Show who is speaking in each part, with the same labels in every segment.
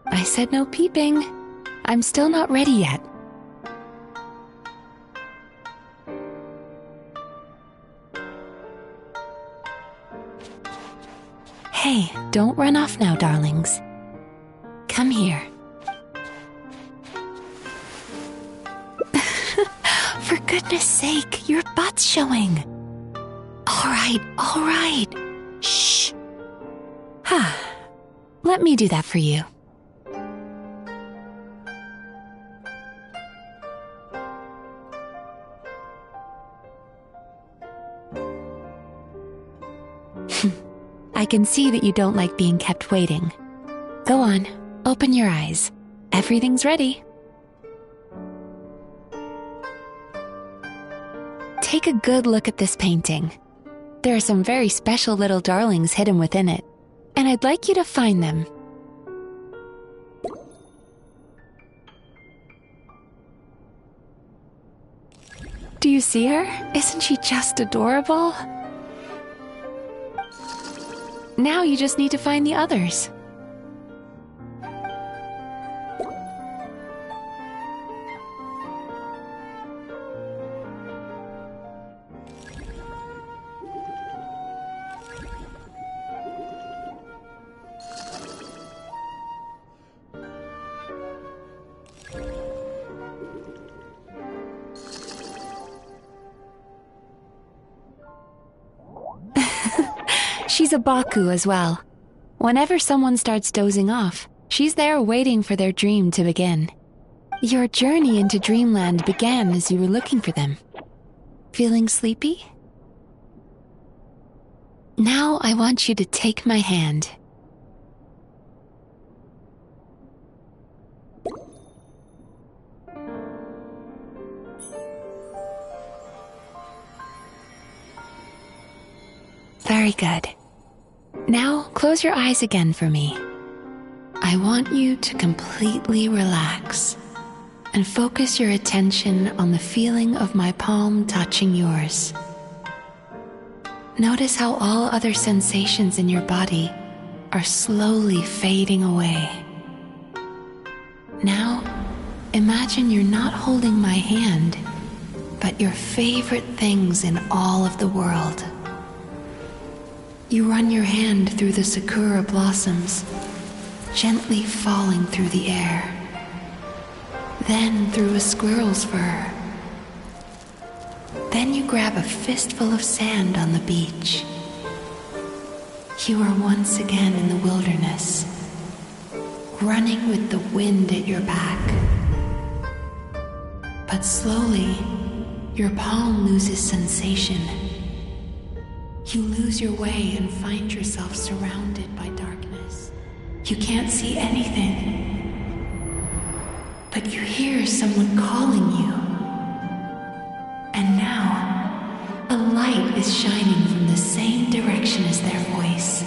Speaker 1: I said no peeping. I'm still not ready yet. Hey, don't run off now, darlings. Come here. For goodness sake, your butt's showing. All right. Shh. Let me do that for you. I can see that you don't like being kept waiting. Go on, open your eyes. Everything's ready. Take a good look at this painting. There are some very special little darlings hidden within it, and I'd like you to find them. Do you see her? Isn't she just adorable? Now you just need to find the others. She's a Baku as well. Whenever someone starts dozing off, she's there waiting for their dream to begin. Your journey into Dreamland began as you were looking for them. Feeling sleepy? Now I want you to take my hand. Very good. Now close your eyes again for me. I want you to completely relax and focus your attention on the feeling of my palm touching yours. Notice how all other sensations in your body are slowly fading away. Now, imagine you're not holding my hand, but your favorite things in all of the world. You run your hand through the sakura blossoms, gently falling through the air. Then through a squirrel's fur. Then you grab a fistful of sand on the beach. You are once again in the wilderness, running with the wind at your back. But slowly, your palm loses sensation. You lose your way and find yourself surrounded by darkness. You can't see anything, but you hear someone calling you. And now, a light is shining from the same direction as their voice.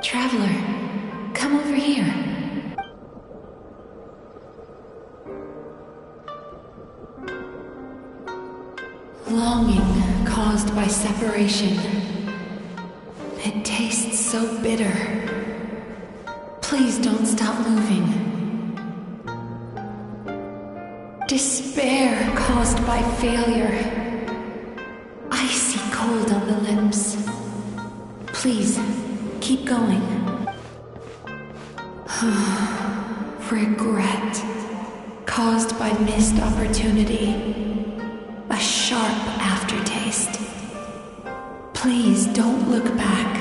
Speaker 1: Traveler, come over here. Longing caused by separation. It tastes so bitter. Please don't stop moving. Despair caused by failure. Icy cold on the lips. Please, keep going. Regret caused by missed opportunity. A sharp aftertaste. Please don't look back.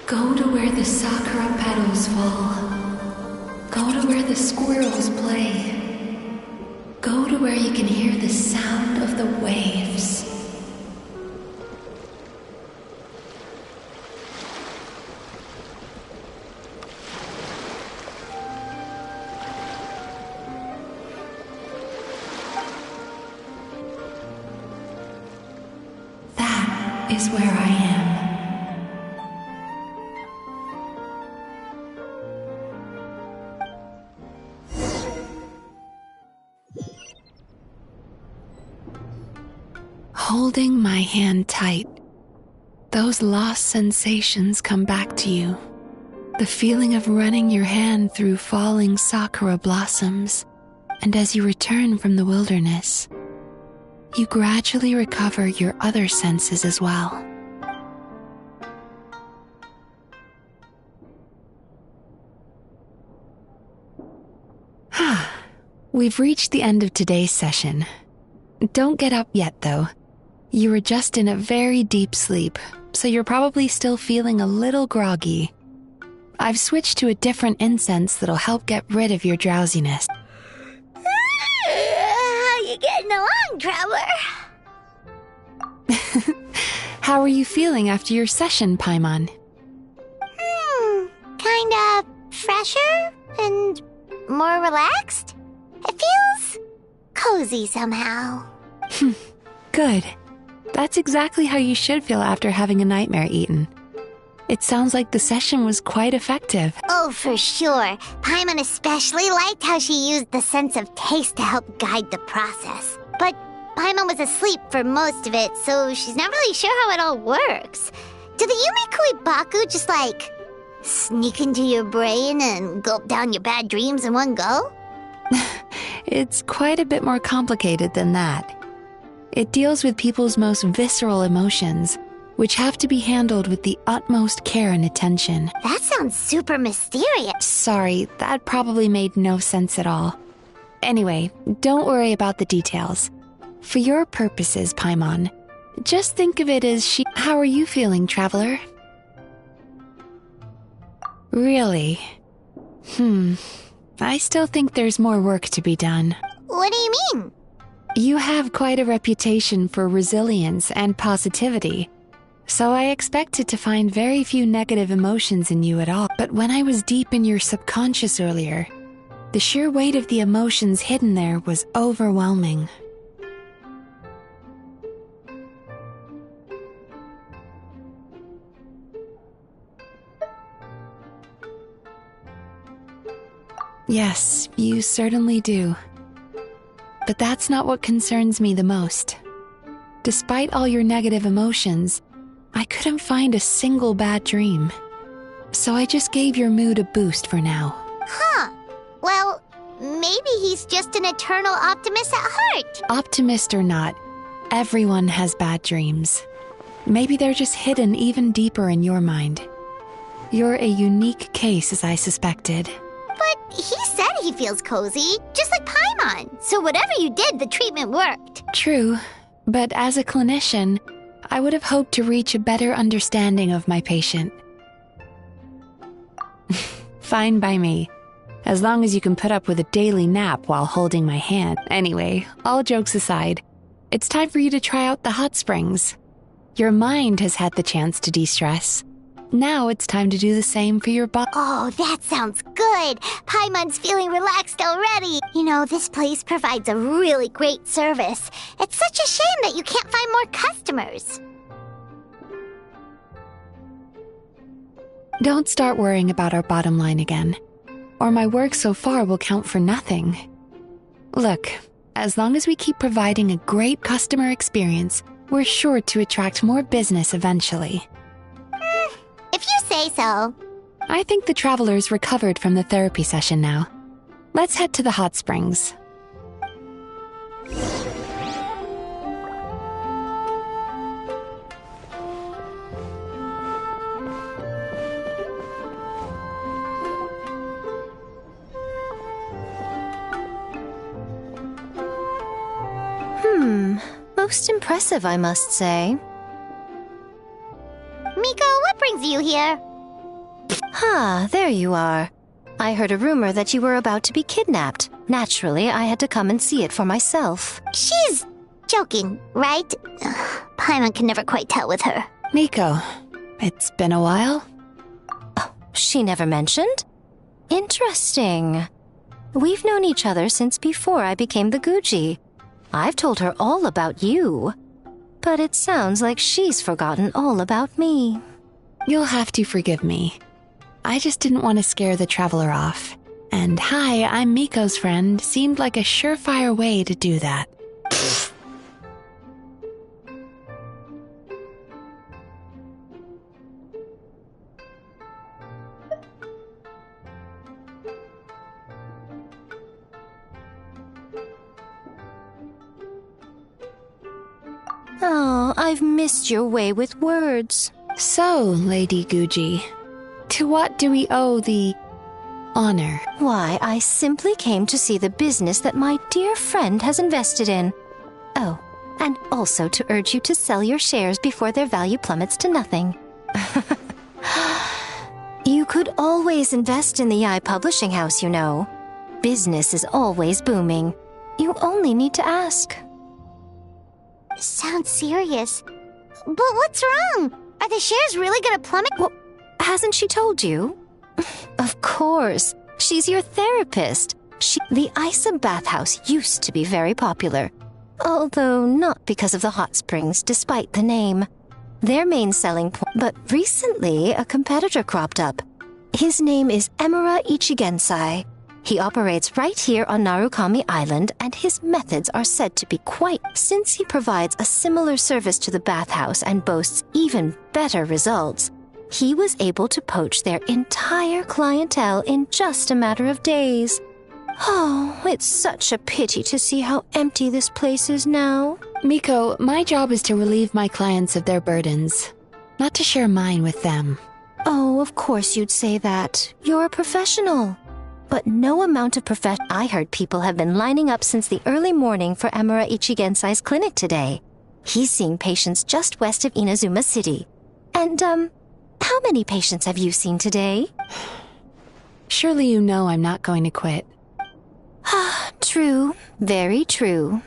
Speaker 1: Go to where the sakura petals fall. Go to where the squirrels play. Go to where you can hear the sound of the waves. is where I am. Holding my hand tight, those lost sensations come back to you. The feeling of running your hand through falling sakura blossoms, and as you return from the wilderness, you gradually recover your other senses as well. We've reached the end of today's session. Don't get up yet, though. You were just in a very deep sleep, so you're probably still feeling a little groggy. I've switched to a different incense that'll help get rid of your drowsiness.
Speaker 2: How you getting along, Traveler?
Speaker 1: How are you feeling after your session, Paimon?
Speaker 2: Kinda fresher and more relaxed. It feels cozy somehow.
Speaker 1: Good. That's exactly how you should feel after having a nightmare eaten. It sounds like the session was quite effective.
Speaker 2: Oh, for sure. Paimon especially liked how she used the sense of taste to help guide the process. But Paimon was asleep for most of it, so she's not really sure how it all works. Do the Yumi Kuibaku just sneak into your brain and gulp down your bad dreams in one go?
Speaker 1: It's quite a bit more complicated than that. It deals with people's most visceral emotions, which have to be handled with the utmost care and attention.
Speaker 2: That sounds super mysterious.
Speaker 1: Sorry, that probably made no sense at all. Anyway, don't worry about the details. For your purposes, Paimon, just think of it as she... How are you feeling, Traveler? Really? I still think there's more work to be done.
Speaker 2: What do you mean?
Speaker 1: You have quite a reputation for resilience and positivity, so I expected to find very few negative emotions in you at all. But when I was deep in your subconscious earlier, the sheer weight of the emotions hidden there was overwhelming. Yes, you certainly do. But that's not what concerns me the most. Despite all your negative emotions, I couldn't find a single bad dream. So I just gave your mood a boost for now.
Speaker 2: Huh. Well, maybe he's just an eternal optimist at heart.
Speaker 1: Optimist or not, everyone has bad dreams. Maybe they're just hidden even deeper in your mind. You're a unique case, as I suspected.
Speaker 2: But he said he feels cozy, just like Paimon. So whatever you did, the treatment worked.
Speaker 1: True, but as a clinician, I would have hoped to reach a better understanding of my patient. Fine by me, as long as you can put up with a daily nap while holding my hand. Anyway, all jokes aside, it's time for you to try out the hot springs. Your mind has had the chance to de-stress. Now it's time to do the same for your body.
Speaker 2: Oh, that sounds good. Paimon's feeling relaxed already. You know, this place provides a really great service. It's such a shame that you can't find more customers.
Speaker 1: Don't start worrying about our bottom line again, or my work so far will count for nothing. Look, as long as we keep providing a great customer experience, we're sure to attract more business eventually.
Speaker 2: If you say so.
Speaker 1: I think the traveler's recovered from the therapy session now. Let's head to the hot springs.
Speaker 3: Most impressive, I must say.
Speaker 2: Miko, what brings you here?
Speaker 3: There you are. I heard a rumor that you were about to be kidnapped. Naturally, I had to come and see it for myself.
Speaker 2: She's joking, right? Paimon can never quite tell with her.
Speaker 1: Miko, it's been a while.
Speaker 3: Oh, she never mentioned? Interesting. We've known each other since before I became the Guji. I've told her all about you. But it sounds like she's forgotten all about me.
Speaker 1: You'll have to forgive me. I just didn't want to scare the traveler off. And hi, I'm Miko's friend seemed like a surefire way to do that.
Speaker 3: Oh, I've missed your way with words.
Speaker 1: So, Lady Guji, to what do we owe the honor?
Speaker 3: Why, I simply came to see the business that my dear friend has invested in. Oh, and also to urge you to sell your shares before their value plummets to nothing. You could always invest in the Yae Publishing House, you know. Business is always booming. You only need to ask.
Speaker 2: Sounds serious. But what's wrong? Are the shares really gonna plummet?
Speaker 3: Well, hasn't she told you? Of course. She's your therapist. The Isa bathhouse used to be very popular. Although not because of the hot springs, despite the name. Their main selling point. But recently, a competitor cropped up. His name is Emura Ichigensai. He operates right here on Narukami Island, and his methods are said to be quite... Since he provides a similar service to the bathhouse and boasts even better results, he was able to poach their entire clientele in just a matter of days. Oh, it's such a pity to see how empty this place is now.
Speaker 1: Miko, my job is to relieve my clients of their burdens, not to share mine with them.
Speaker 3: Oh, of course you'd say that. You're a professional. But no amount of I heard people have been lining up since the early morning for Emura Ichigensai's clinic today. He's seeing patients just west of Inazuma City. And, how many patients have you seen today?
Speaker 1: Surely you know I'm not going to quit.
Speaker 3: True. Very true.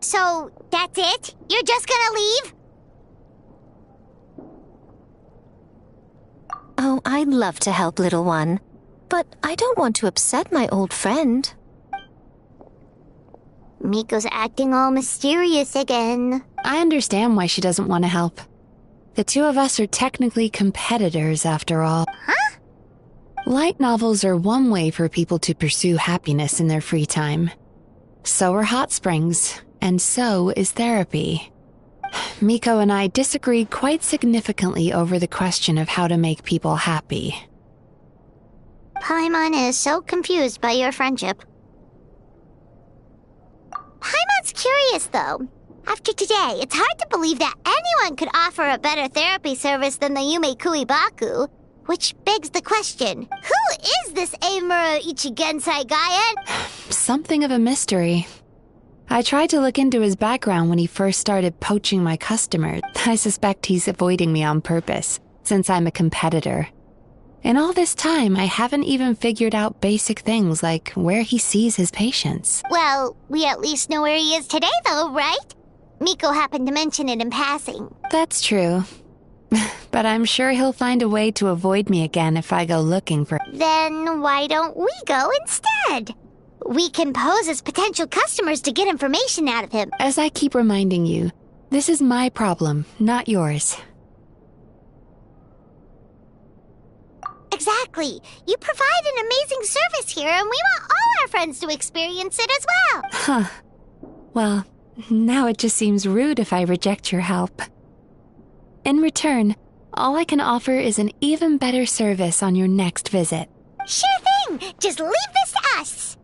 Speaker 2: So, that's it? You're just gonna leave?
Speaker 3: Oh, I'd love to help, little one. But I don't want to upset my old friend.
Speaker 2: Miko's acting all mysterious again.
Speaker 1: I understand why she doesn't want to help. The two of us are technically competitors, after all.
Speaker 2: Huh?
Speaker 1: Light novels are one way for people to pursue happiness in their free time. So are hot springs, and so is therapy. Miko and I disagreed quite significantly over the question of how to make people happy.
Speaker 2: Paimon is so confused by your friendship. Paimon's curious, though. After today, it's hard to believe that anyone could offer a better therapy service than the Yume Kuibaku. Which begs the question, who is this Emura Ichigensai guy and...
Speaker 1: Something of a mystery. I tried to look into his background when he first started poaching my customers. I suspect he's avoiding me on purpose, since I'm a competitor. In all this time, I haven't even figured out basic things like where he sees his patients.
Speaker 2: Well, we at least know where he is today, though, right? Miko happened to mention it in passing.
Speaker 1: That's true. But I'm sure he'll find a way to avoid me again if I go looking for...
Speaker 2: Then why don't we go instead? We can pose as potential customers to get information out of him.
Speaker 1: As I keep reminding you, this is my problem, not yours.
Speaker 2: Exactly. You provide an amazing service here, and we want all our friends to experience it as well.
Speaker 1: Huh. Well, now it just seems rude if I reject your help. In return, all I can offer is an even better service on your next visit.
Speaker 2: Sure thing! Just leave this to us!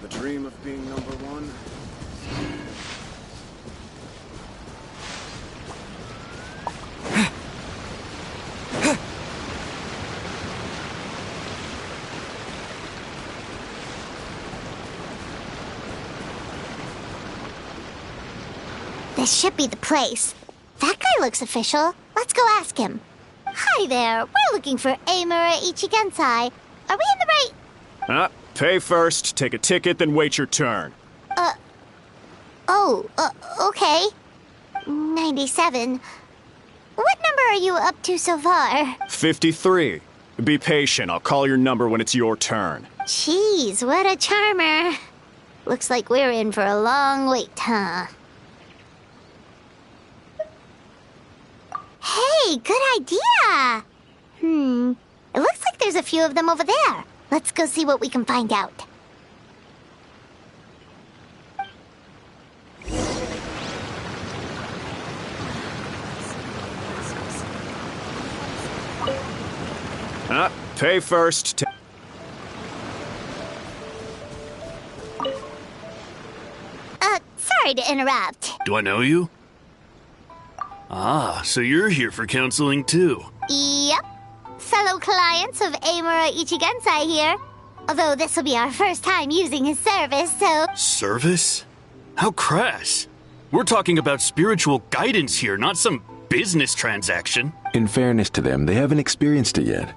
Speaker 4: The dream of being number one.
Speaker 2: This should be the place. That guy looks official. Let's go ask him. Hi there. We're looking for Amura Ichigensai. Are we in the right...
Speaker 5: Pay first, take a ticket, then wait your turn.
Speaker 2: Okay. 97. What number are you up to so far?
Speaker 5: 53. Be patient, I'll call your number when it's your turn.
Speaker 2: Jeez, what a charmer. Looks like we're in for a long wait, huh? Hey, good idea! It looks like there's a few of them over there. Let's go see what we can find out.
Speaker 5: Pay first.
Speaker 2: Sorry to interrupt.
Speaker 6: Do I know you? Ah, so you're here for counseling too.
Speaker 2: Yep. Fellow clients of Amura Ichigensai here. Although this will be our first time using his service, so...
Speaker 6: Service? How crass. We're talking about spiritual guidance here, not some business transaction.
Speaker 7: In fairness to them, they haven't experienced it yet.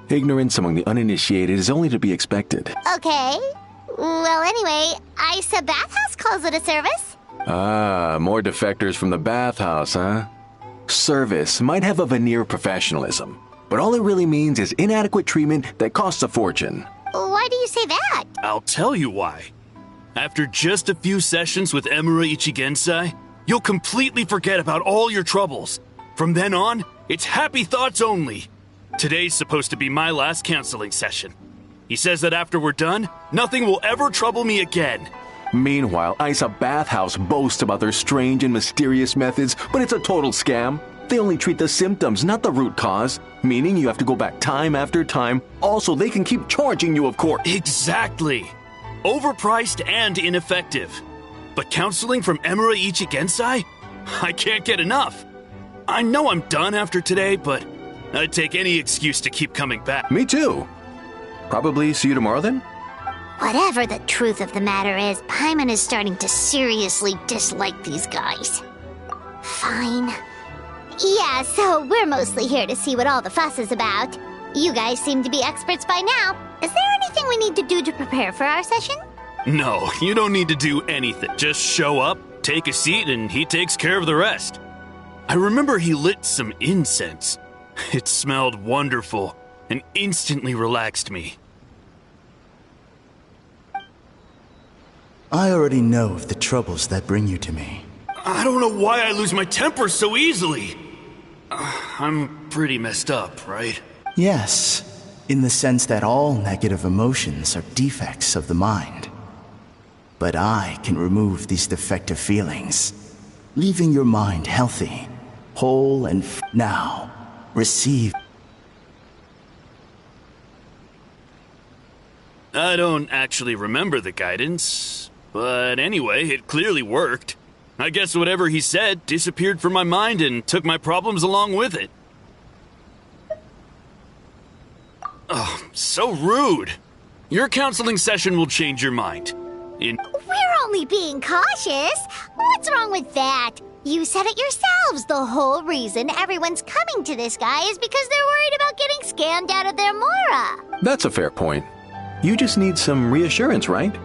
Speaker 7: Ignorance among the uninitiated is only to be expected.
Speaker 2: Okay. Well, anyway, Isa Bathhouse calls it a service.
Speaker 7: Ah, more defectors from the bathhouse, huh? Service might have a veneer of professionalism, but all it really means is inadequate treatment that costs a fortune.
Speaker 2: Why do you say that?
Speaker 6: I'll tell you why. After just a few sessions with Emura Ichigensai, you'll completely forget about all your troubles. From then on, it's happy thoughts only. Today's supposed to be my last counseling session. He says that after we're done, nothing will ever trouble me again.
Speaker 7: Meanwhile, Isa Bathhouse boasts about their strange and mysterious methods, but it's a total scam. They only treat the symptoms, not the root cause, meaning you have to go back time after time. Also, they can keep charging you, of course.
Speaker 6: Exactly. Overpriced and ineffective. But counseling from Emura Ichigensai? I can't get enough. I know I'm done after today, but I'd take any excuse to keep coming back.
Speaker 7: Me too. Probably see you tomorrow then?
Speaker 2: Whatever the truth of the matter is, Paimon is starting to seriously dislike these guys. Fine. Yeah, so we're mostly here to see what all the fuss is about. You guys seem to be experts by now. Is there anything we need to do to prepare for our session?
Speaker 6: No, you don't need to do anything. Just show up, take a seat, and he takes care of the rest. I remember he lit some incense. It smelled wonderful and instantly relaxed me.
Speaker 8: I already know of the troubles that bring you to me.
Speaker 6: I don't know why I lose my temper so easily. I'm pretty messed up, right?
Speaker 8: Yes, in the sense that all negative emotions are defects of the mind. But I can remove these defective feelings, leaving your mind healthy, whole, and now, receive.
Speaker 6: I don't actually remember the guidance, but anyway, it clearly worked. I guess whatever he said disappeared from my mind and took my problems along with it. Oh, so rude. Your counseling session will change your mind.
Speaker 2: We're only being cautious. What's wrong with that? You said it yourselves. The whole reason everyone's coming to this guy is because they're worried about getting scammed out of their Mora.
Speaker 7: That's a fair point. You just need some reassurance, right?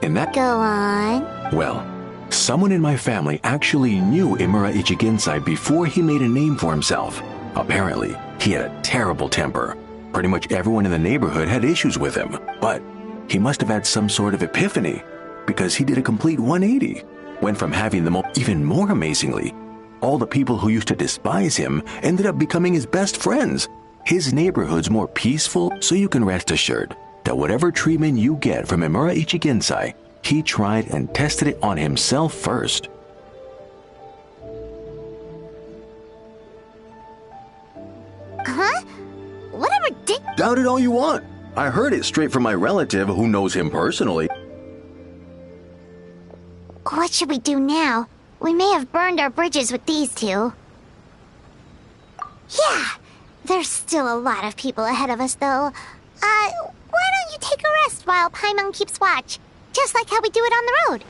Speaker 7: And that...
Speaker 2: Go on.
Speaker 7: Well, someone in my family actually knew Imura Ichigensai before he made a name for himself. Apparently, he had a terrible temper. Pretty much everyone in the neighborhood had issues with him. But he must have had some sort of epiphany, because he did a complete 180. Went from having even more amazingly, all the people who used to despise him ended up becoming his best friends. His neighborhood's more peaceful, so you can rest assured that whatever treatment you get from Imura Ichigensai, he tried and tested it on himself first.
Speaker 2: Huh? Whatever did...
Speaker 7: Doubt it all you want. I heard it straight from my relative who knows him personally.
Speaker 2: What should we do now? We may have burned our bridges with these two. Yeah, there's still a lot of people ahead of us, though. Why don't you take a rest while Paimon keeps watch? Just like how we do it on the road.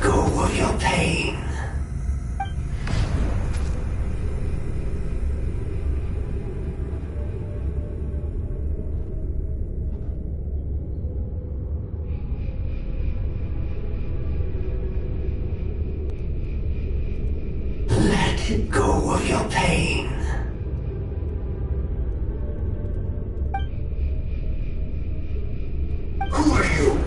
Speaker 8: Go of your pain. Let go of your pain. Who are you?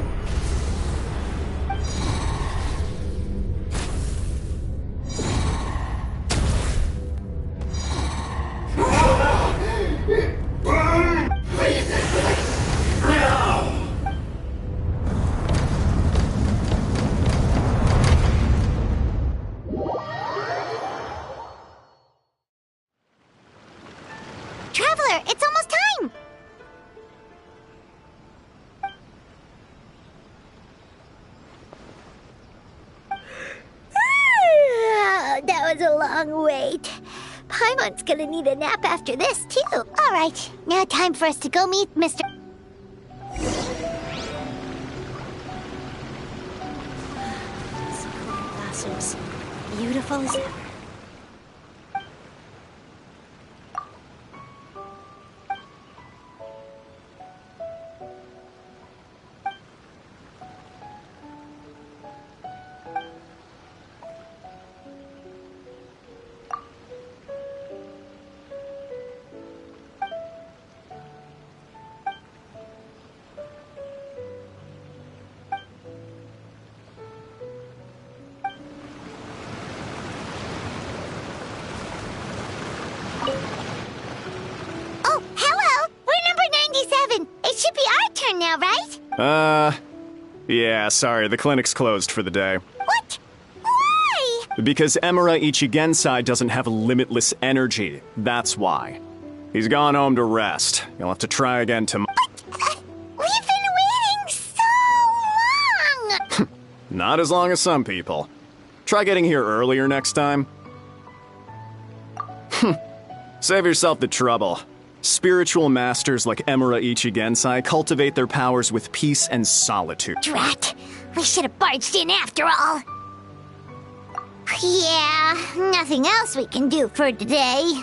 Speaker 2: Traveler, it's almost time! That was a long wait. Paimon's gonna need a nap after this, too. All right, now time for us to go meet Mr.
Speaker 3: Sakura blossoms, beautiful as ever.
Speaker 2: Oh, hello! We're number 97. It should be our turn now, right?
Speaker 5: Yeah, sorry, the clinic's closed for the day.
Speaker 2: What? Why?
Speaker 5: Because Emura Ichigensai doesn't have limitless energy, that's why. He's gone home to rest. You'll have to try again tomorrow.
Speaker 2: We've been waiting so long!
Speaker 5: Not as long as some people. Try getting here earlier next time. Save yourself the trouble. Spiritual masters like Emura Ichigensai cultivate their powers with peace and solitude.
Speaker 2: Drat! We should have barged in after all. Yeah, nothing else we can do for today.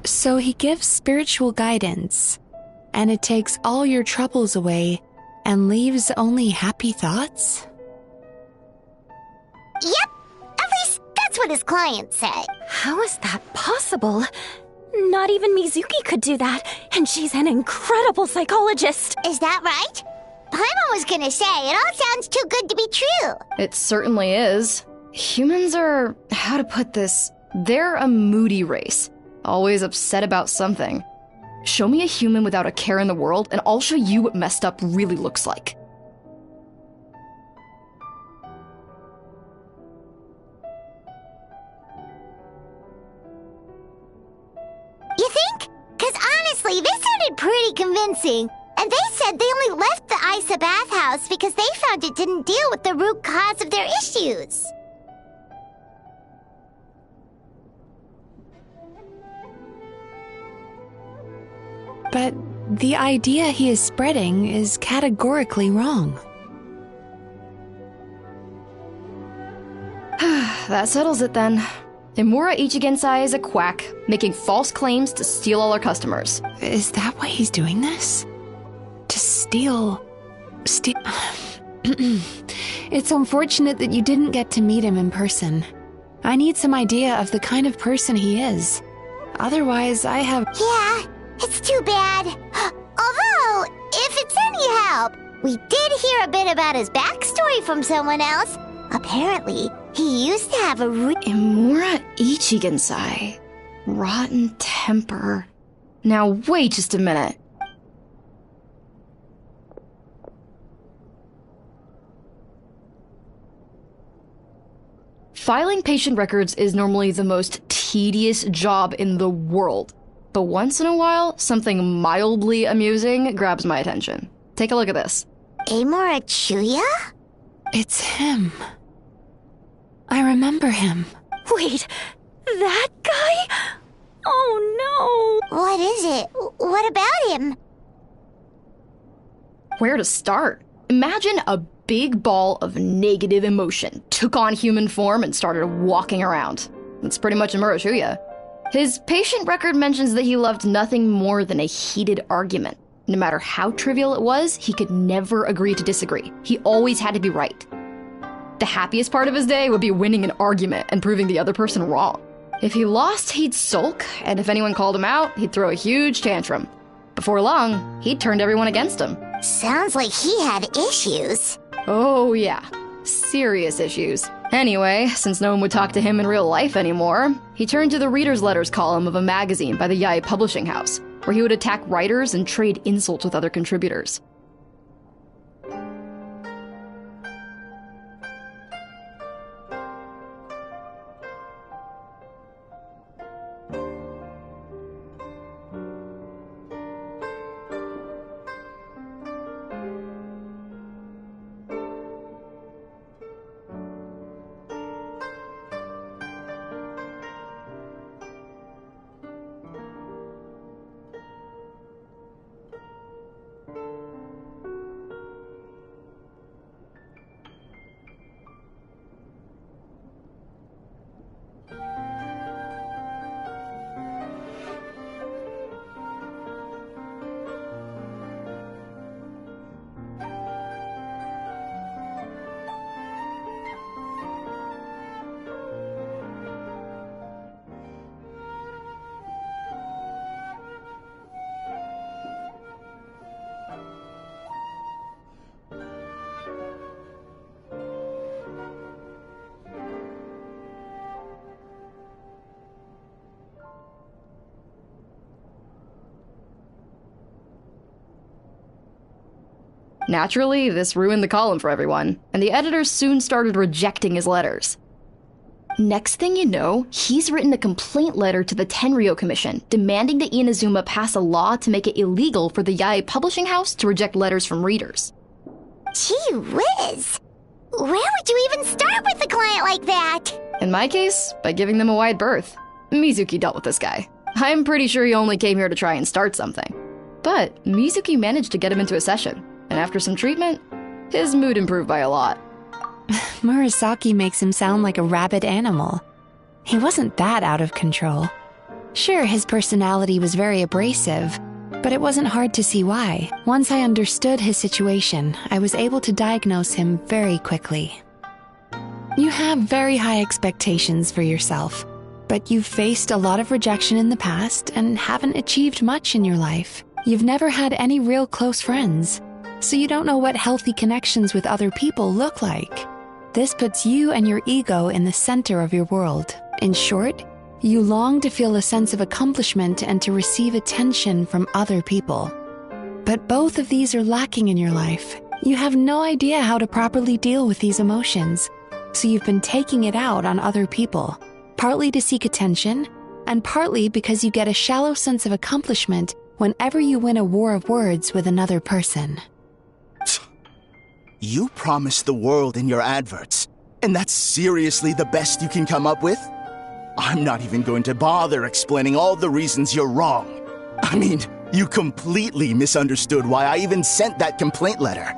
Speaker 1: So he gives spiritual guidance, and it takes all your troubles away and leaves only happy thoughts?
Speaker 2: Yep, at least that's what his client said.
Speaker 3: How is that possible? Not even Mizuki could do that, and she's an incredible psychologist.
Speaker 2: Is that right? Paimon was gonna say, it all sounds too good to be true.
Speaker 9: It certainly is. Humans are, how to put this, they're a moody race. Always upset about something. Show me a human without a care in the world, and I'll show you what messed up really looks like.
Speaker 2: You think? Because honestly, this sounded pretty convincing. And they said they only left the Isa bathhouse because they found it didn't deal with the root cause of their issues.
Speaker 1: But the idea he is spreading is categorically wrong.
Speaker 9: That settles it then. Imura Ichigensai is a quack, making false claims to steal all our customers.
Speaker 1: Is that why he's doing this? To steal... It's unfortunate that you didn't get to meet him in person. I need some idea of the kind of person he is. Otherwise, I have...
Speaker 2: Yeah, it's too bad. Although, if it's any help, we did hear a bit about his backstory from someone else. Apparently, he used to have a
Speaker 9: Imura Ichigensai. Rotten temper. Now wait just a minute. Filing patient records is normally the most tedious job in the world. But once in a while, something mildly amusing grabs my attention. Take a look at this.
Speaker 2: Amora Chuya?
Speaker 1: It's him. I remember him.
Speaker 3: Wait, that guy? Oh no!
Speaker 2: What is it? What about him?
Speaker 9: Where to start? Imagine a big ball of negative emotion took on human form and started walking around. That's pretty much Imura Chuya. His patient record mentions that he loved nothing more than a heated argument. No matter how trivial it was, he could never agree to disagree. He always had to be right. The happiest part of his day would be winning an argument and proving the other person wrong. If he lost, he'd sulk, and if anyone called him out, he'd throw a huge tantrum. Before long, he'd turned everyone against him.
Speaker 2: Sounds like he had issues.
Speaker 9: Oh yeah, serious issues. Anyway, since no one would talk to him in real life anymore, he turned to the reader's letters column of a magazine by the Yai Publishing House, where he would attack writers and trade insults with other contributors. Naturally, this ruined the column for everyone, and the editors soon started rejecting his letters. Next thing you know, he's written a complaint letter to the Tenryou Commission demanding that Inazuma pass a law to make it illegal for the Yae publishing house to reject letters from readers.
Speaker 2: Gee whiz! Where would you even start with a client like that?
Speaker 9: In my case, by giving them a wide berth. Mizuki dealt with this guy. I'm pretty sure he only came here to try and start something. But Mizuki managed to get him into a session, and after some treatment, his mood improved by a lot.
Speaker 1: Murasaki makes him sound like a rabid animal. He wasn't that out of control. Sure, his personality was very abrasive, but it wasn't hard to see why. Once I understood his situation, I was able to diagnose him very quickly. You have very high expectations for yourself, but you've faced a lot of rejection in the past and haven't achieved much in your life. You've never had any real close friends, so you don't know what healthy connections with other people look like. This puts you and your ego in the center of your world. In short, you long to feel a sense of accomplishment and to receive attention from other people. But both of these are lacking in your life. You have no idea how to properly deal with these emotions, so you've been taking it out on other people, partly to seek attention, and partly because you get a shallow sense of accomplishment whenever you win a war of words with another person.
Speaker 8: You promised the world in your adverts, and that's seriously the best you can come up with? I'm not even going to bother explaining all the reasons you're wrong. I mean, you completely misunderstood why I even sent that complaint letter.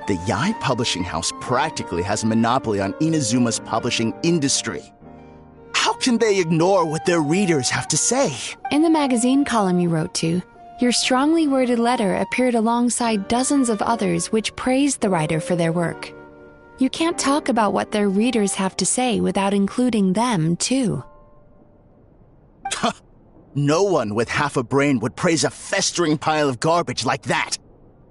Speaker 8: The Yae Publishing House practically has a monopoly on Inazuma's publishing industry. How can they ignore what their readers have to say?
Speaker 1: In the magazine column you wrote to, your strongly worded letter appeared alongside dozens of others which praised the writer for their work. You can't talk about what their readers have to say without including them, too.
Speaker 8: No one with half a brain would praise a festering pile of garbage like that.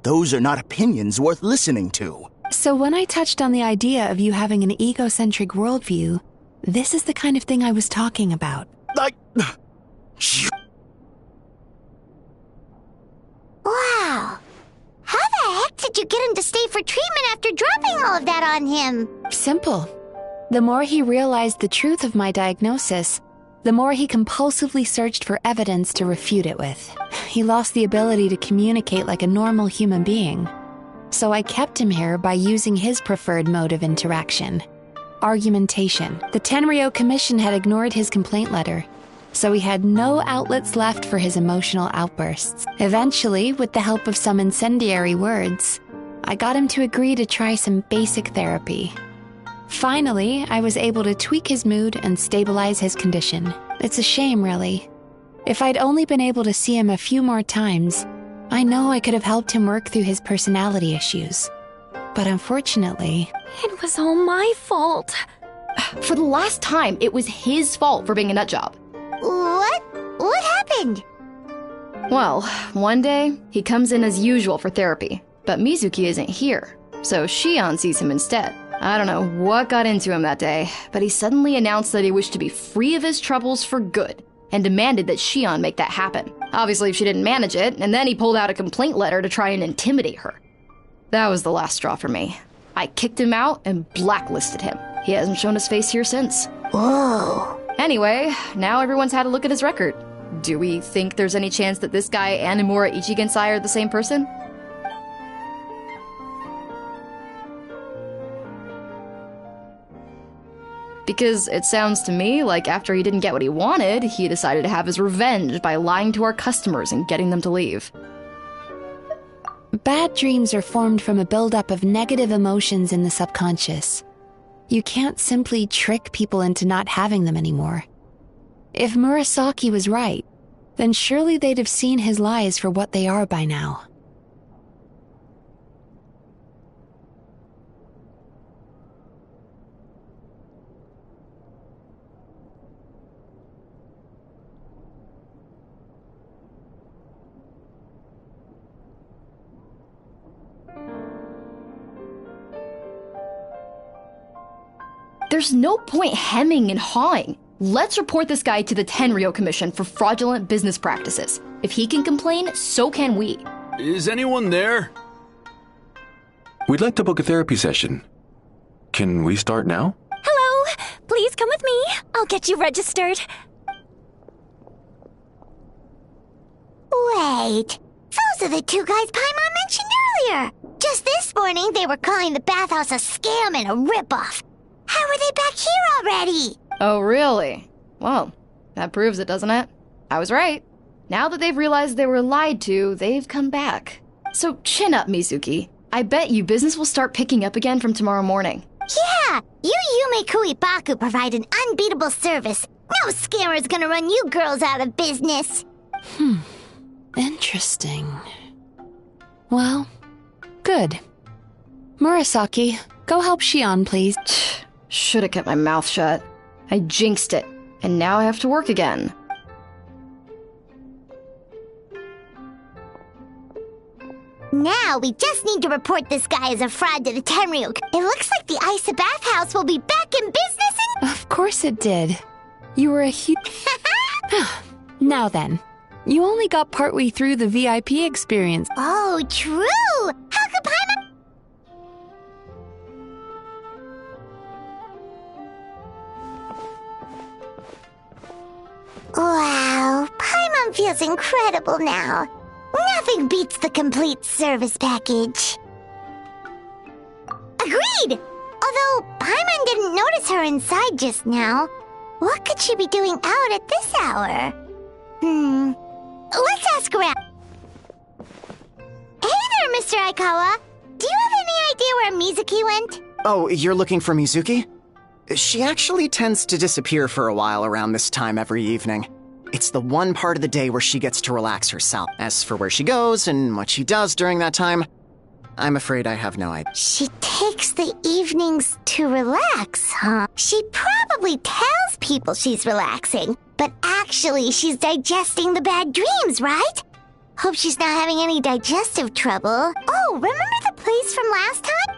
Speaker 8: Those are not opinions worth listening to.
Speaker 1: So when I touched on the idea of you having an egocentric worldview, this is the kind of thing I was talking about.
Speaker 2: Wow. How the heck did you get him to stay for treatment after dropping all of that on him?
Speaker 1: Simple. The more he realized the truth of my diagnosis, the more he compulsively searched for evidence to refute it with. He lost the ability to communicate like a normal human being. So I kept him here by using his preferred mode of interaction: argumentation. The Tenryou Commission had ignored his complaint letter, so he had no outlets left for his emotional outbursts. Eventually, with the help of some incendiary words, I got him to agree to try some basic therapy. Finally, I was able to tweak his mood and stabilize his condition. It's a shame, really. If I'd only been able to see him a few more times, I know I could have helped him work through his personality issues. But unfortunately...
Speaker 3: It was all my fault.
Speaker 9: For the last time, it was his fault for being a nutjob.
Speaker 2: What? What happened?
Speaker 9: Well, one day, he comes in as usual for therapy, but Mizuki isn't here, so Shion sees him instead. I don't know what got into him that day, but he suddenly announced that he wished to be free of his troubles for good, and demanded that Shion make that happen. Obviously, she didn't manage it, and then he pulled out a complaint letter to try and intimidate her. That was the last straw for me. I kicked him out and blacklisted him. He hasn't shown his face here since.
Speaker 2: Whoa.
Speaker 9: Anyway, now everyone's had a look at his record. Do we think there's any chance that this guy and Imura Ichigensai are the same person? Because it sounds to me like after he didn't get what he wanted, he decided to have his revenge by lying to our customers and getting them to leave.
Speaker 1: Bad dreams are formed from a buildup of negative emotions in the subconscious. You can't simply trick people into not having them anymore. If Murasaki was right, then surely they'd have seen his lies for what they are by now.
Speaker 9: There's no point hemming and hawing. Let's report this guy to the Tenryou Commission for fraudulent business practices. If he can complain, so can we.
Speaker 6: Is anyone there?
Speaker 7: We'd like to book a therapy session. Can we start now?
Speaker 3: Hello! Please Please come with me. I'll get you registered.
Speaker 2: Wait, those are the two guys Paimon mentioned earlier. Just this morning, they were calling the bathhouse a scam and a ripoff. How are they back here already?
Speaker 9: Oh, really? Well, that proves it, doesn't it? I was right. Now that they've realized they were lied to, they've come back. So chin up, Mizuki. I bet you business will start picking up again from tomorrow morning.
Speaker 2: Yeah, you Yume Kuibaku provide an unbeatable service. No scammer's gonna run you girls out of business.
Speaker 1: Interesting. Well, good. Murasaki, go help Shion, please.
Speaker 9: Should have kept my mouth shut. I jinxed it, and now I have to work again.
Speaker 2: Now we just need to report this guy as a fraud to the Tenryuk. It looks like the Isa bathhouse will be back in business in—
Speaker 1: Of course it did. You were a Now then, you only got partway through the VIP experience.
Speaker 2: Oh, true! How could Paimon— Wow, Paimon feels incredible now. Nothing beats the complete service package. Agreed! Although Paimon didn't notice her inside just now. What could she be doing out at this hour? Let's ask around. Hey there, Mr. Aikawa. Do you have any idea where Mizuki went?
Speaker 10: Oh, you're looking for Mizuki? She actually tends to disappear for a while around this time every evening. It's the one part of the day where she gets to relax herself. As for where she goes and what she does during that time, I'm afraid I have no idea.
Speaker 2: She takes the evenings to relax, huh? She probably tells people she's relaxing, but actually she's digesting the bad dreams, right? Hope she's not having any digestive trouble. Oh, remember the place from last time?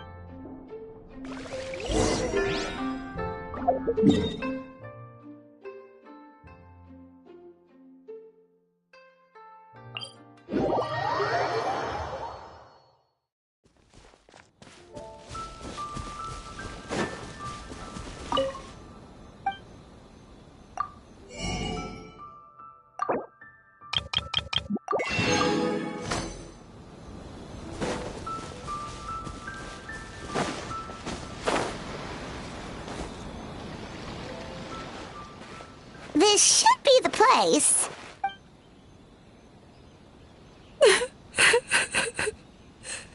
Speaker 2: This should be the place.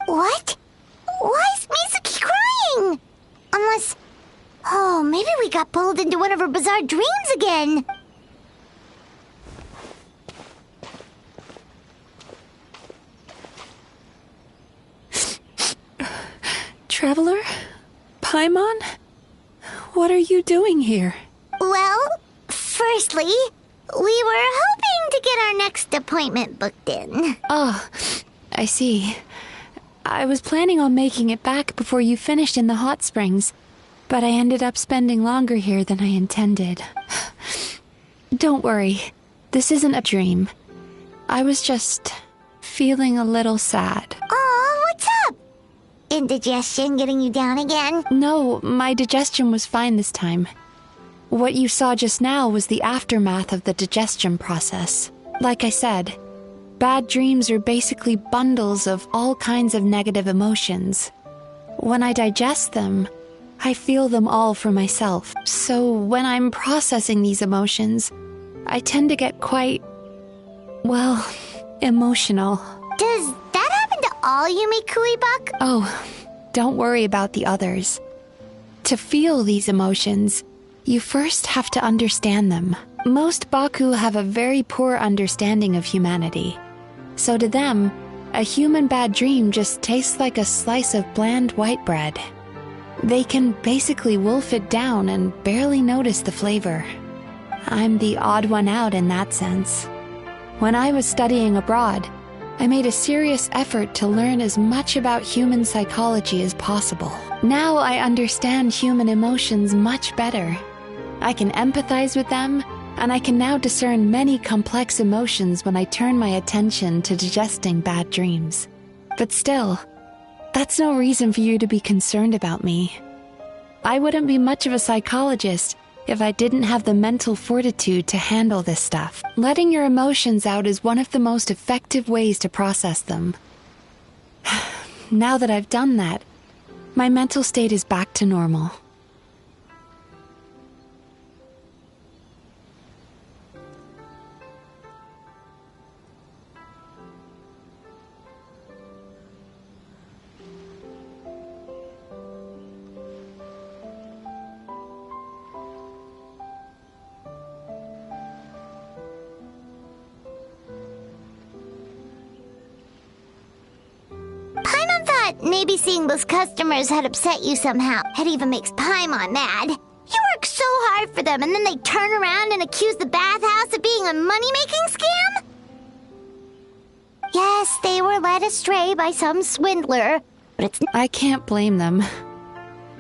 Speaker 2: What? Why is Mizuki crying? Unless— oh, maybe we got pulled into one of her bizarre dreams again.
Speaker 1: Traveler? Paimon? What are you doing here?
Speaker 2: Well, firstly, we were hoping to get our next appointment booked in.
Speaker 1: Oh, I see. I was planning on making it back before you finished in the hot springs, but I ended up spending longer here than I intended. Don't worry, this isn't a dream. I was just feeling a little sad.
Speaker 2: Oh, what's up? Indigestion getting you down again?
Speaker 1: No, my digestion was fine this time. What you saw just now was the aftermath of the digestion process. Like I said, bad dreams are basically bundles of all kinds of negative emotions. When I digest them, I feel them all for myself. So when I'm processing these emotions, I tend to get quite, well, emotional.
Speaker 2: Does that happen to all Yume Kuibak?
Speaker 1: Oh, don't worry about the others. To feel these emotions, you first have to understand them. Most Baku have a very poor understanding of humanity. So to them, a human bad dream just tastes like a slice of bland white bread. They can basically wolf it down and barely notice the flavor. I'm the odd one out in that sense. When I was studying abroad, I made a serious effort to learn as much about human psychology as possible. Now I understand human emotions much better. I can empathize with them, and I can now discern many complex emotions when I turn my attention to digesting bad dreams. But still, that's no reason for you to be concerned about me. I wouldn't be much of a psychologist if I didn't have the mental fortitude to handle this stuff. Letting your emotions out is one of the most effective ways to process them. Now that I've done that, my mental state is back to normal.
Speaker 2: Paimon thought maybe seeing those customers had upset you somehow. It even makes Paimon mad. You work so hard for them, and then they turn around and accuse the bathhouse of being a money-making scam? Yes, they were led astray by some swindler, but it's...
Speaker 1: I can't blame them.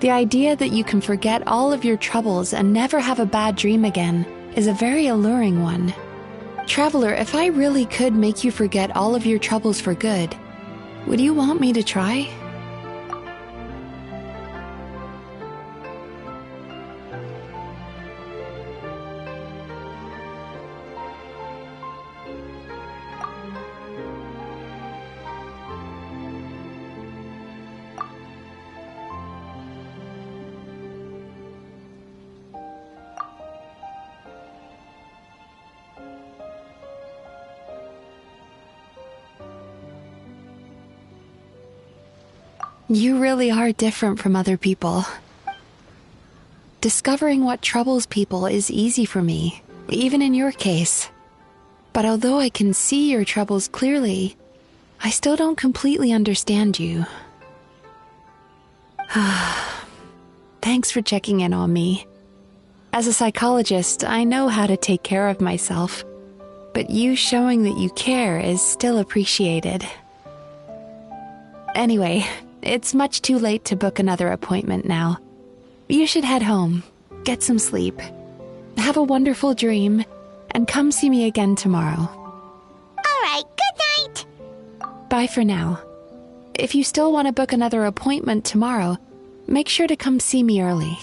Speaker 1: The idea that you can forget all of your troubles and never have a bad dream again is a very alluring one. Traveler, if I really could make you forget all of your troubles for good, would you want me to try? You really are different from other people. Discovering what troubles people is easy for me, even in your case. But although I can see your troubles clearly, I still don't completely understand you. Thanks for checking in on me. As a psychologist, I know how to take care of myself, but you showing that you care is still appreciated. Anyway, it's much too late to book another appointment now. You should head home, get some sleep, have a wonderful dream, and come see me again tomorrow.
Speaker 2: Alright, good night!
Speaker 1: Bye for now. If you still want to book another appointment tomorrow, make sure to come see me early.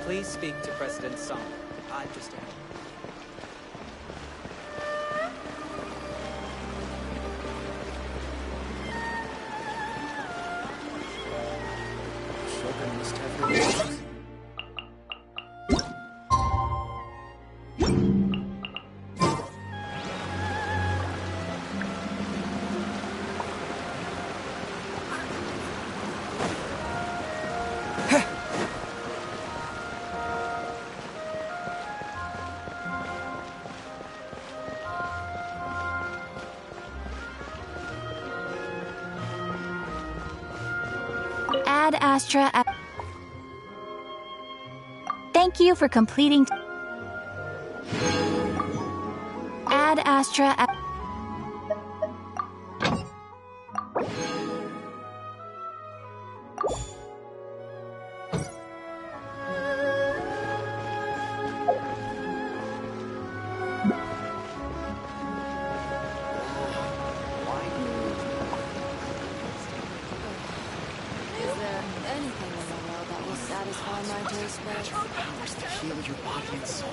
Speaker 11: Please speak to President Song. I'm just...
Speaker 4: Shogun must have her reasons.
Speaker 12: Ad Astra. Thank you for completing.
Speaker 3: Ad Astra.
Speaker 12: Is there anything in the world that will satisfy my taste buds?
Speaker 10: Powers to heal your body and soul.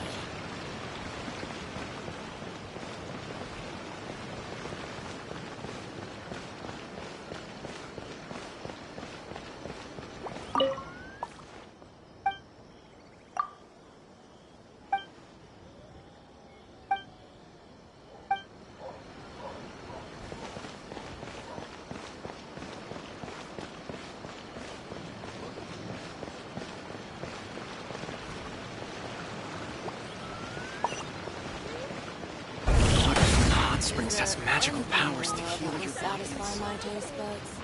Speaker 10: Springs has magical powers to heal your body and soul.
Speaker 12: My taste buds.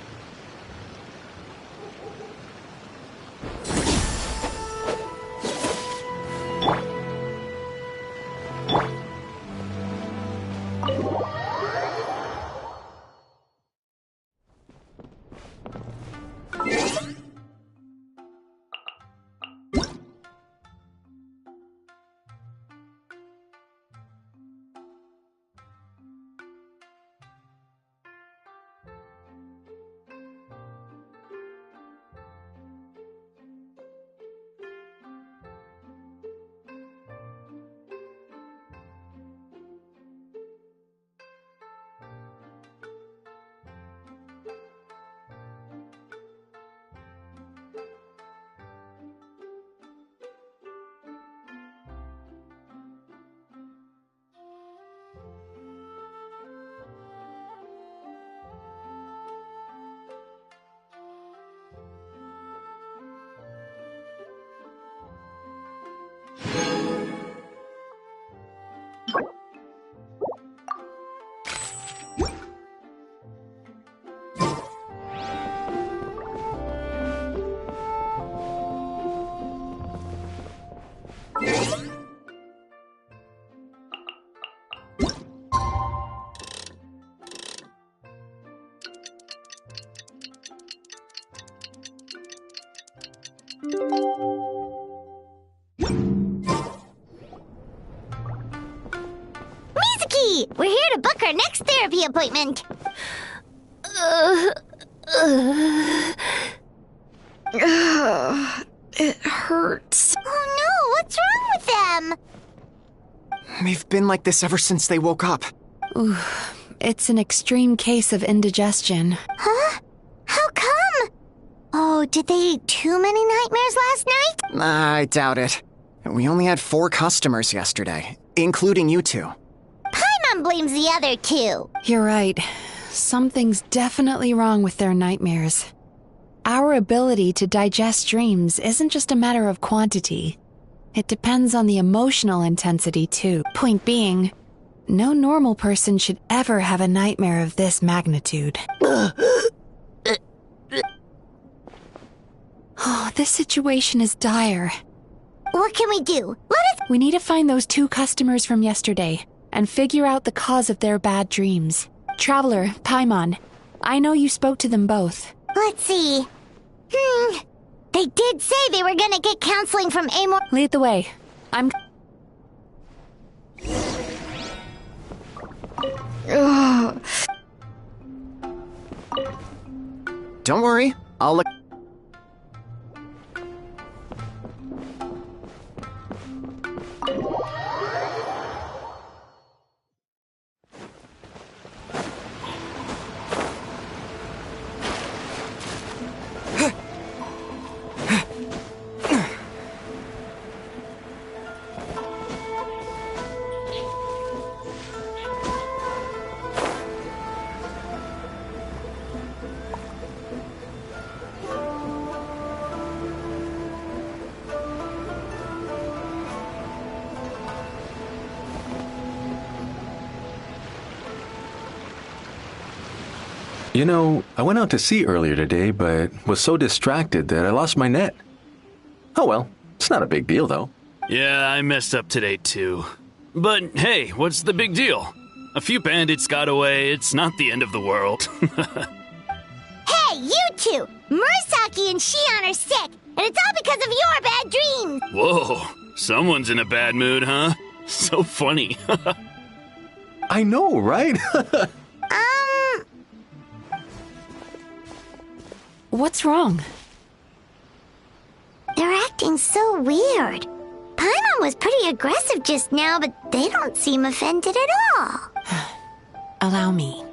Speaker 2: Mizuki! We're here to book our next therapy appointment.
Speaker 9: It hurts.
Speaker 2: Oh no, what's wrong with them?
Speaker 10: They've been like this ever since they woke up.
Speaker 1: Ooh, it's an extreme case of indigestion.
Speaker 2: Huh? How come? Oh, did they eat too many nightmares last night?
Speaker 10: I doubt it. We only had 4 customers yesterday, including you two.
Speaker 2: Paimon blames the other 2.
Speaker 1: You're right. Something's definitely wrong with their nightmares. Our ability to digest dreams isn't just a matter of quantity. It depends on the emotional intensity, too. Point being, no normal person should ever have a nightmare of this magnitude. Oh, this situation is dire.
Speaker 2: What can we do?
Speaker 1: We need to find those 2 customers from yesterday and figure out the cause of their bad dreams. Traveler, Paimon, I know you spoke to them both.
Speaker 2: Let's see. They did say they were gonna get counseling from Amor.
Speaker 1: Lead the way. I'm...
Speaker 10: Don't worry, I'll look.
Speaker 7: You know, I went out to sea earlier today, but was so distracted that I lost my net. Oh well, it's not a big deal though.
Speaker 6: Yeah, I messed up today too. But hey, what's the big deal? A few bandits got away. It's not the end of the world.
Speaker 2: Hey, you two! Murasaki and Shion are sick, and it's all because of your bad dreams!
Speaker 6: Whoa, someone's in a bad mood, huh? So funny.
Speaker 7: I know, right?
Speaker 1: What's wrong?
Speaker 2: They're acting so weird. Paimon was pretty aggressive just now, but they don't seem offended at all.
Speaker 1: Allow me.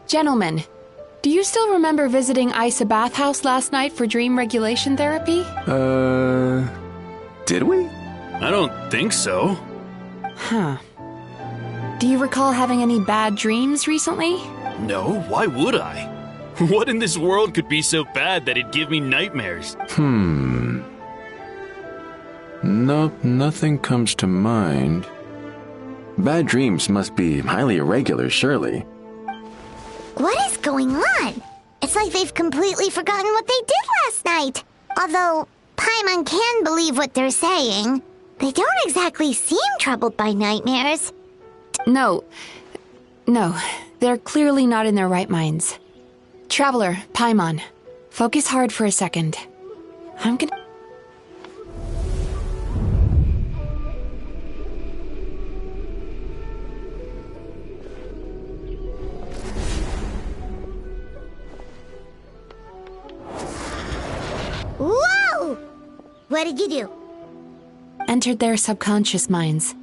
Speaker 1: Gentlemen, do you still remember visiting Isa Bathhouse last night for dream regulation therapy?
Speaker 7: Did we?
Speaker 6: I don't think so.
Speaker 1: Huh. Do you recall having any bad dreams recently?
Speaker 6: No, why would I? What in this world could be so bad that it'd give me nightmares?
Speaker 7: Nope, nothing comes to mind. Bad dreams must be highly irregular, surely.
Speaker 2: What is going on? It's like they've completely forgotten what they did last night. Although Paimon can believe what they're saying, they don't exactly seem troubled by nightmares.
Speaker 1: No, they're clearly not in their right minds. Traveler, Paimon, focus hard for a second. I'm gonna...
Speaker 2: Whoa! What did you do?
Speaker 1: Entered their subconscious minds.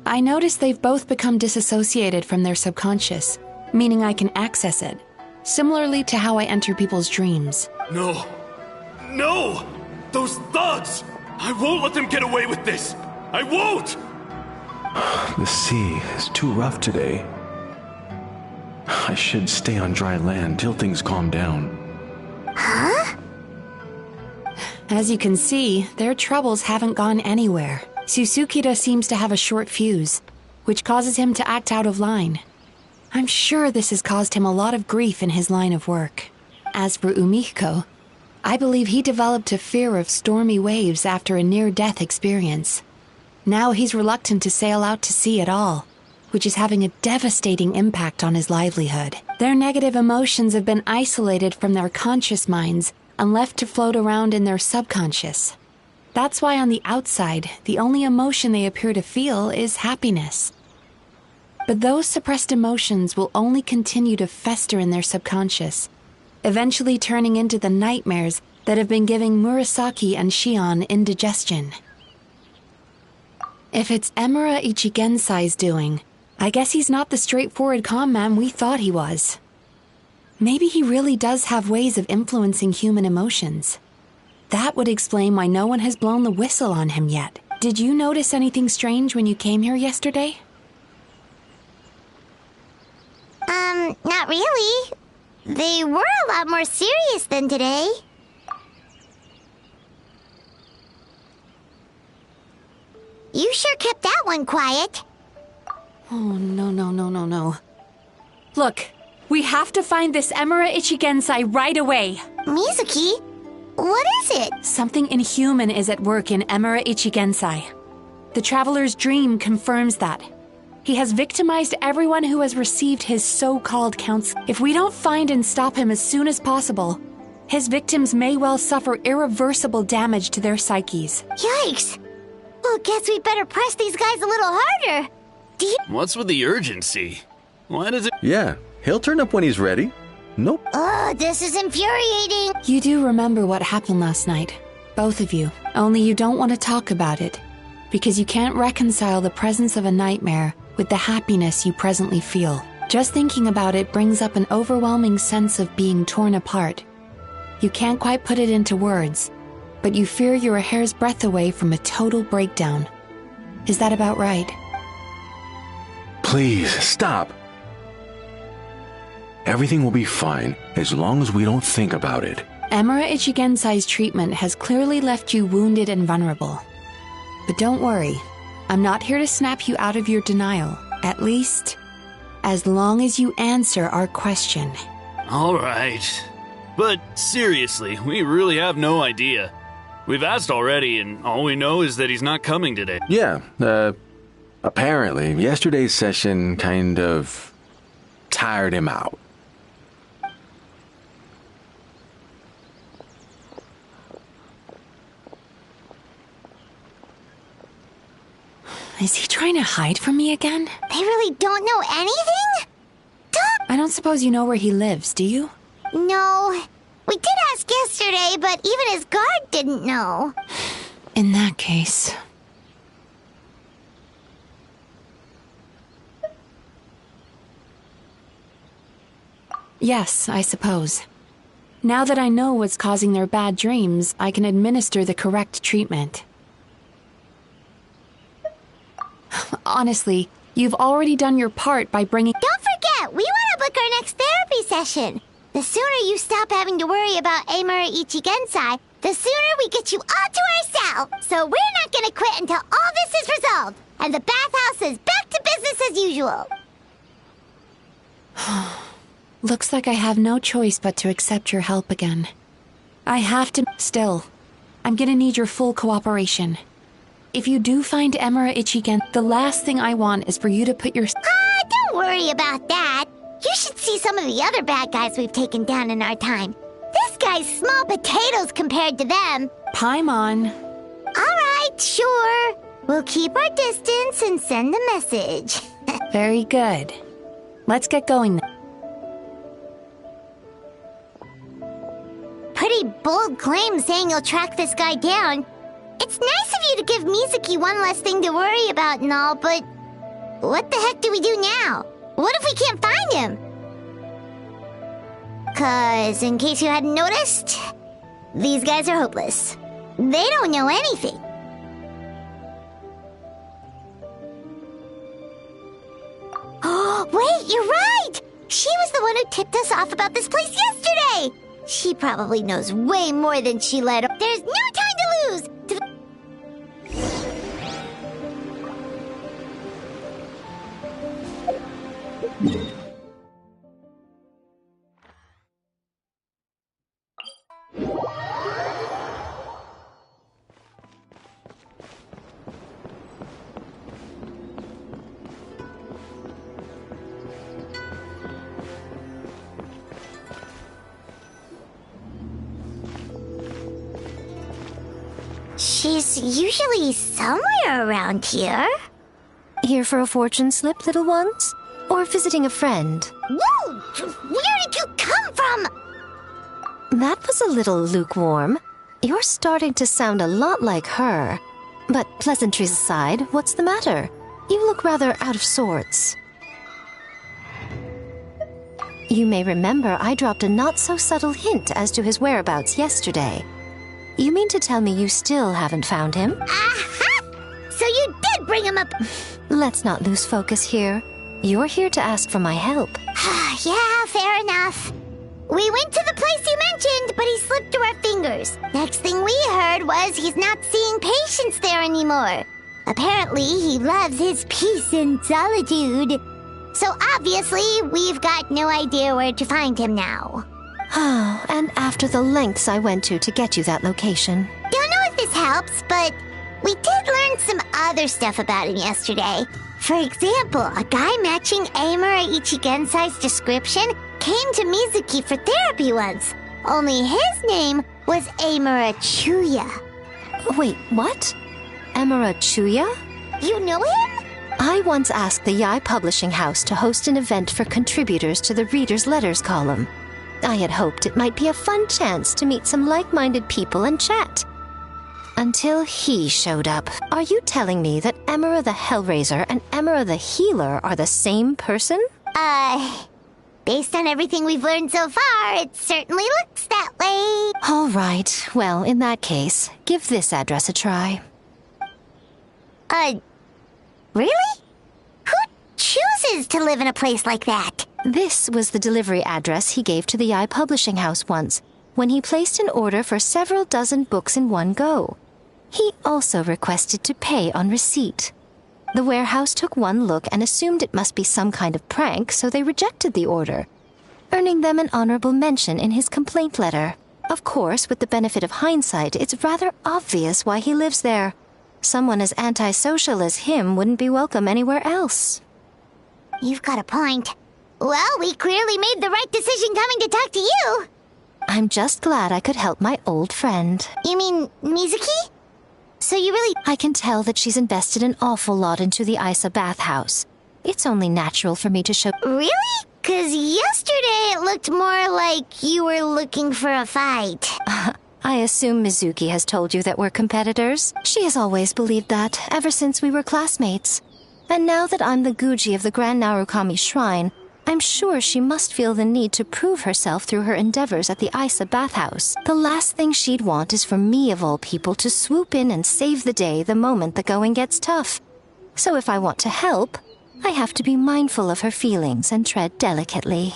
Speaker 1: I noticed they've both become disassociated from their subconscious, meaning I can access it, similarly to how I enter people's dreams.
Speaker 6: No! No! Those thugs! I won't let them get away with this! I won't!
Speaker 7: The sea is too rough today. I should stay on dry land till things calm down.
Speaker 2: Huh?
Speaker 1: As you can see, their troubles haven't gone anywhere. Susukida seems to have a short fuse, which causes him to act out of line. I'm sure this has caused him a lot of grief in his line of work. As for Umiko, I believe he developed a fear of stormy waves after a near-death experience. Now he's reluctant to sail out to sea at all, which is having a devastating impact on his livelihood. Their negative emotions have been isolated from their conscious minds and left to float around in their subconscious. That's why on the outside, the only emotion they appear to feel is happiness. But those suppressed emotions will only continue to fester in their subconscious, eventually turning into the nightmares that have been giving Murasaki and Shion indigestion. If it's Emura Ichigensai's doing, I guess he's not the straightforward calm man we thought he was. Maybe he really does have ways of influencing human emotions. That would explain why no one has blown the whistle on him yet. Did you notice anything strange when you came here yesterday?
Speaker 2: Not really. They were a lot more serious than today. You sure kept that one quiet.
Speaker 1: Oh, no. Look, we have to find this Emura Ichigensai right away.
Speaker 2: Mizuki, what is it?
Speaker 1: Something inhuman is at work in Emura Ichigensai. The Traveler's dream confirms that. He has victimized everyone who has received his so-called counsel. If we don't find and stop him as soon as possible, his victims may well suffer irreversible damage to their psyches.
Speaker 2: Yikes! Well, guess we better press these guys a little harder.
Speaker 6: What's with the urgency? Why does it...
Speaker 7: Yeah, he'll turn up when he's ready. Nope.
Speaker 2: Oh, this is infuriating.
Speaker 1: You do remember what happened last night, both of you. Only you don't want to talk about it, because you can't reconcile the presence of a nightmare with the happiness you presently feel. Just thinking about it brings up an overwhelming sense of being torn apart. You can't quite put it into words, but you fear you're a hair's breadth away from a total breakdown. Is that about right?
Speaker 7: Please, stop. Everything will be fine as long as we don't think about it.
Speaker 1: Emura Ichigensai's treatment has clearly left you wounded and vulnerable. But don't worry, I'm not here to snap you out of your denial, at least as long as you answer our question.
Speaker 6: All right. But seriously, we really have no idea. We've asked already, and all we know is that he's not coming today.
Speaker 7: Yeah, Apparently, yesterday's session kind of tired him out.
Speaker 1: Is he trying to hide from me again?
Speaker 2: They really don't know anything?
Speaker 1: I don't suppose you know where he lives, do you?
Speaker 2: No. We did ask yesterday, but even his guard didn't know.
Speaker 1: In that case... Yes, I suppose. Now that I know what's causing their bad dreams, I can administer the correct treatment. Honestly, you've already done your part by bringing...
Speaker 2: Don't forget, we want to book our next therapy session. The sooner you stop having to worry about Amura Ichigensai, the sooner we get you all to ourselves. So we're not going to quit until all this is resolved, and the bathhouse is back to business as usual.
Speaker 1: Looks like I have no choice but to accept your help again. I have to... Still, I'm gonna need your full cooperation. If you do find Amura Ichigen, the last thing I want is for you to put your...
Speaker 2: Don't worry about that. You should see some of the other bad guys we've taken down in our time. This guy's small potatoes compared to them.
Speaker 1: Paimon.
Speaker 2: All right, sure. We'll keep our distance and send a message.
Speaker 1: Very good. Let's get going then.
Speaker 2: Pretty bold claim saying you'll track this guy down. It's nice of you to give Mizuki one less thing to worry about and all, but what the heck do we do now? What if we can't find him? 'Cause, in case you hadn't noticed, these guys are hopeless. They don't know anything. Oh, wait, you're right! She was the one who tipped us off about this place yesterday! She probably knows way more than she let on. There's no time to lose! She's usually somewhere around here.
Speaker 3: Here for a fortune slip, little ones? Or visiting a friend?
Speaker 2: Whoa! Where did you come from?
Speaker 3: That was a little lukewarm. You're starting to sound a lot like her. But pleasantries aside, what's the matter? You look rather out of sorts. You may remember I dropped a not-so-subtle hint as to his whereabouts yesterday. You mean to tell me you still haven't found him?
Speaker 2: Aha! So you did bring him up.
Speaker 3: Let's not lose focus here. You're here to ask for my help.
Speaker 2: Yeah, fair enough. We went to the place you mentioned, but he slipped through our fingers. Next thing we heard was he's not seeing patients there anymore. Apparently, he loves his peace and solitude. So obviously, we've got no idea where to find him now.
Speaker 3: Oh, and after the lengths I went to get you that location.
Speaker 2: Don't know if this helps, but we did learn some other stuff about him yesterday. For example, a guy matching Amura Ichigensai's description came to Mizuki for therapy once. Only his name was Amura Chuya.
Speaker 3: Wait, what? Amura Chuya?
Speaker 2: You know him?
Speaker 3: I once asked the Yai Publishing House to host an event for contributors to the Reader's Letters column. I had hoped it might be a fun chance to meet some like-minded people and chat. Until he showed up. Are you telling me that Amura the Hellraiser and Amura the Healer are the same person?
Speaker 2: Based on everything we've learned so far, it certainly looks that way.
Speaker 3: All right. Well, in that case, give this address a try.
Speaker 2: Really? Who chooses to live in a place like that?
Speaker 3: This was the delivery address he gave to the Yai Publishing House once, when he placed an order for several dozen books in one go. He also requested to pay on receipt. The warehouse took one look and assumed it must be some kind of prank, so they rejected the order, earning them an honorable mention in his complaint letter. Of course, with the benefit of hindsight, it's rather obvious why he lives there. Someone as antisocial as him wouldn't be welcome anywhere else.
Speaker 2: You've got a point. Well, we clearly made the right decision coming to talk to you.
Speaker 3: I'm just glad I could help my old friend.
Speaker 2: You mean Mizuki? So you really...
Speaker 3: I can tell that she's invested an awful lot into the Isa bathhouse. It's only natural for me to show...
Speaker 2: Really? 'Cause yesterday it looked more like you were looking for a fight.
Speaker 3: I assume Mizuki has told you that we're competitors. She has always believed that, ever since we were classmates. And now that I'm the Guji of the Grand Narukami Shrine, I'm sure she must feel the need to prove herself through her endeavors at the Isa bathhouse. The last thing she'd want is for me, of all people, to swoop in and save the day the moment the going gets tough. So if I want to help, I have to be mindful of her feelings and tread delicately.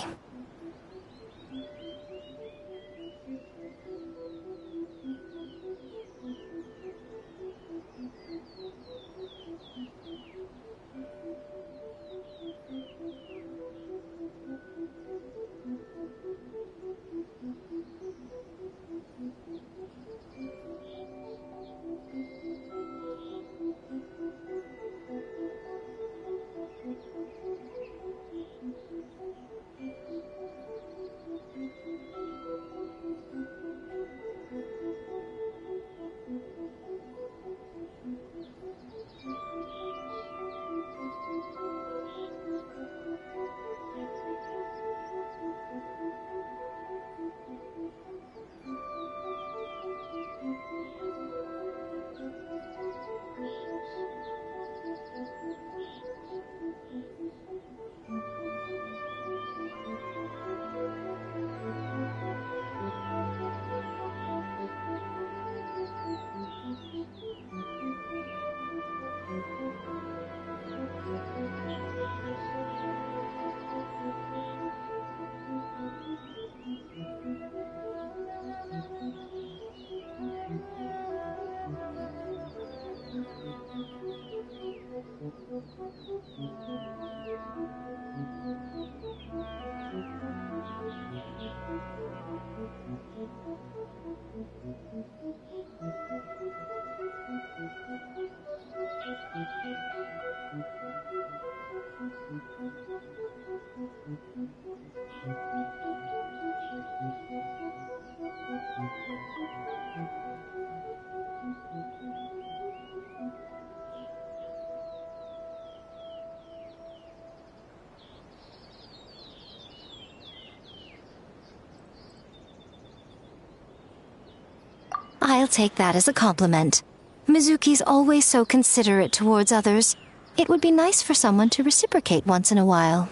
Speaker 3: I'll take that as a compliment. Mizuki's always so considerate towards others. It would be nice for someone to reciprocate once in a while.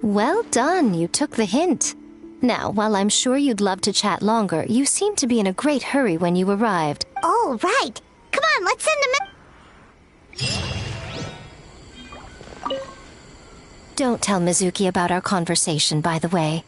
Speaker 3: Well done, you took the hint. Now, while I'm sure you'd love to chat longer, you seemed to be in a great hurry when you arrived.
Speaker 2: Oh, right. Come on, let's send a
Speaker 3: Don't tell Mizuki about our conversation, by the way.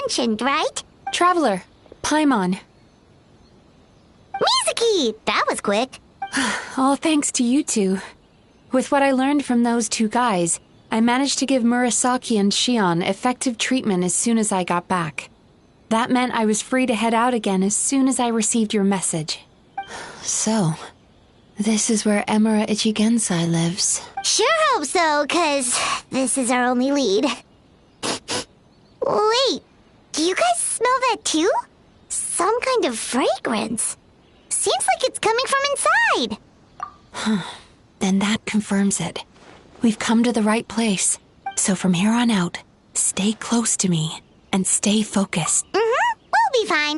Speaker 2: mentioned, right?
Speaker 1: Traveler, Paimon.
Speaker 2: Mizuki! That was quick.
Speaker 1: All thanks to you two. With what I learned from those two guys, I managed to give Murasaki and Shion effective treatment as soon as I got back. That meant I was free to head out again as soon as I received your message. So, this is where Emura Ichigensai lives.
Speaker 2: Sure hope so, 'cause this is our only lead. Wait, do you guys smell that too? Some kind of fragrance. Seems like it's coming from inside.
Speaker 1: Then that confirms it. We've come to the right place. So from here on out, stay close to me and stay focused.
Speaker 2: We'll be fine.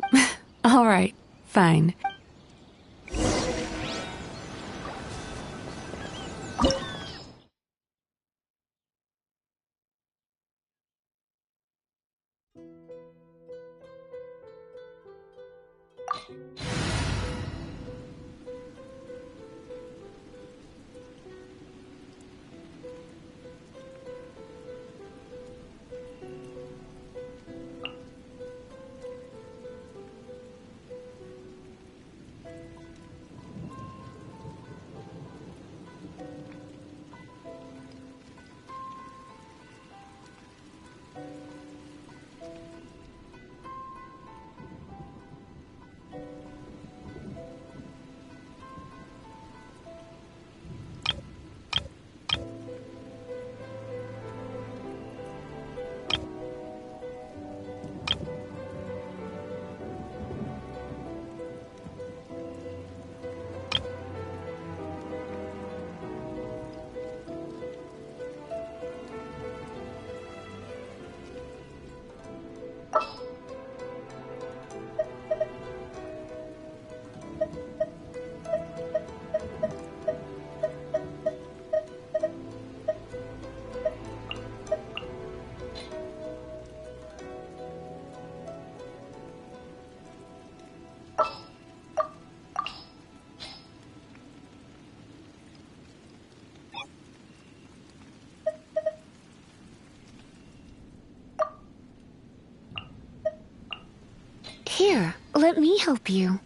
Speaker 1: All right, fine.
Speaker 3: Here, let me help you.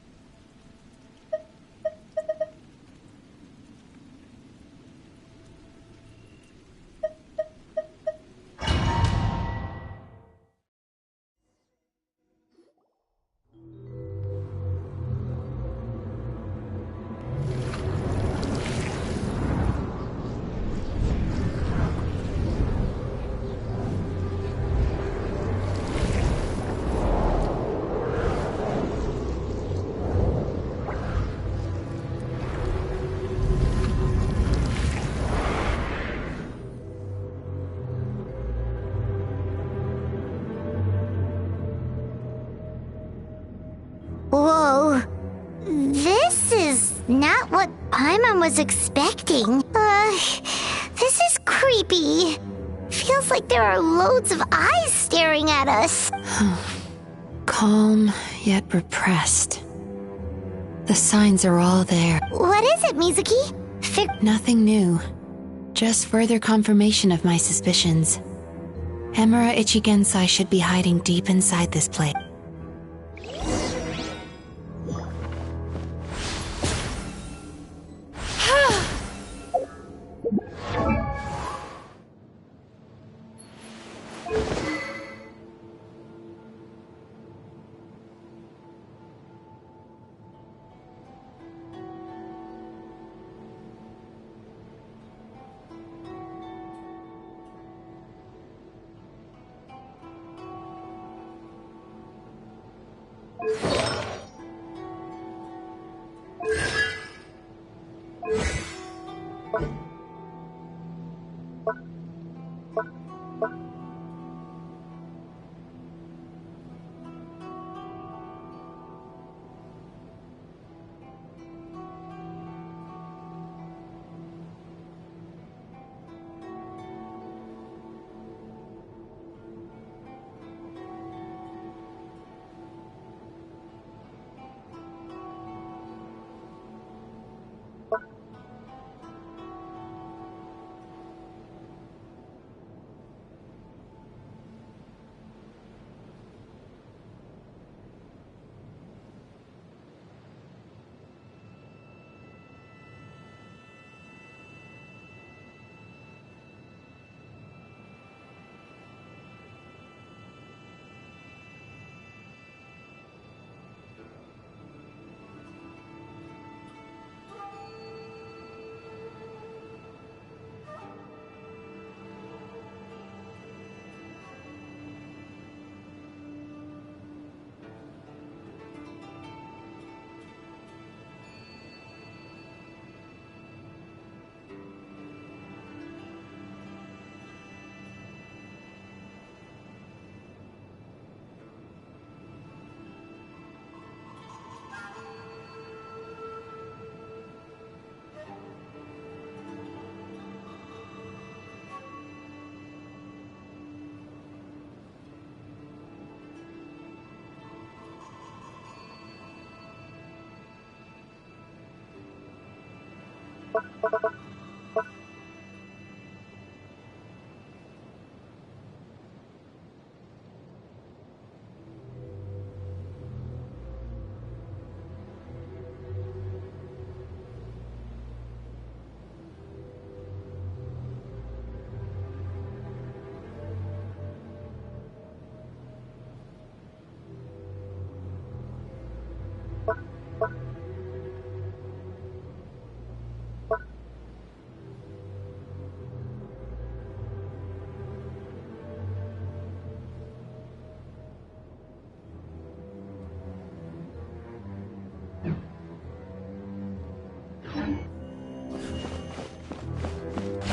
Speaker 2: Whoa. This is not what Paimon was expecting. This is creepy. Feels like there are loads of eyes staring at us.
Speaker 1: Calm, yet repressed. The signs are all there.
Speaker 2: What is it, Mizuki?
Speaker 1: Nothing new. Just further confirmation of my suspicions. Emura Ichigensai should be hiding deep inside this place.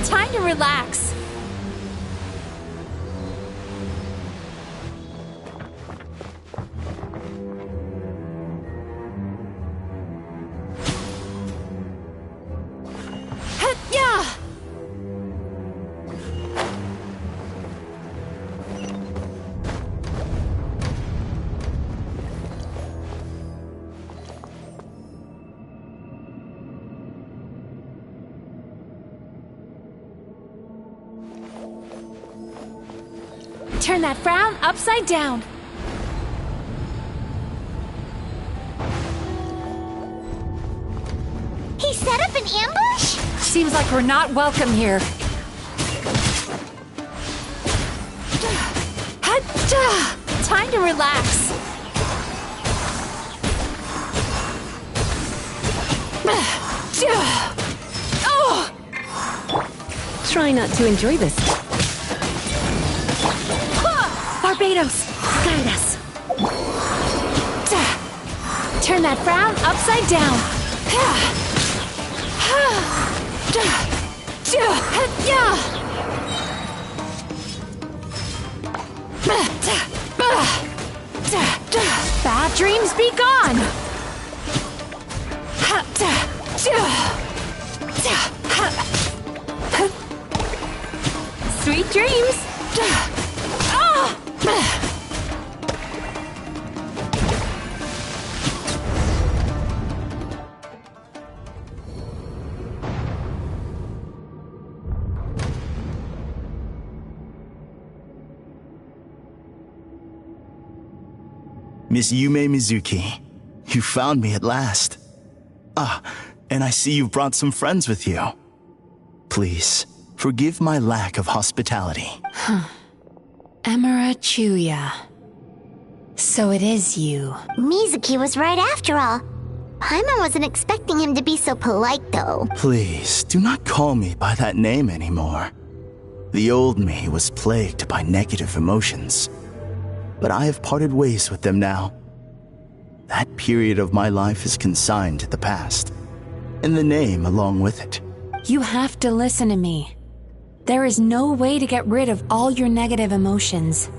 Speaker 12: Time to relax. Yeah. Turn that frown upside down.
Speaker 2: set up an ambush?
Speaker 13: Seems like we're not welcome here. Time to relax.
Speaker 3: Try not to enjoy this.
Speaker 13: Barbados, guide us. Turn that frown upside down. Bad dreams be gone. Sweet dreams.
Speaker 8: Miss Yume Mizuki, you found me at last. Ah, and I see you've brought some friends with you. Please, forgive my lack of hospitality.
Speaker 1: Emira Chuya. So it is you.
Speaker 2: Mizuki was right after all. Paimon wasn't expecting him to be so polite, though.
Speaker 8: Please, do not call me by that name anymore. The old me was plagued by negative emotions. But I have parted ways with them now. That period of my life is consigned to the past, and the name along with it.
Speaker 1: You have to listen to me. There is no way to get rid of all your negative emotions.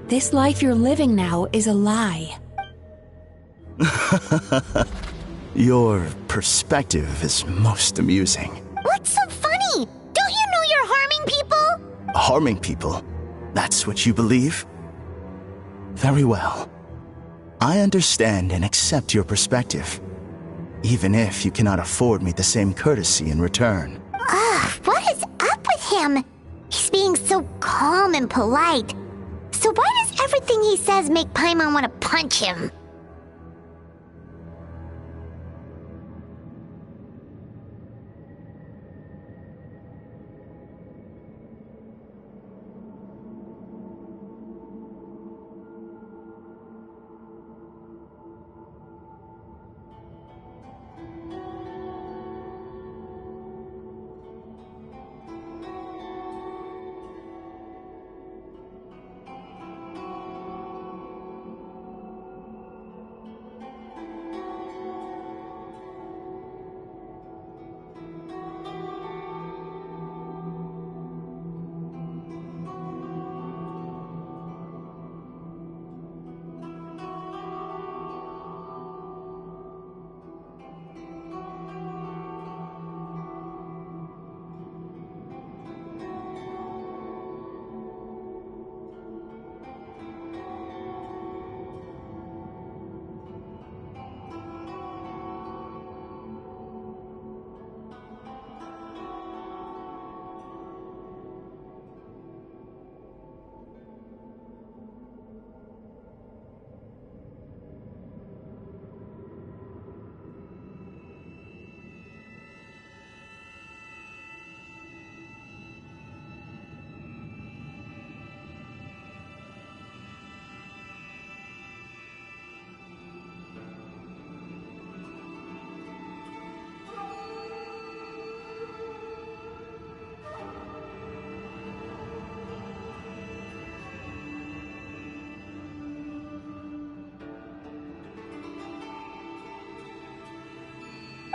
Speaker 1: This life you're living now is a lie.
Speaker 8: Your perspective is most amusing.
Speaker 2: What's so funny? Don't you know you're harming people?
Speaker 8: Harming people? That's what you believe? Very well. I understand and accept your perspective, even if you cannot afford me the same courtesy in return.
Speaker 2: Ugh, what is up with him? He's being so calm and polite. So why does everything he says make Paimon want to punch him?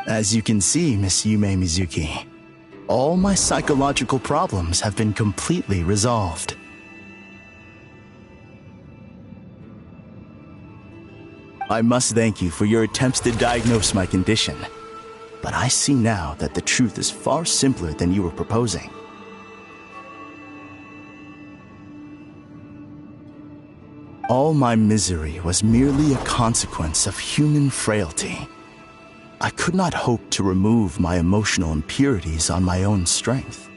Speaker 8: As you can see, Miss Yume Mizuki, all my psychological problems have been completely resolved. I must thank you for your attempts to diagnose my condition, but I see now that the truth is far simpler than you were proposing. All my misery was merely a consequence of human frailty. I could not hope to remove my emotional impurities on my own strength.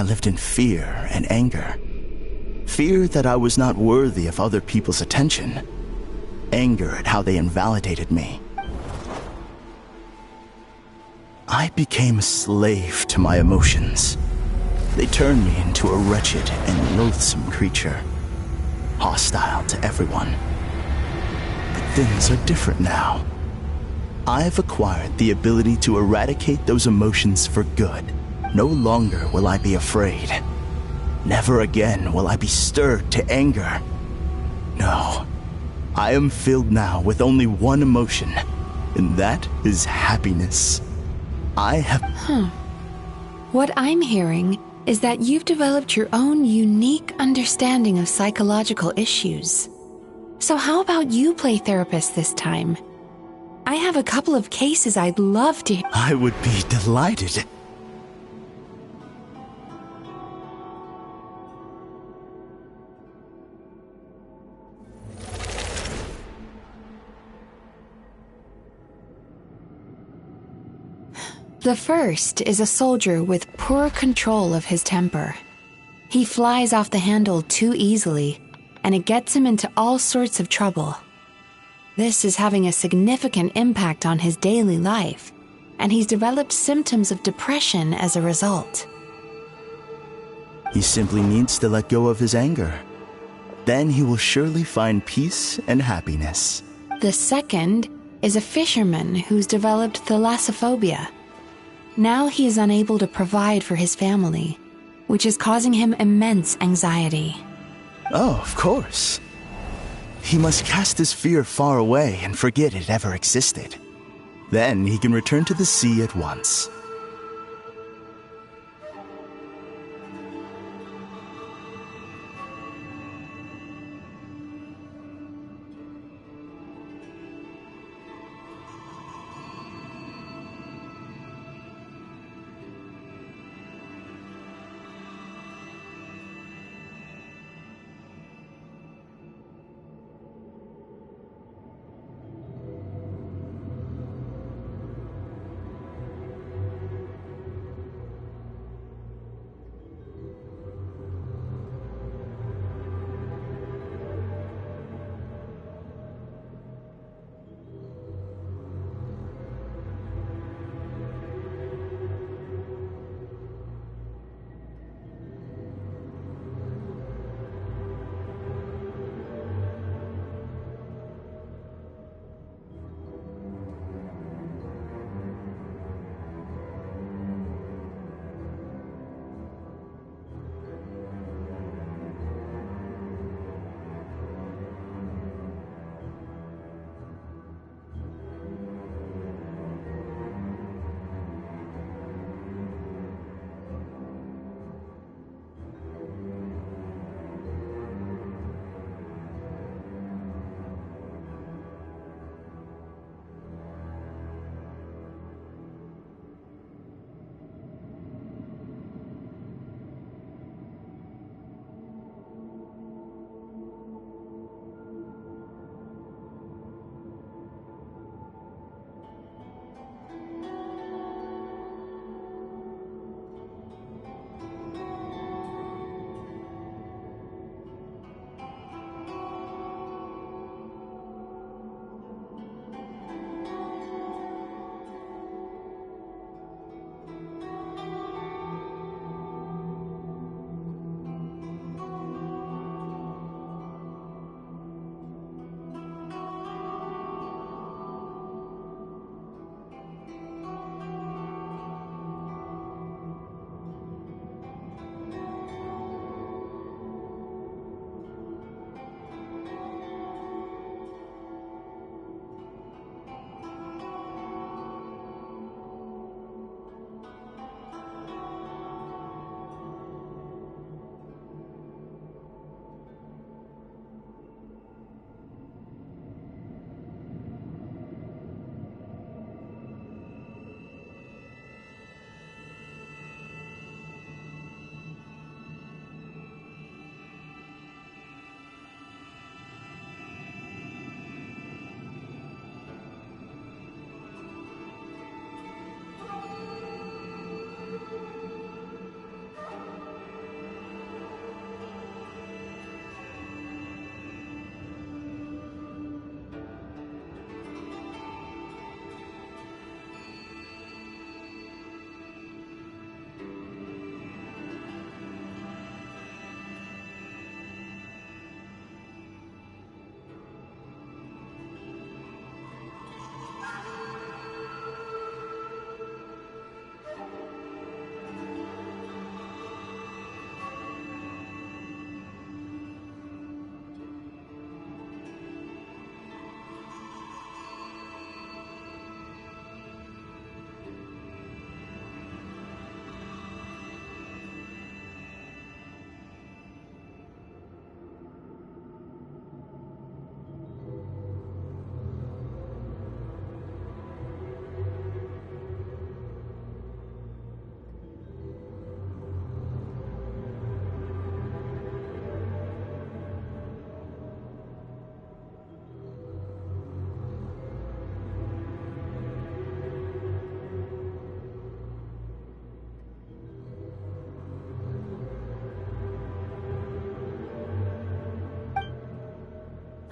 Speaker 8: lived in fear and anger. Fear that I was not worthy of other people's attention. Anger at how they invalidated me. I became a slave to my emotions. They turned me into a wretched and loathsome creature, hostile to everyone. But things are different now. I've acquired the ability to eradicate those emotions for good. No longer will I be afraid. Never again will I be stirred to anger. No, I am filled now with only one emotion, and that is happiness. I have...
Speaker 1: What I'm hearing is that you've developed your own unique understanding of psychological issues. So how about you play therapist this time? I have a couple of cases I'd love to...
Speaker 8: I would be delighted.
Speaker 1: The first is a soldier with poor control of his temper. He flies off the handle too easily, and it gets him into all sorts of trouble. This is having a significant impact on his daily life, and he's developed symptoms of depression as a result.
Speaker 8: He simply needs to let go of his anger. Then he will surely find peace and happiness.
Speaker 1: The second is a fisherman who's developed thalassophobia. Now he is unable to provide for his family, which is causing him immense anxiety.
Speaker 8: Oh, of course. He must cast his fear far away and forget it ever existed. Then he can return to the sea at once.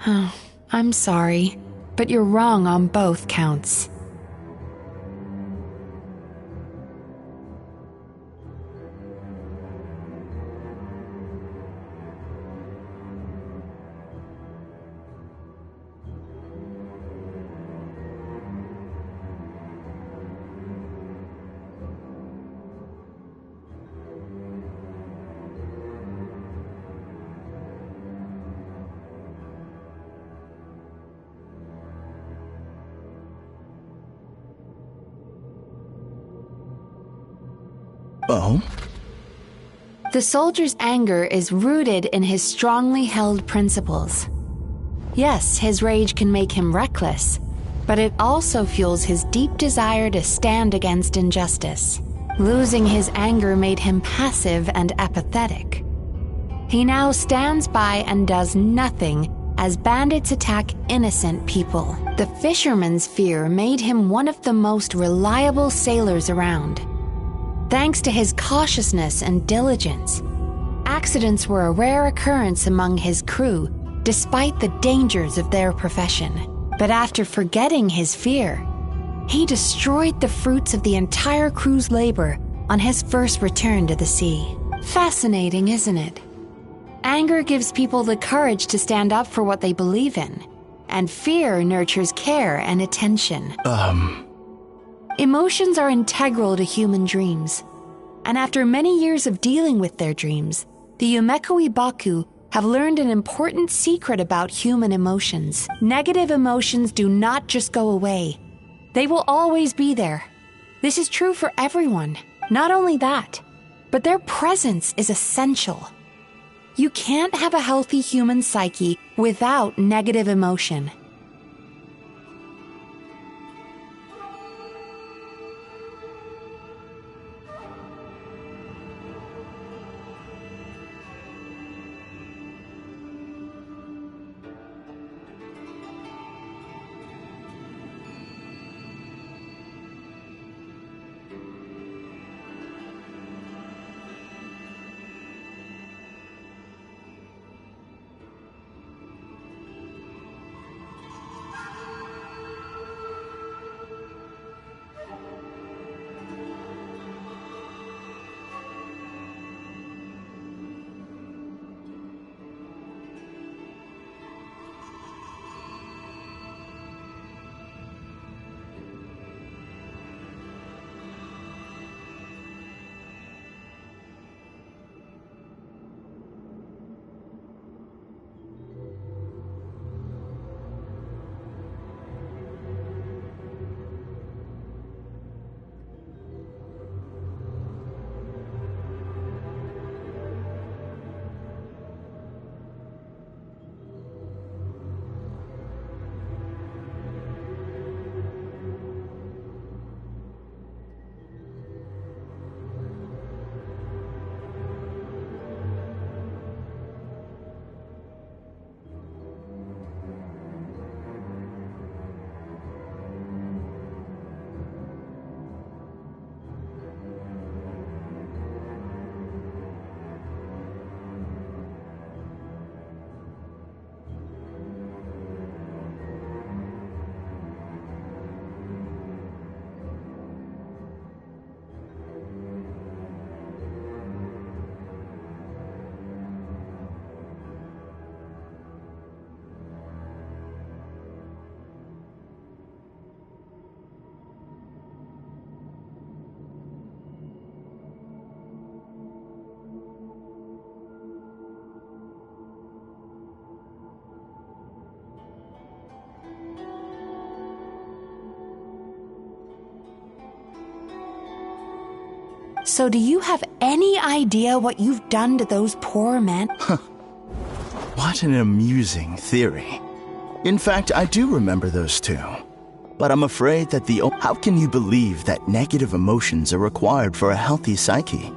Speaker 1: I'm sorry, but you're wrong on both counts.
Speaker 8: Oh?
Speaker 1: The soldier's anger is rooted in his strongly held principles. Yes, his rage can make him reckless, but it also fuels his deep desire to stand against injustice. Losing his anger made him passive and apathetic. He now stands by and does nothing as bandits attack innocent people. The fisherman's fear made him one of the most reliable sailors around. Thanks to his cautiousness and diligence, accidents were a rare occurrence among his crew, despite the dangers of their profession. But after forgetting his fear, he destroyed the fruits of the entire crew's labor on his first return to the sea. Fascinating, isn't it? Anger gives people the courage to stand up for what they believe in, and fear nurtures care and attention. Emotions are integral to human dreams, and after many years of dealing with their dreams, the Yumeko Ibaku have learned an important secret about human emotions. Negative emotions do not just go away. They will always be there. This is true for everyone. Not only that, but their presence is essential. You can't have a healthy human psyche without negative emotion. So do you have any idea what you've done to those poor men?
Speaker 8: What an amusing theory. In fact, I do remember those two. But I'm afraid that how can you believe that negative emotions are required for a healthy psyche?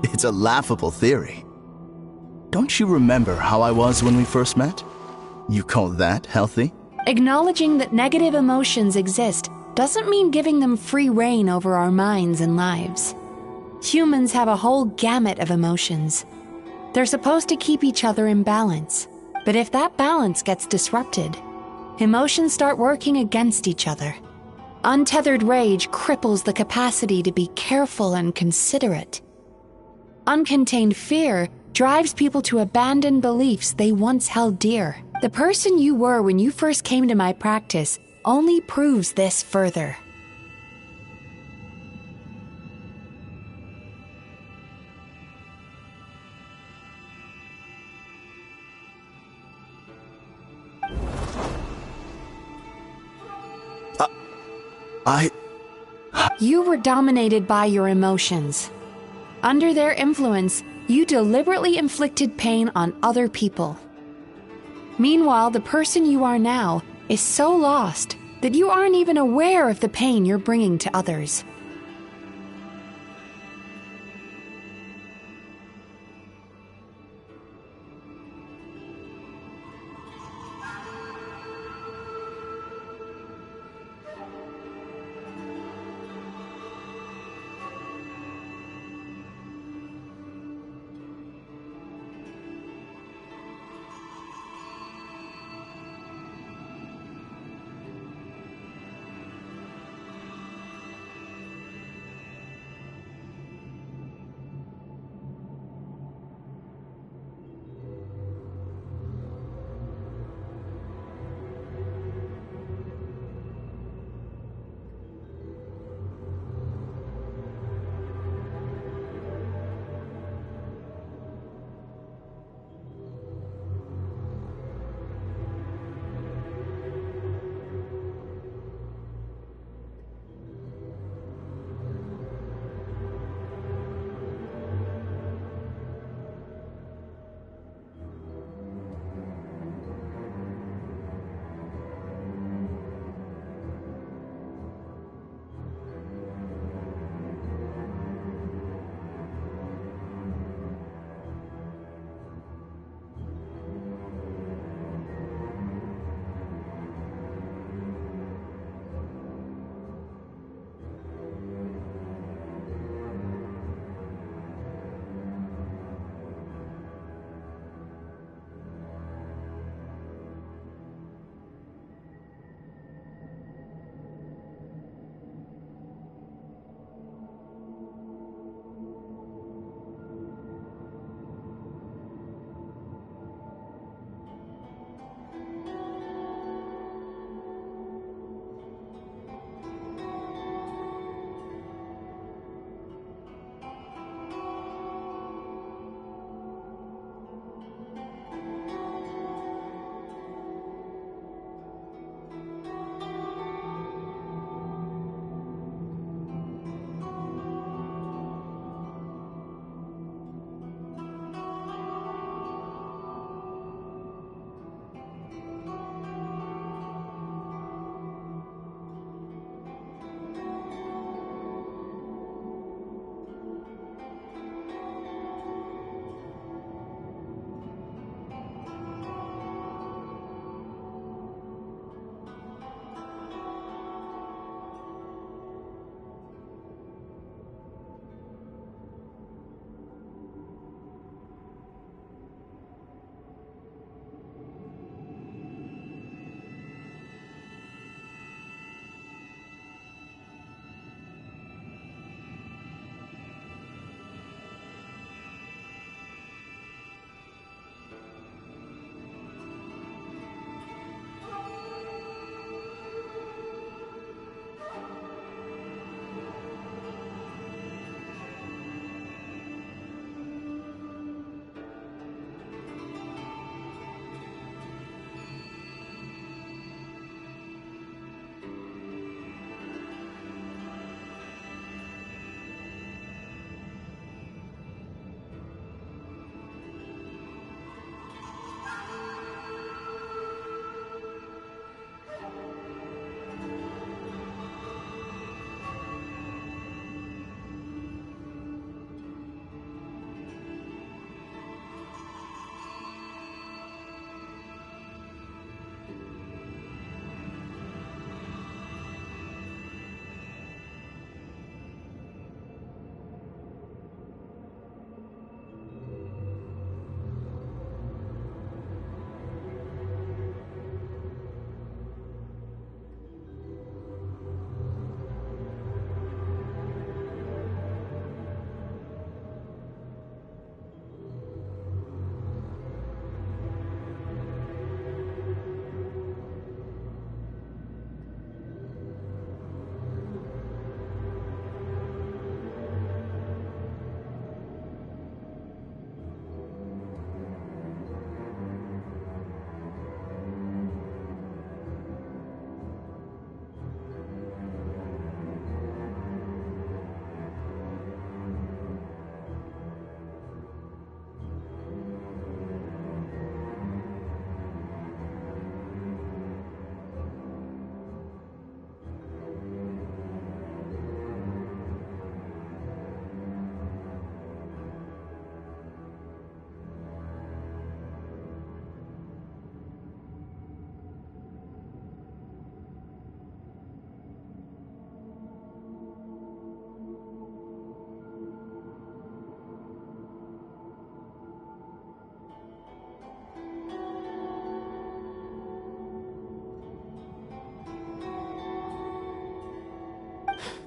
Speaker 8: It's a laughable theory. Don't you remember how I was when we first met? You call that healthy?
Speaker 1: Acknowledging that negative emotions exist doesn't mean giving them free rein over our minds and lives. Humans have a whole gamut of emotions. They're supposed to keep each other in balance, But if that balance gets disrupted, emotions start working against each other. Untethered rage cripples the capacity to be careful and considerate. Uncontained fear drives people to abandon beliefs they once held dear. The person you were when you first came to my practice only proves this further. You were dominated by your emotions. Under their influence, you deliberately inflicted pain on other people. Meanwhile, the person you are now is so lost that you aren't even aware of the pain you're bringing to others.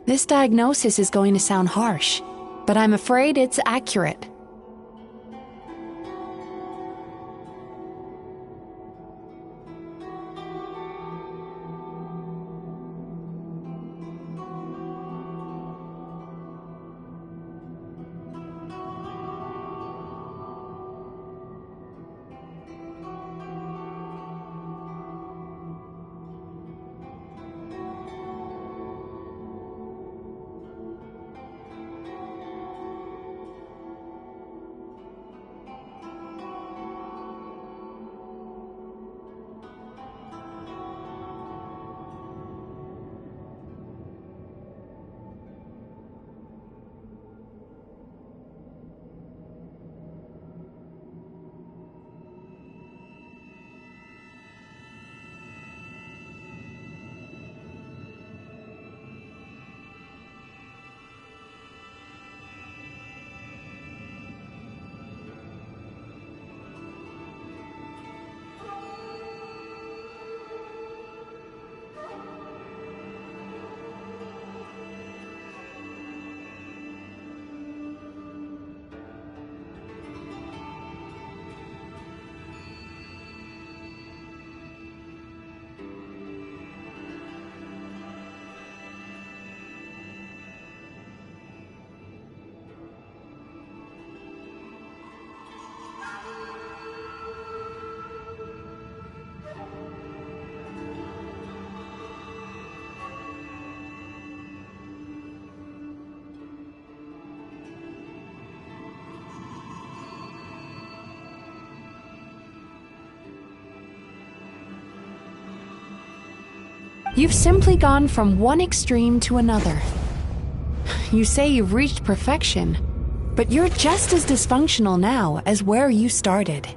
Speaker 13: This diagnosis is going to sound harsh, but I'm afraid it's accurate. You've simply gone from one extreme to another. You say you've reached perfection, but you're just as dysfunctional now as where you started.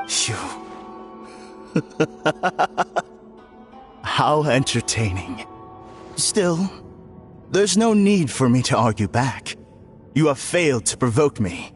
Speaker 8: Phew. How entertaining. Still, there's no need for me to argue back. You have failed to provoke me.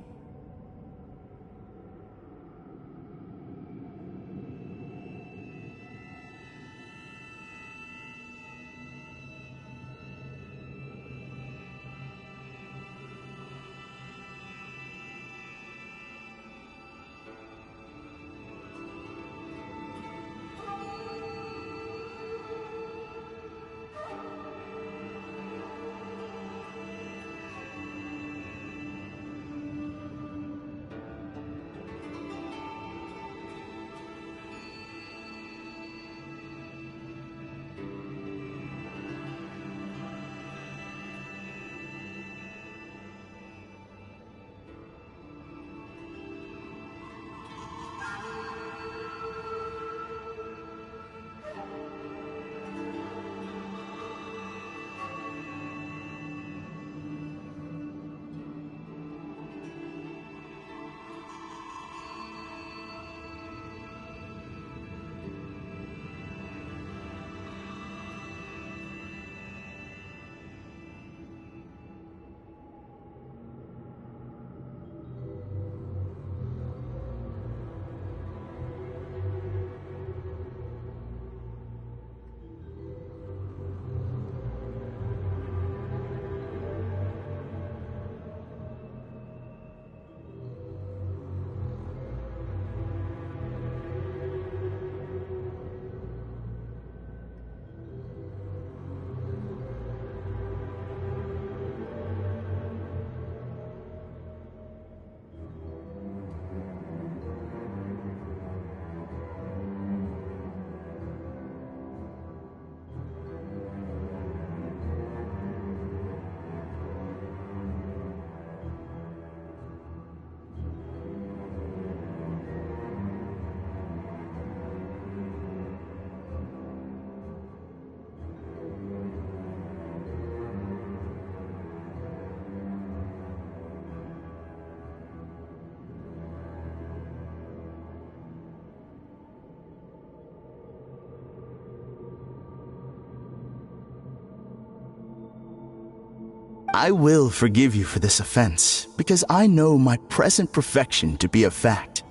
Speaker 8: I will forgive you for this offense, because I know my present perfection to be a fact.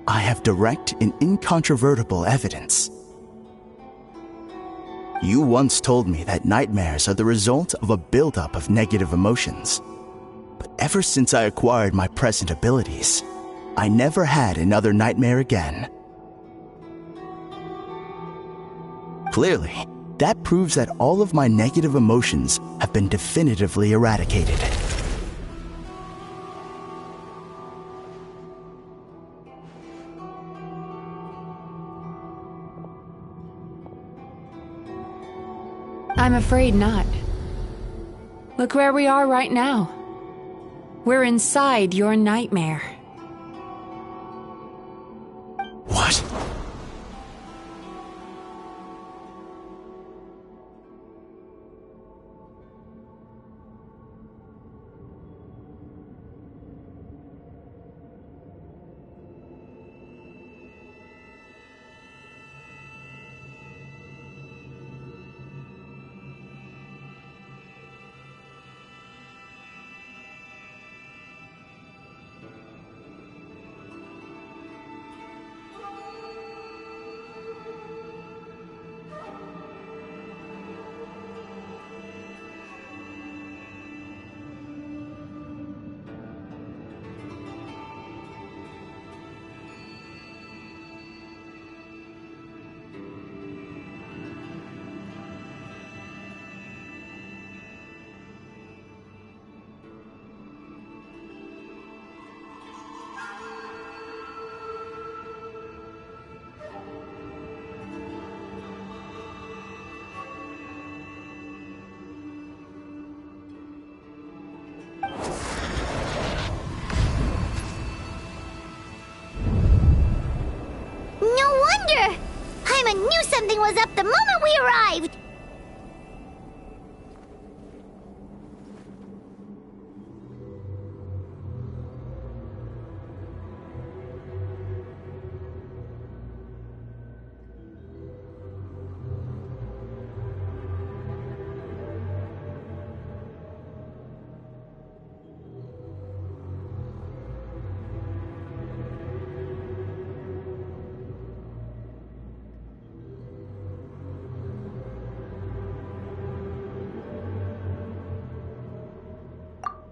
Speaker 8: I have direct and incontrovertible evidence. You once told me that nightmares are the result of a buildup of negative emotions. But ever since I acquired my present abilities, I never had another nightmare again. Clearly, that proves that all of my negative emotions have been definitively eradicated.
Speaker 13: I'm afraid not. Look where we are right now. We're inside your nightmare.
Speaker 8: What?
Speaker 2: Paimon knew something was up the moment we arrived!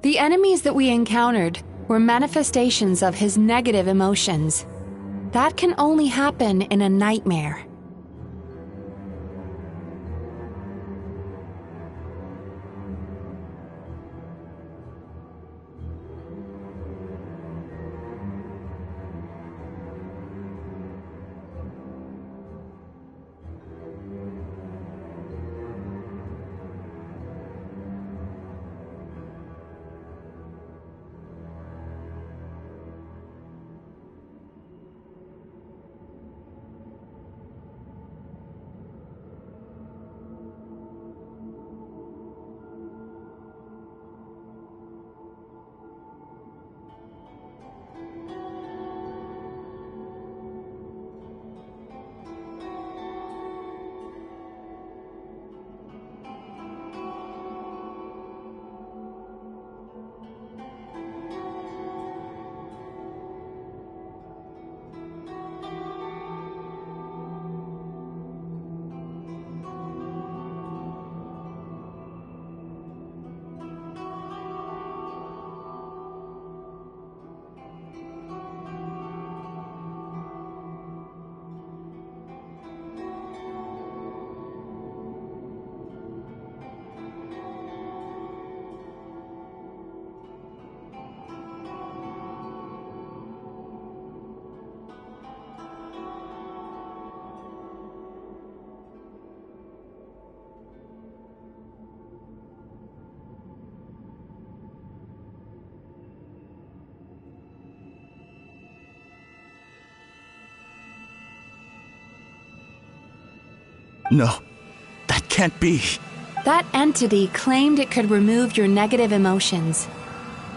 Speaker 13: The enemies that we encountered were manifestations of his negative emotions. That can only happen in a nightmare.
Speaker 8: No, that can't be.
Speaker 13: That entity claimed it could remove your negative emotions.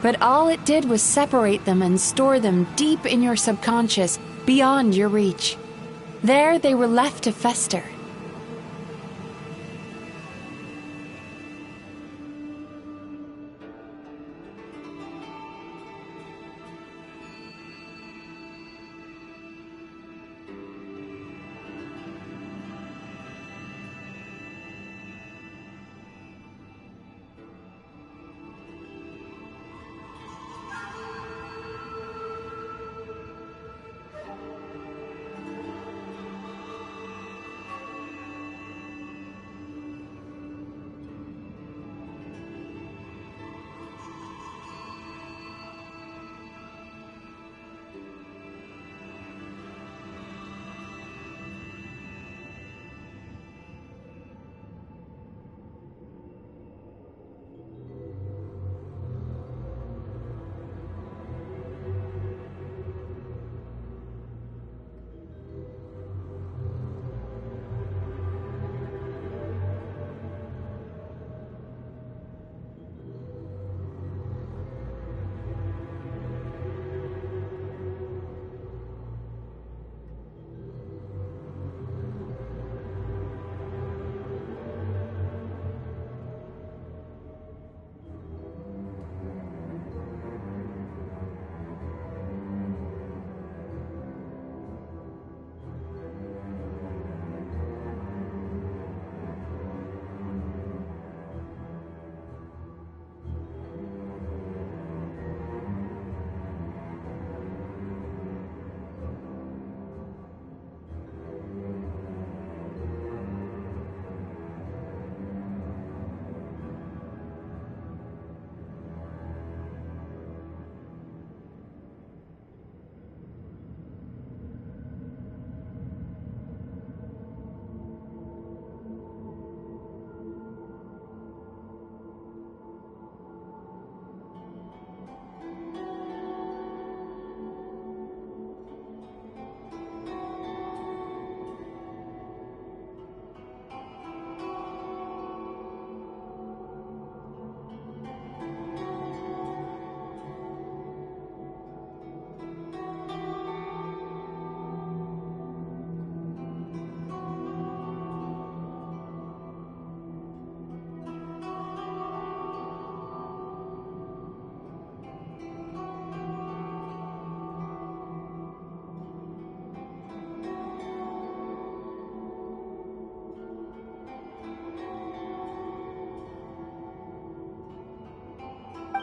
Speaker 13: But all it did was separate them and store them deep in your subconscious, beyond your reach. There they were left to fester.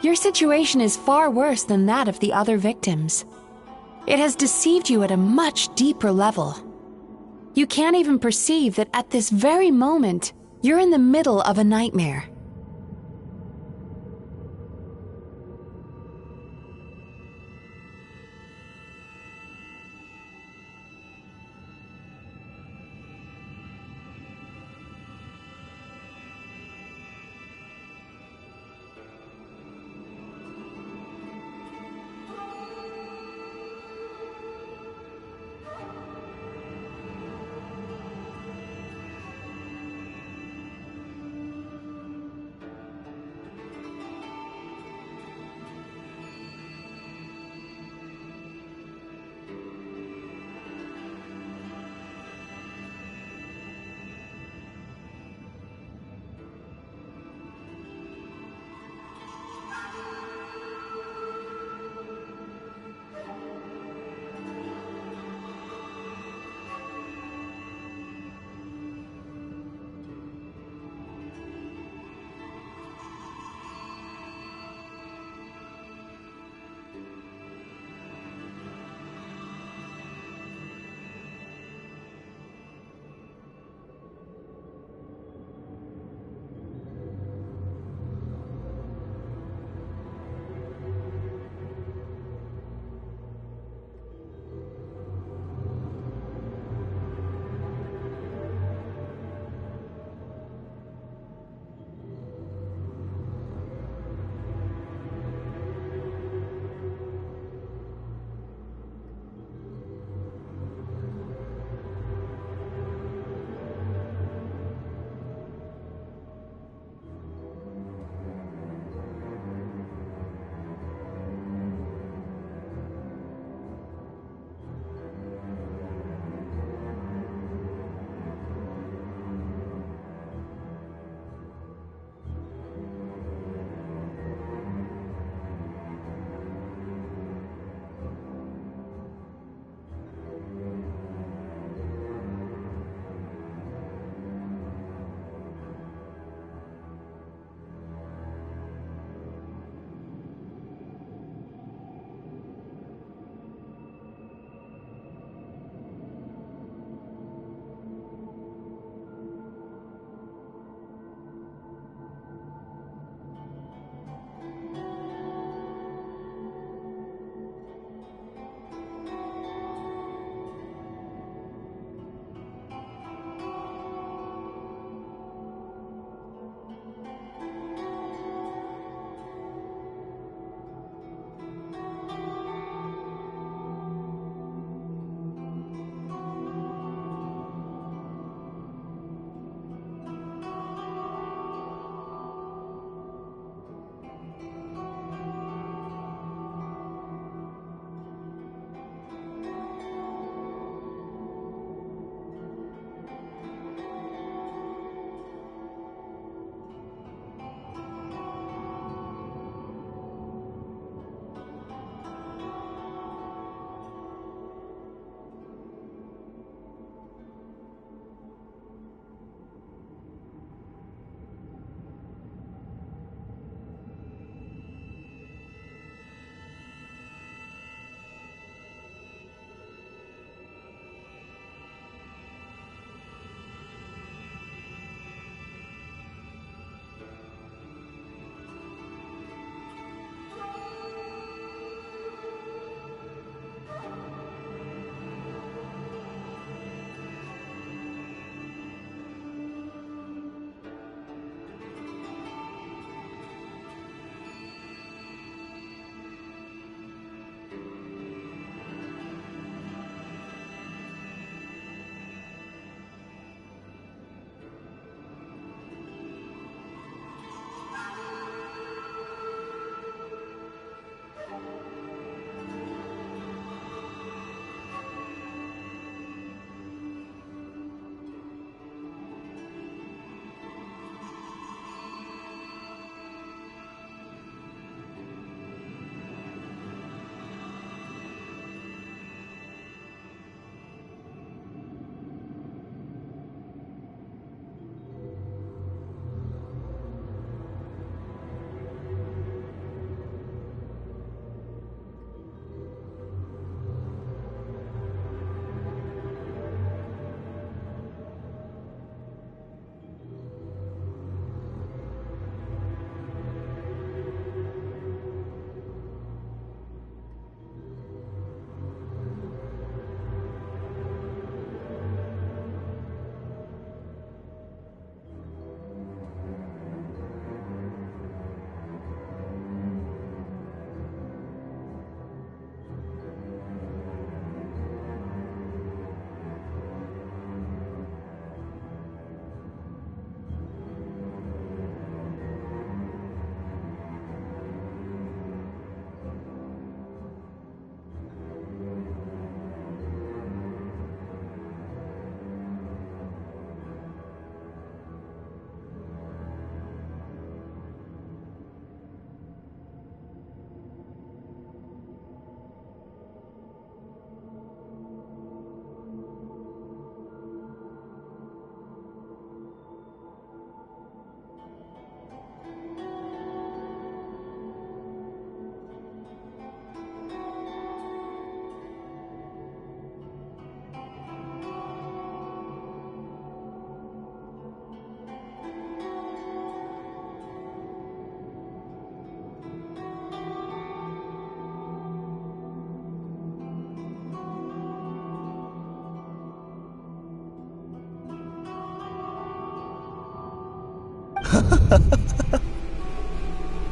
Speaker 13: Your situation is far worse than that of the other victims. It has deceived you at a much deeper level. You can't even perceive that at this very moment, you're in the middle of a nightmare.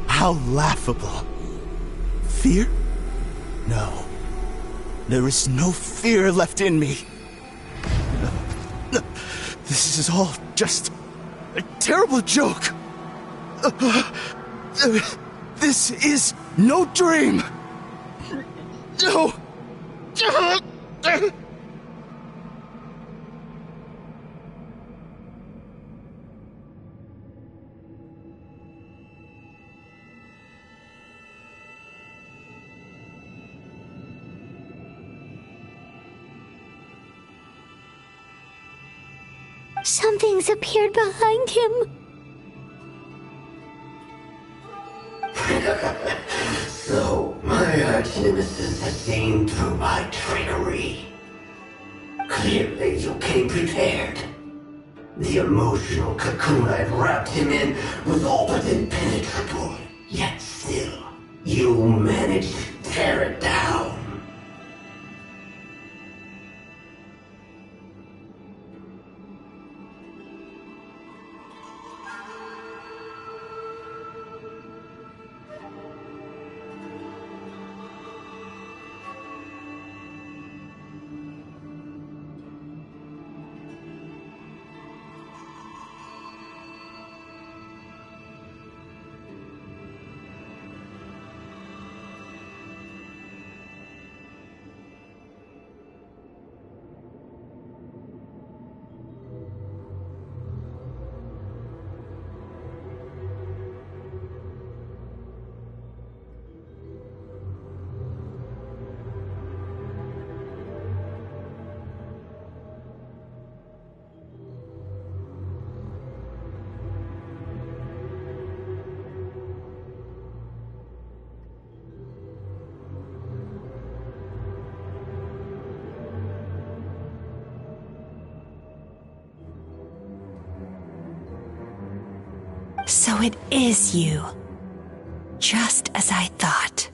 Speaker 8: How laughable. Fear? No. There is no fear left in me. This is all just a terrible joke. This is no dream. No.
Speaker 2: Something's appeared behind him.
Speaker 14: So, my arch-nemesis has seen through my trickery. Clearly, you came prepared. The emotional cocoon I've wrapped him in was all but impenetrable. Yet still, you managed to tear it down.
Speaker 1: So it is you. Just as I thought.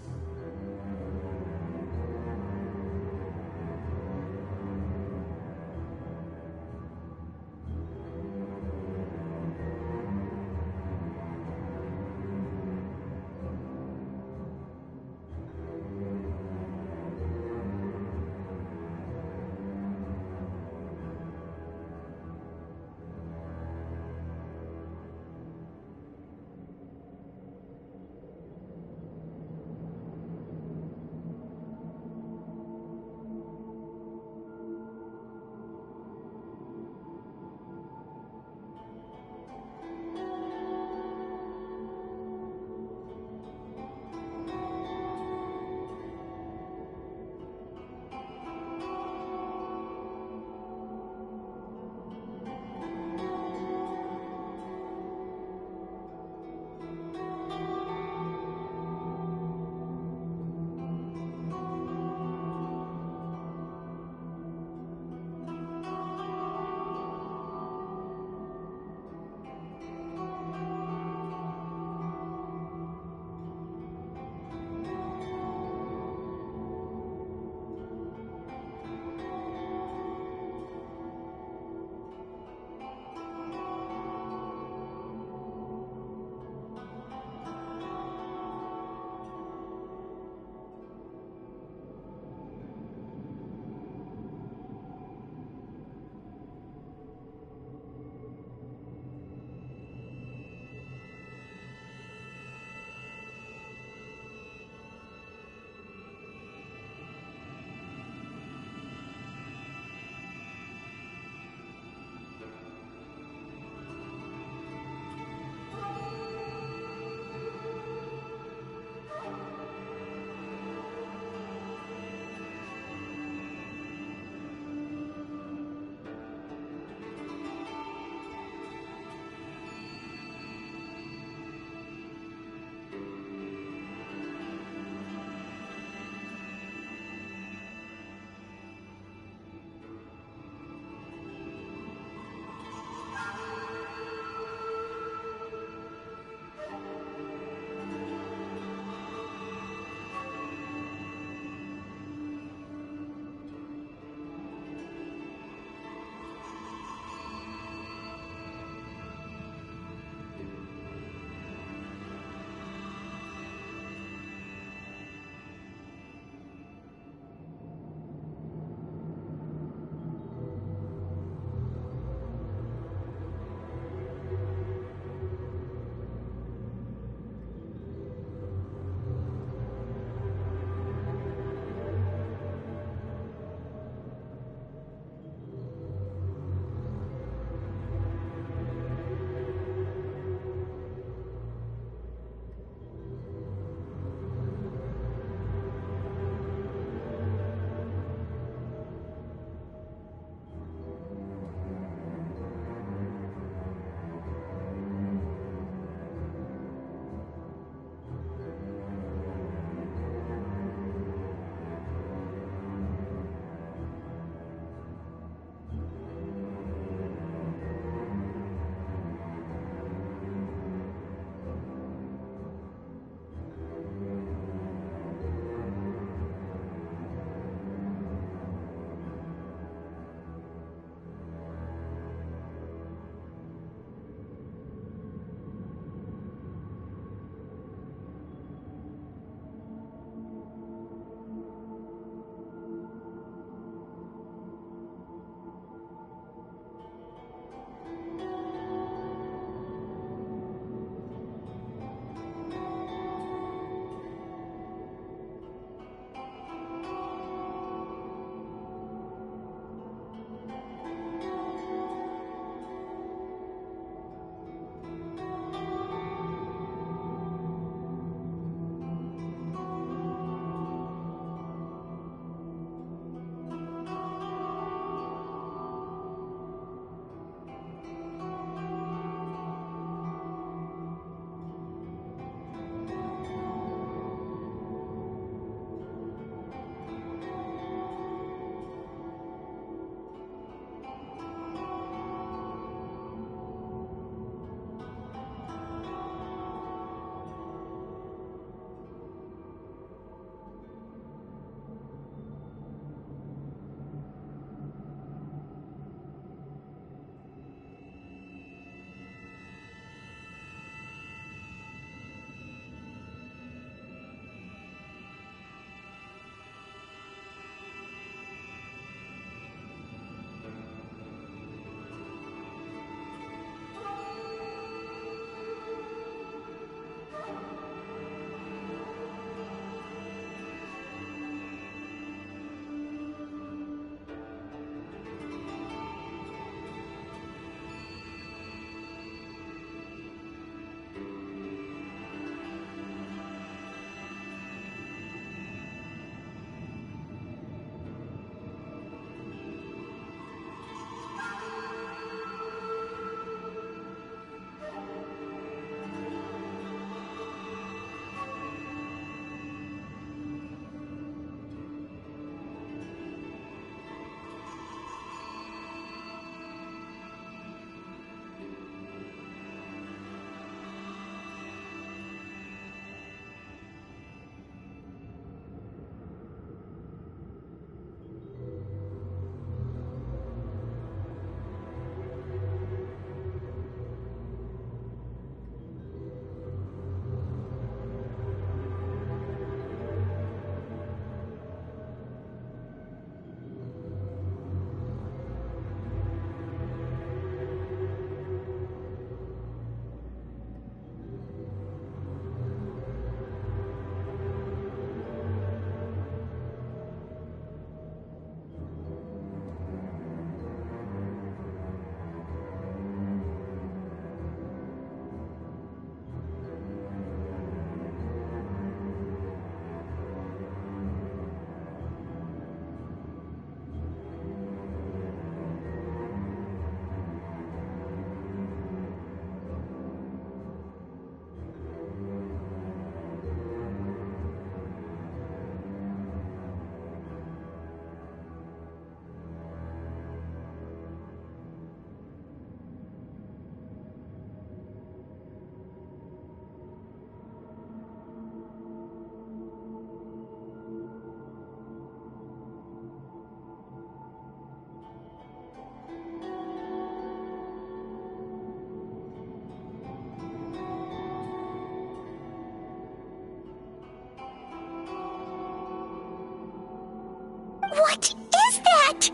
Speaker 2: What is that?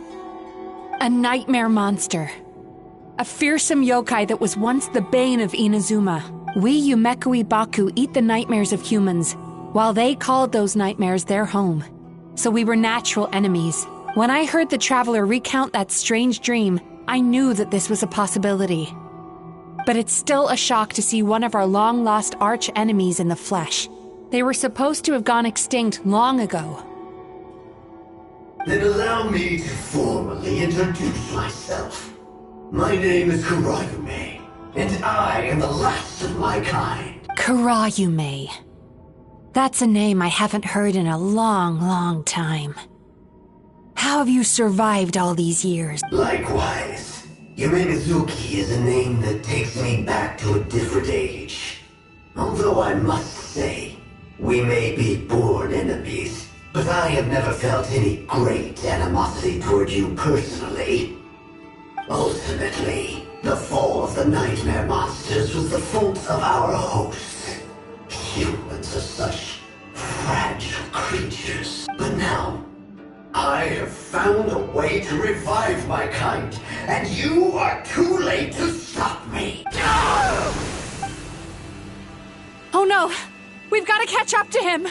Speaker 13: A nightmare monster. A fearsome yokai that was once the bane of Inazuma. We Yumekui Baku eat the nightmares of humans, while they called those nightmares their home. So we were natural enemies. When I heard the traveler recount that strange dream, I knew that this was a possibility. But it's still a shock to see one of our long-lost arch-enemies in the flesh. They were supposed to have gone extinct long ago.
Speaker 14: Then allow me to formally introduce myself. My name is Kurayume, and I am the last of my kind.
Speaker 13: Kurayume. That's a name I haven't heard in a long, long time. How have you survived all these years?
Speaker 14: Likewise. Yume is a name that takes me back to a different age. Although I must say, we may be born enemies, but I have never felt any great animosity toward you personally. Ultimately, the fall of the nightmare monsters was the fault of our hosts. Humans are such fragile creatures. But now, I have found a way to revive my kind, and you are too late to stop me.
Speaker 13: Oh no! We've got to catch up to him!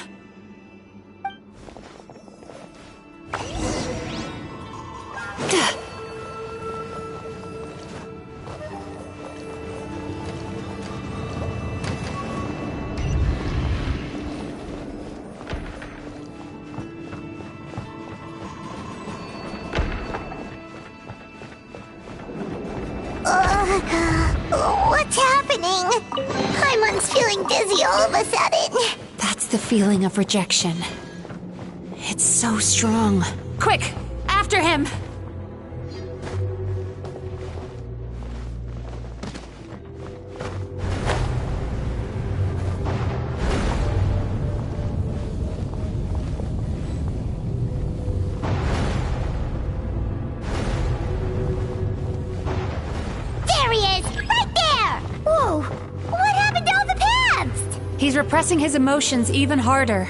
Speaker 2: What's happening? Paimon's feeling dizzy all of a sudden.
Speaker 13: That's the feeling of rejection. It's so strong. Quick! After him!
Speaker 2: There he is! Right there! Whoa! What happened to all the past?
Speaker 13: He's repressing his emotions even harder.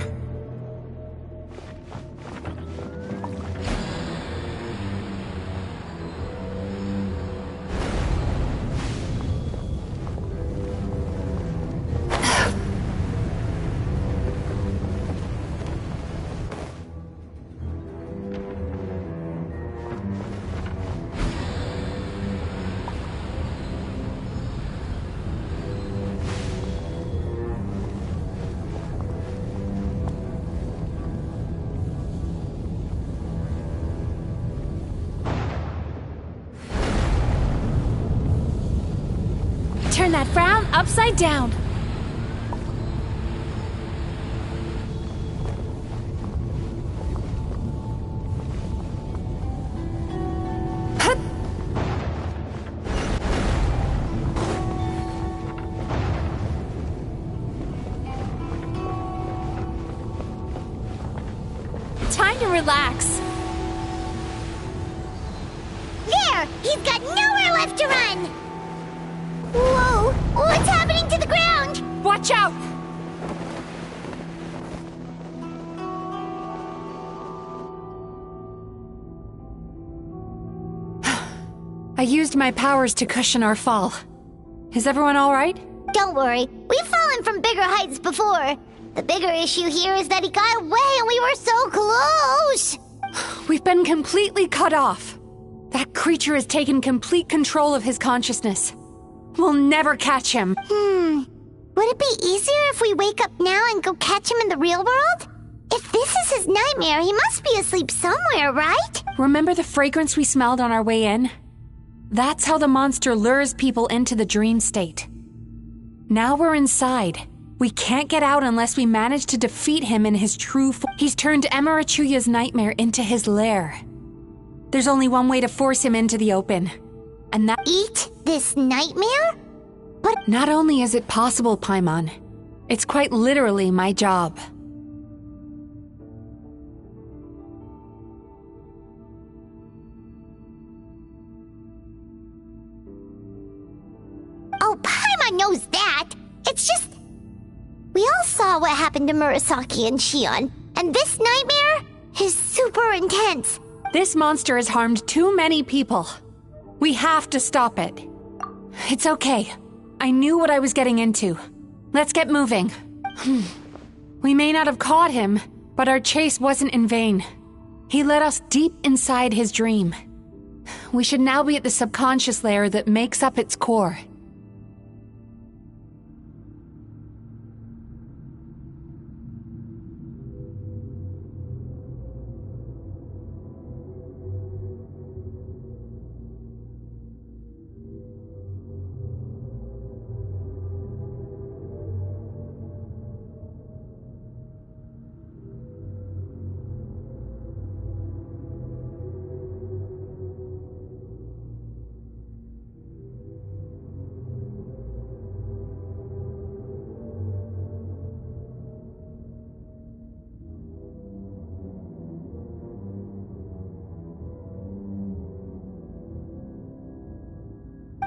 Speaker 13: Turn that frown upside down. Time to relax.
Speaker 2: There! He's got nowhere left to run! Whoa! What's happening to the ground?
Speaker 13: Watch out! I used my powers to cushion our fall. Is everyone all right?
Speaker 2: Don't worry. We've fallen from bigger heights before. The bigger issue here is that he got away and we were so close!
Speaker 13: We've been completely cut off. That creature has taken complete control of his consciousness. We'll never catch him.
Speaker 2: Would it be easier if we wake up now and go catch him in the real world? If this is his nightmare, he must be asleep somewhere, right?
Speaker 13: Remember the fragrance we smelled on our way in? That's how the monster lures people into the dream state. Now we're inside. We can't get out unless we manage to defeat him in his true form. He's turned Emirachuya's nightmare into his lair. There's only one way to force him into the open. And that—
Speaker 2: Eat this nightmare? But
Speaker 13: not only is it possible, Paimon, it's quite literally my job.
Speaker 2: oh, Paimon knows that. It's just we all saw what happened to Murasaki and Shion, and this nightmare is super intense.
Speaker 13: This monster has harmed too many people. We have to stop it. It's okay. I knew what I was getting into. Let's get moving. We may not have caught him, but our chase wasn't in vain. He led us deep inside his dream. We should now be at the subconscious layer that makes up its core.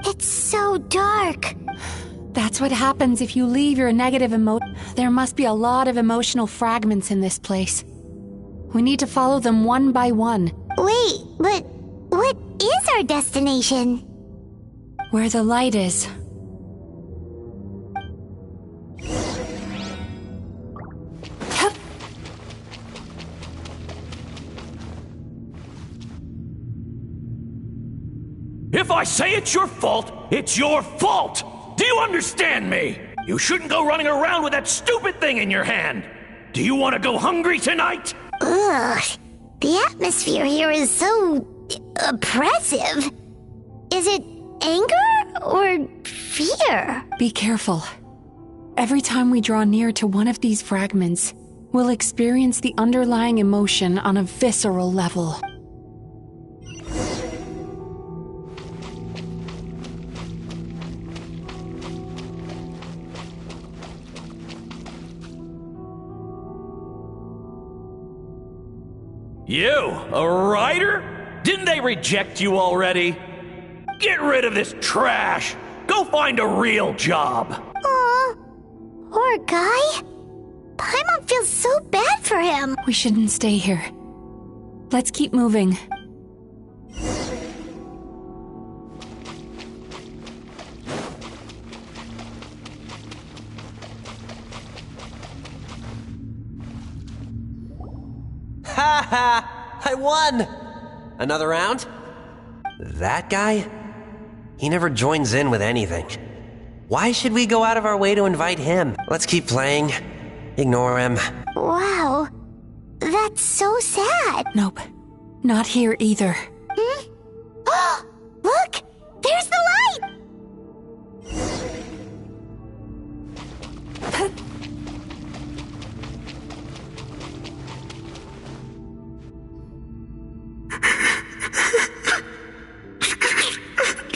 Speaker 2: It's so dark.
Speaker 13: That's what happens if you leave your negative There must be a lot of emotional fragments in this place. We need to follow them one by one.
Speaker 2: Wait, but what is our destination?
Speaker 13: Where the light is.
Speaker 15: If I say it's your fault, it's your fault! Do you understand me? You shouldn't go running around with that stupid thing in your hand! Do you want to go hungry tonight?
Speaker 2: Ugh, the atmosphere here is so oppressive. Is it anger or fear?
Speaker 13: Be careful. Every time we draw near to one of these fragments, we'll experience the underlying emotion on a visceral level.
Speaker 15: You, a writer? Didn't they reject you already? Get rid of this trash! Go find a real job!
Speaker 2: Aw, poor guy. Paimon feels so bad for him.
Speaker 13: We shouldn't stay here. Let's keep moving.
Speaker 16: Ha ha! I won! Another round? That guy? He never joins in with anything. Why should we go out of our way to invite him? Let's keep playing. Ignore him.
Speaker 2: Wow, that's so sad.
Speaker 13: Nope, not here either.
Speaker 2: Oh, look! There's the light!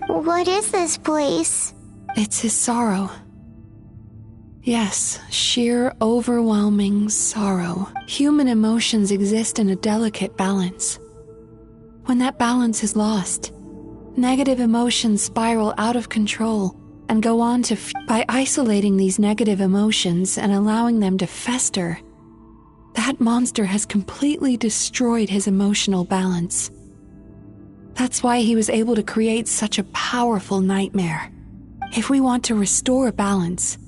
Speaker 2: What is this place?
Speaker 13: It's his sorrow. Yes, sheer, overwhelming sorrow. Human emotions exist in a delicate balance. When that balance is lost, negative emotions spiral out of control and go on to by isolating these negative emotions and allowing them to fester, that monster has completely destroyed his emotional balance. That's why he was able to create such a powerful nightmare. If we want to restore balance,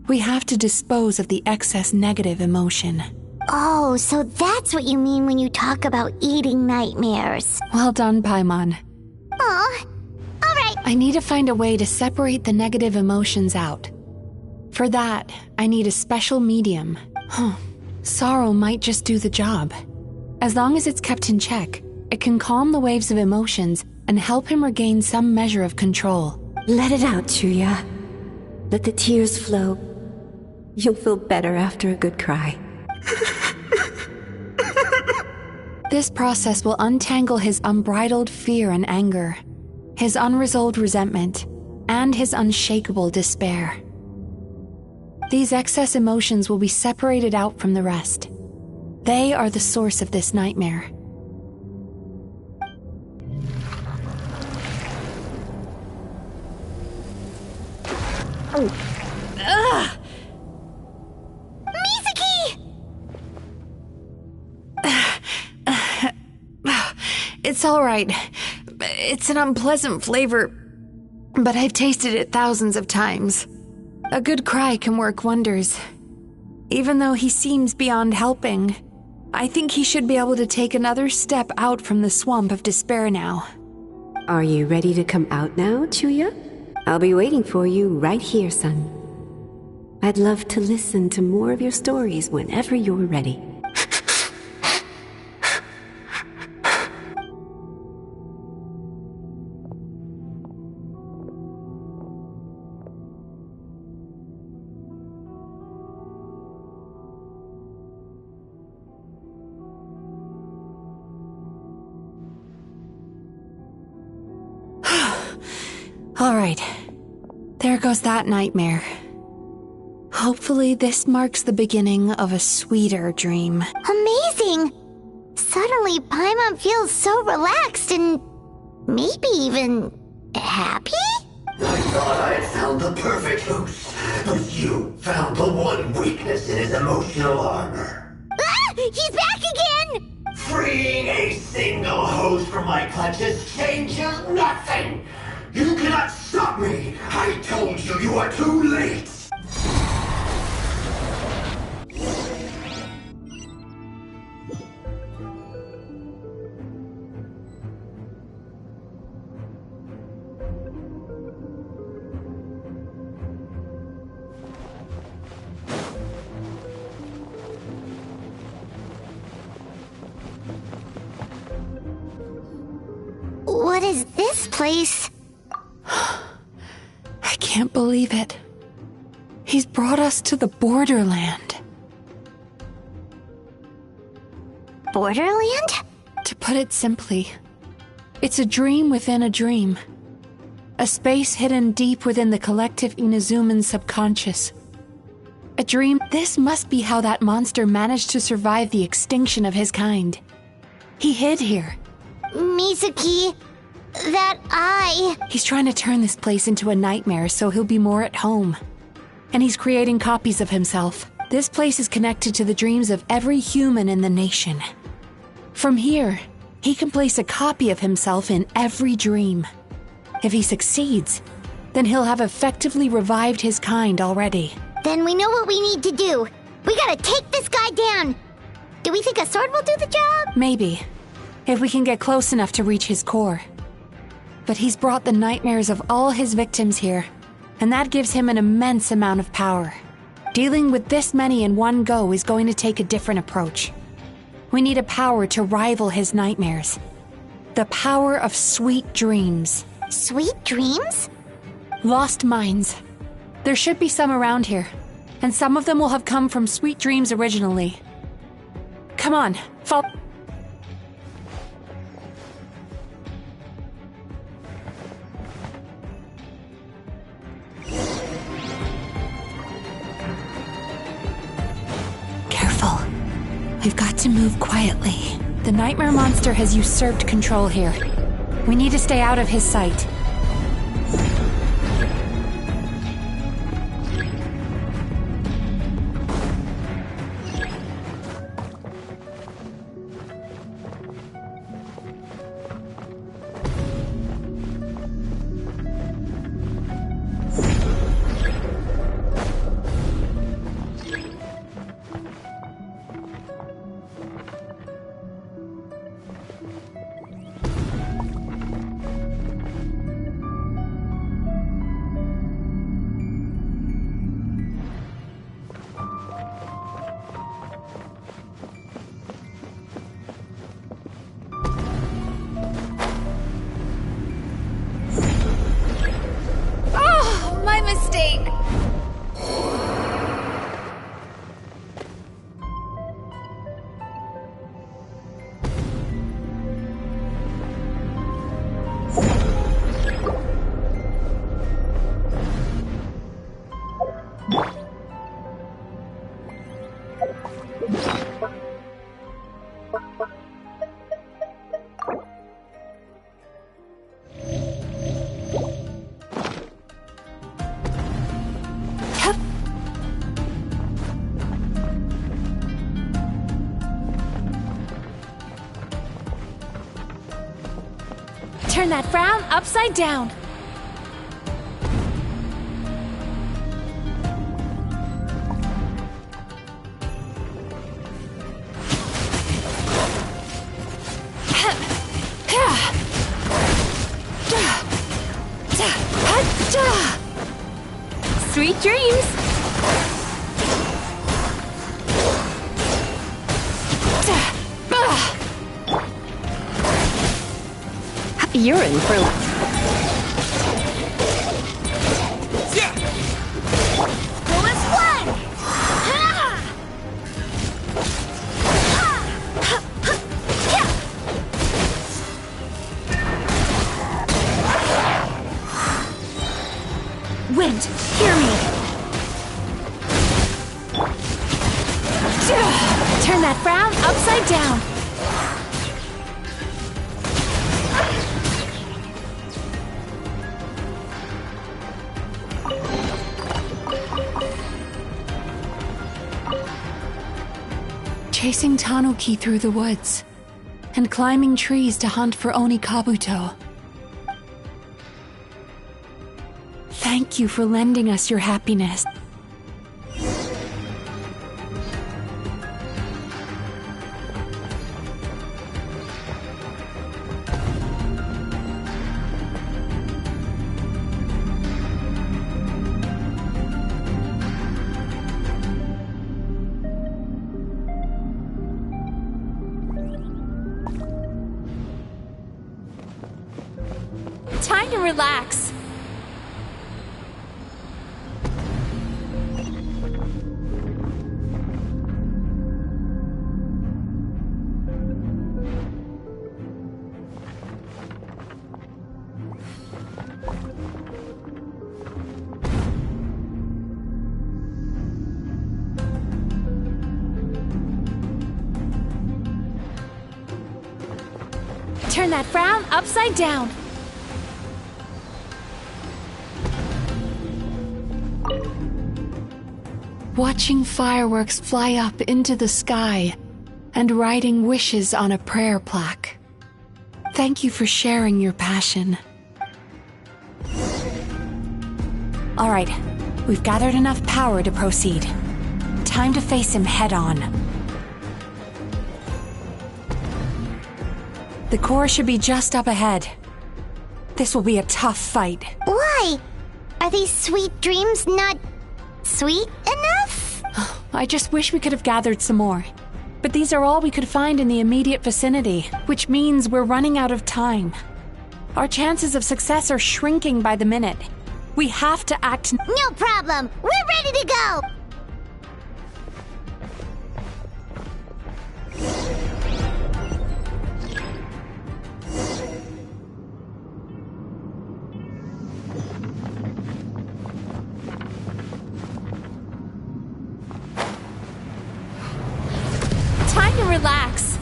Speaker 13: we have to dispose of the excess negative emotion.
Speaker 2: Oh, so that's what you mean when you talk about eating nightmares.
Speaker 13: Well done, Paimon.
Speaker 2: Aw, alright.
Speaker 13: I need to find a way to separate the negative emotions out. For that, I need a special medium. Sorrow might just do the job. As long as it's kept in check, it can calm the waves of emotions and help him regain some measure of control.
Speaker 17: Let it out, Chuya. Let the tears flow. You'll feel better after a good cry.
Speaker 13: This process will untangle his unbridled fear and anger, his unresolved resentment, and his unshakable despair. These excess emotions will be separated out from the rest. They are the source of this nightmare.
Speaker 2: Ugh! Mizuki!
Speaker 13: It's all right. It's an unpleasant flavor, but I've tasted it thousands of times. A good cry can work wonders. Even though he seems beyond helping, I think he should be able to take another step out from the swamp of despair now.
Speaker 17: Are you ready to come out now, Chuya? I'll be waiting for you right here, son. I'd love to listen to more of your stories whenever you're ready.
Speaker 13: All right. There goes that nightmare. Hopefully this marks the beginning of a sweeter dream.
Speaker 2: Amazing! Suddenly, Paimon feels so relaxed and maybe even happy?
Speaker 14: I thought I had found the perfect host, but you found the one weakness in his emotional armor.
Speaker 2: Ah! He's back again!
Speaker 14: Freeing a single host from my clutches changes nothing! You cannot stop me! I told you you are too late!
Speaker 2: What is this place?
Speaker 13: I can't believe it. He's brought us to the borderland.
Speaker 2: Borderland?
Speaker 13: To put it simply, it's a dream within a dream. A space hidden deep within the collective Inazuman subconscious. A dream. This must be how that monster managed to survive the extinction of his kind. He hid here.
Speaker 2: Mizuki, that eye...
Speaker 13: He's trying to turn this place into a nightmare so he'll be more at home. And he's creating copies of himself. This place is connected to the dreams of every human in the nation. From here, he can place a copy of himself in every dream. If he succeeds, then he'll have effectively revived his kind already.
Speaker 2: Then we know what we need to do. We gotta take this guy down. Do we think a sword will do the job?
Speaker 13: Maybe, if we can get close enough to reach his core. But he's brought the nightmares of all his victims here, and that gives him an immense amount of power. Dealing with this many in one go is going to take a different approach. We need a power to rival his nightmares. The power of sweet dreams.
Speaker 2: Sweet dreams?
Speaker 13: Lost minds. There should be some around here, and some of them will have come from sweet dreams originally. Come on, follow. Careful. We've got to move quietly. The nightmare monster has usurped control here. We need to stay out of his sight. Turn that frown upside down. Sweet dreams!
Speaker 3: You're in for
Speaker 13: Wind, hear me! Turn that frown upside down! Chasing Tanuki through the woods, and climbing trees to hunt for Oni Kabuto. Thank you for lending us your happiness. Time to relax. Turn that frown upside down. Watching fireworks fly up into the sky and writing wishes on a prayer plaque. Thank you for sharing your passion. All right, we've gathered enough power to proceed. Time to face him head on. The core should be just up ahead. This will be a tough fight.
Speaker 2: Why? Are these sweet dreams not sweet enough?
Speaker 13: I just wish we could have gathered some more. But these are all we could find in the immediate vicinity, which means we're running out of time. Our chances of success are shrinking by the minute. We have to act.
Speaker 2: No problem. We're ready to go.
Speaker 13: Time to relax.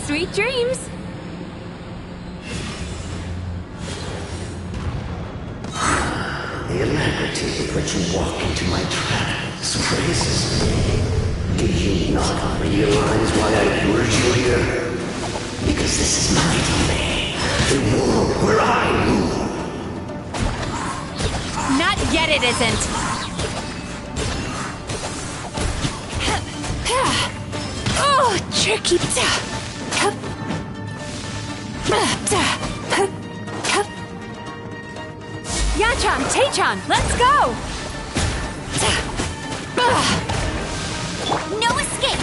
Speaker 13: Sweet dreams.
Speaker 14: The alacrity with which you walk into my trap surprises me. Do you not realize why I lured you here? Because this is my domain, the world where I rule.
Speaker 13: Not yet, it isn't. Oh, tricky. Yachan, Taechan, let's go!
Speaker 2: No escape!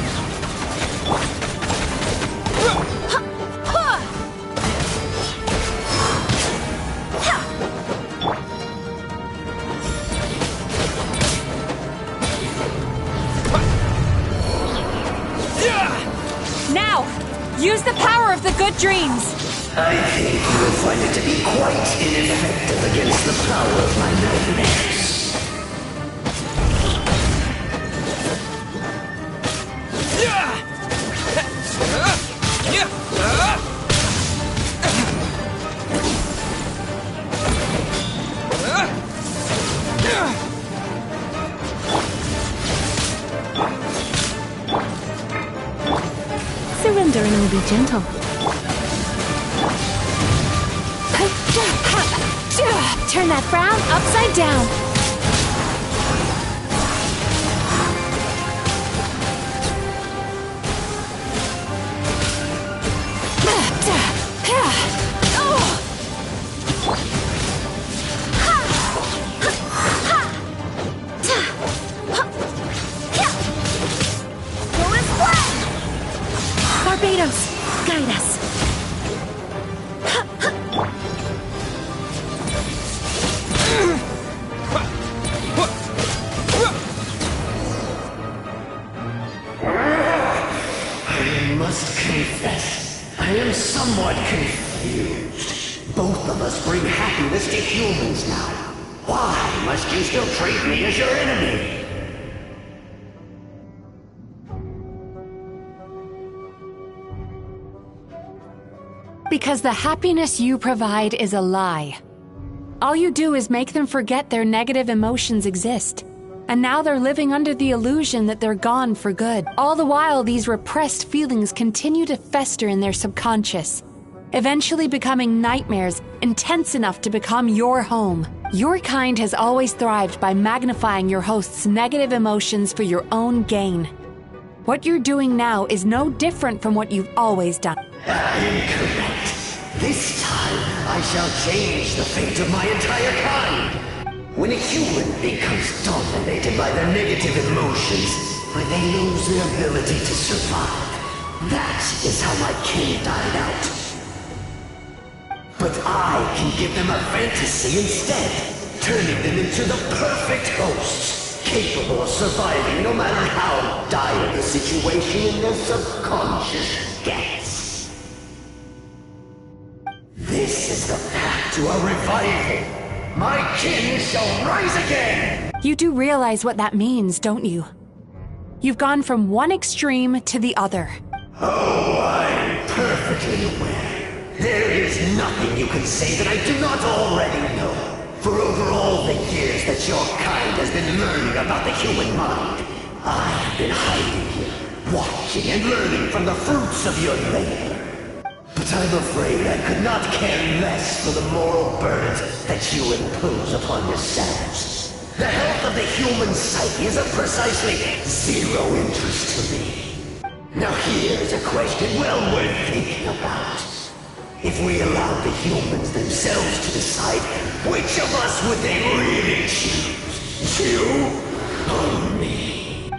Speaker 13: Now, use the power of the good dreams!
Speaker 14: I think you will find it to be quite ineffective against the power of my nightmares.
Speaker 13: gentle. Turn that frown upside down.
Speaker 1: Barbados, guide us.
Speaker 14: I must confess, I am somewhat confused. Both of us bring happiness to humans now. Why must you still treat me as your enemy?
Speaker 13: Because the happiness you provide is a lie. All you do is make them forget their negative emotions exist. And now they're living under the illusion that they're gone for good. All the while, these repressed feelings continue to fester in their subconscious, eventually becoming nightmares intense enough to become your home. Your kind has always thrived by magnifying your host's negative emotions for your own gain. What you're doing now is no different from what you've always done.
Speaker 14: Incorrect. This time, I shall change the fate of my entire kind. When a human becomes dominated by their negative emotions, when they lose their ability to survive, that is how my kin died out. But I can give them a fantasy instead, turning them into the perfect hosts, capable of surviving no matter how dire the situation in their subconscious gets. This is the path to a revival. My kin shall rise again!
Speaker 13: You do realize what that means, don't you? You've gone from one extreme to the other.
Speaker 14: Oh, I'm perfectly aware. There is nothing you can say that I do not already know. For over all the years that your kind has been learning about the human mind, I have been hiding here, watching and learning from the fruits of your labor. But I'm afraid I could not care less for the moral burdens that you impose upon yourselves. The health of the human psyche is of precisely zero interest to me. Now here's a question well worth thinking about. If we allowed the humans themselves to decide, which of us would they really choose? You or me?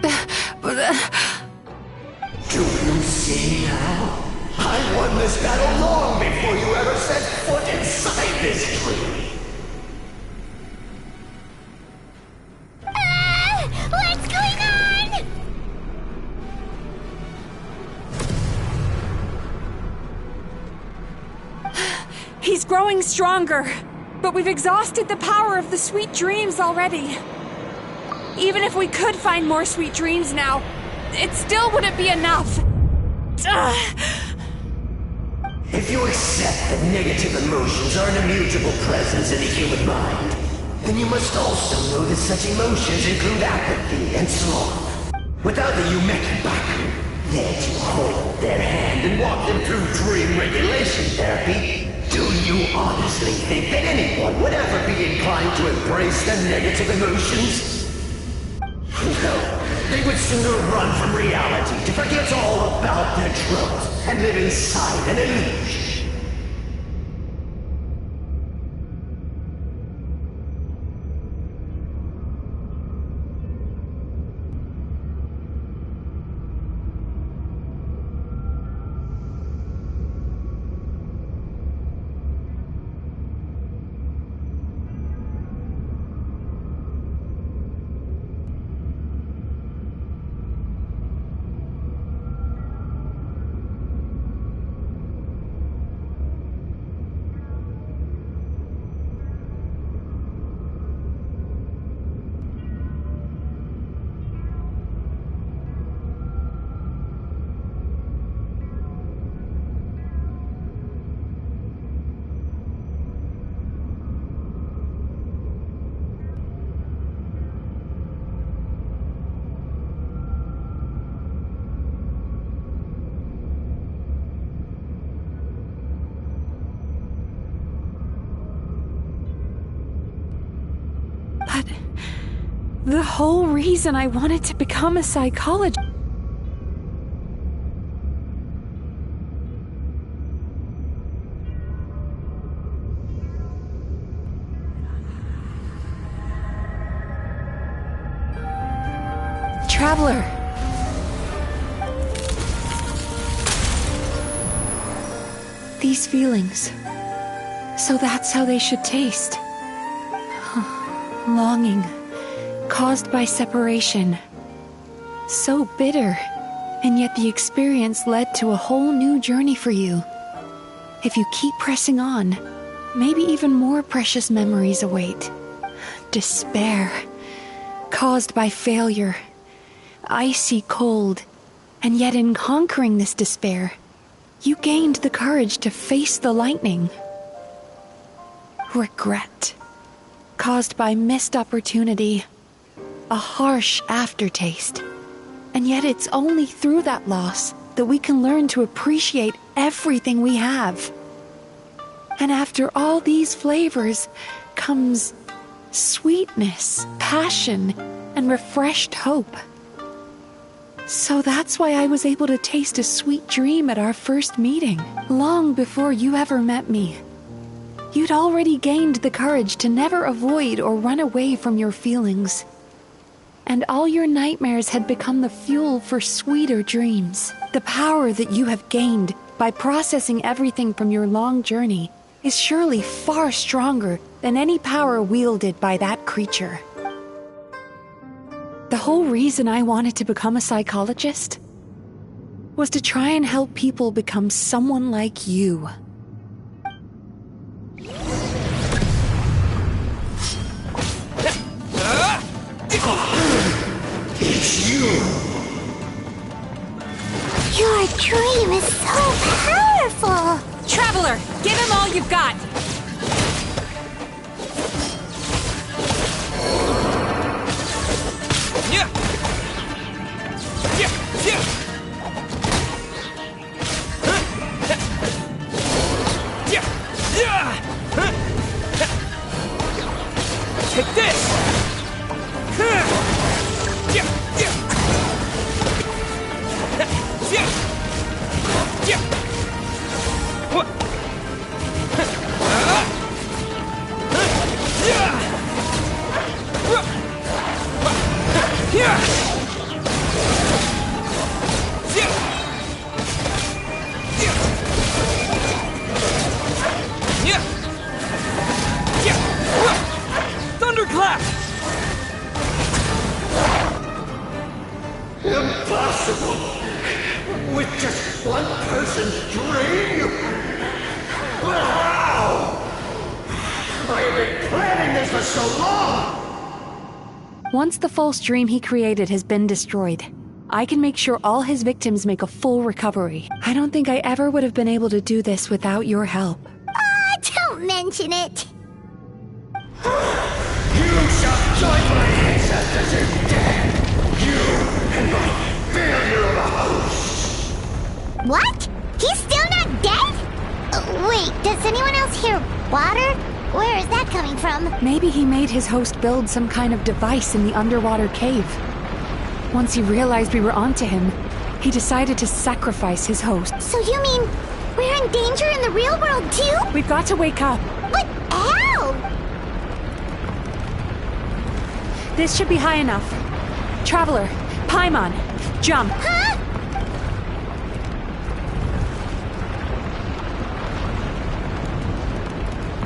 Speaker 14: Do you see now? I won this battle long before you ever set foot inside this tree.
Speaker 2: What's going on?
Speaker 13: He's growing stronger, but we've exhausted the power of the sweet dreams already. Even if we could find more sweet dreams now, it still wouldn't be enough.
Speaker 14: If you accept that negative emotions are an immutable presence in the human mind, then you must also know that such emotions include apathy and sloth. Without the Yumekibaku there to hold their hand and walk them through dream regulation therapy, do you honestly think that anyone would ever be inclined to embrace their negative emotions? No, they would sooner run from reality to forget all about their troubles and live inside an illusion.
Speaker 13: The whole reason I wanted to become a psychologist. Traveler. These feelings. So that's how they should taste. Longing. Caused by separation. So bitter. And yet the experience led to a whole new journey for you. If you keep pressing on, maybe even more precious memories await. Despair. Caused by failure. Icy cold. And yet in conquering this despair, you gained the courage to face the lightning. Regret. Caused by missed opportunity. A harsh aftertaste. And yet it's only through that loss that we can learn to appreciate everything we have. And after all these flavors comes sweetness, passion, and refreshed hope. So that's why I was able to taste a sweet dream at our first meeting, long before you ever met me. You'd already gained the courage to never avoid or run away from your feelings. And all your nightmares had become the fuel for sweeter dreams. The power that you have gained by processing everything from your long journey is surely far stronger than any power wielded by that creature. The whole reason I wanted to become a psychologist was to try and help people become someone like you.
Speaker 14: It's you!
Speaker 2: Your dream is so powerful!
Speaker 18: Traveler, give him all you've got!
Speaker 15: Take this! Thunderclap!
Speaker 14: Impossible! With just one person's dream? But how? I have been planning this for so long!
Speaker 13: Once the false dream he created has been destroyed, I can make sure all his victims make a full recovery. I don't think I ever would have been able to do this without your help.
Speaker 2: Don't mention it!
Speaker 14: You shall join my ancestors in death! You and my failure of a host!
Speaker 2: What? He's still not dead? Wait, does anyone else hear water? Where is that coming from?
Speaker 13: Maybe he made his host build some kind of device in the underwater cave. Once he realized we were onto him, he decided to sacrifice his host.
Speaker 2: So you mean we're in danger in the real world too?
Speaker 13: We've got to wake up.
Speaker 2: But how?
Speaker 13: This should be high enough. Traveler, Paimon, jump.
Speaker 2: Huh?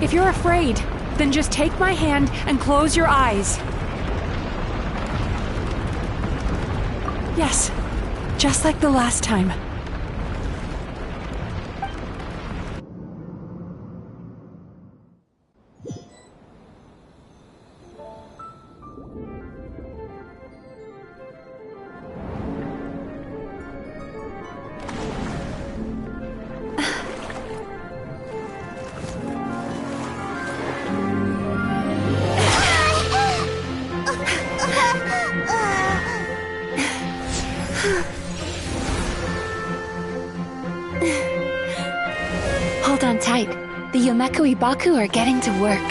Speaker 13: If you're afraid, then just take my hand and close your eyes. Yes, just like the last time. Hold on tight. The Yomeku Ibaku are getting to work.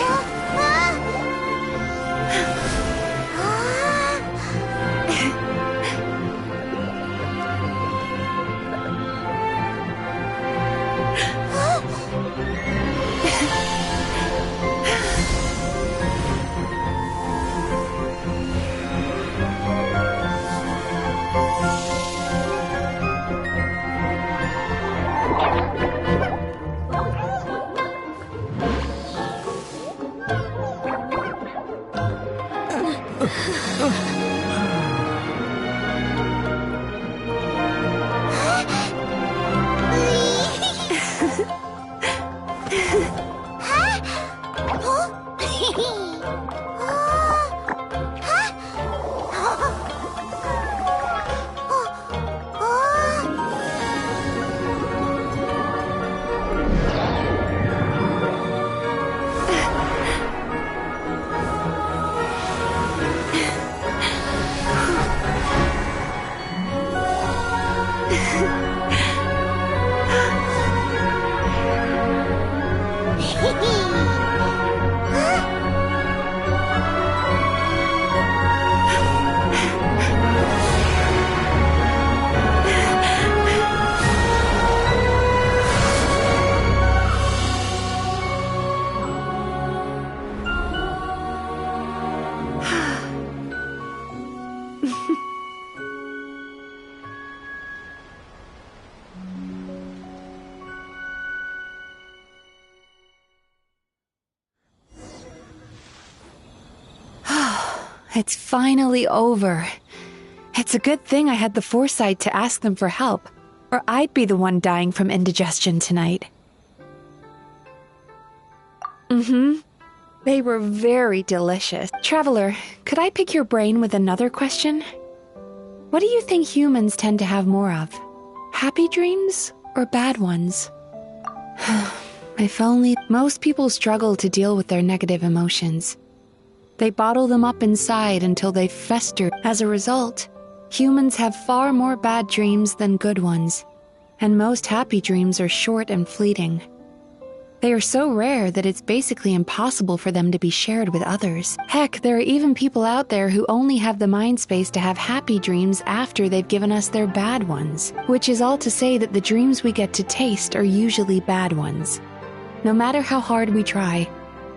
Speaker 13: It's finally over. It's a good thing I had the foresight to ask them for help, or I'd be the one dying from indigestion tonight. They were very delicious. Traveler, could I pick your brain with another question? What do you think humans tend to have more of? Happy dreams or bad ones? If only. Most people struggle to deal with their negative emotions. They bottle them up inside until they fester. As a result, humans have far more bad dreams than good ones, and most happy dreams are short and fleeting. They are so rare that it's basically impossible for them to be shared with others. Heck, there are even people out there who only have the mind space to have happy dreams after they've given us their bad ones, which is all to say that the dreams we get to taste are usually bad ones. No matter how hard we try,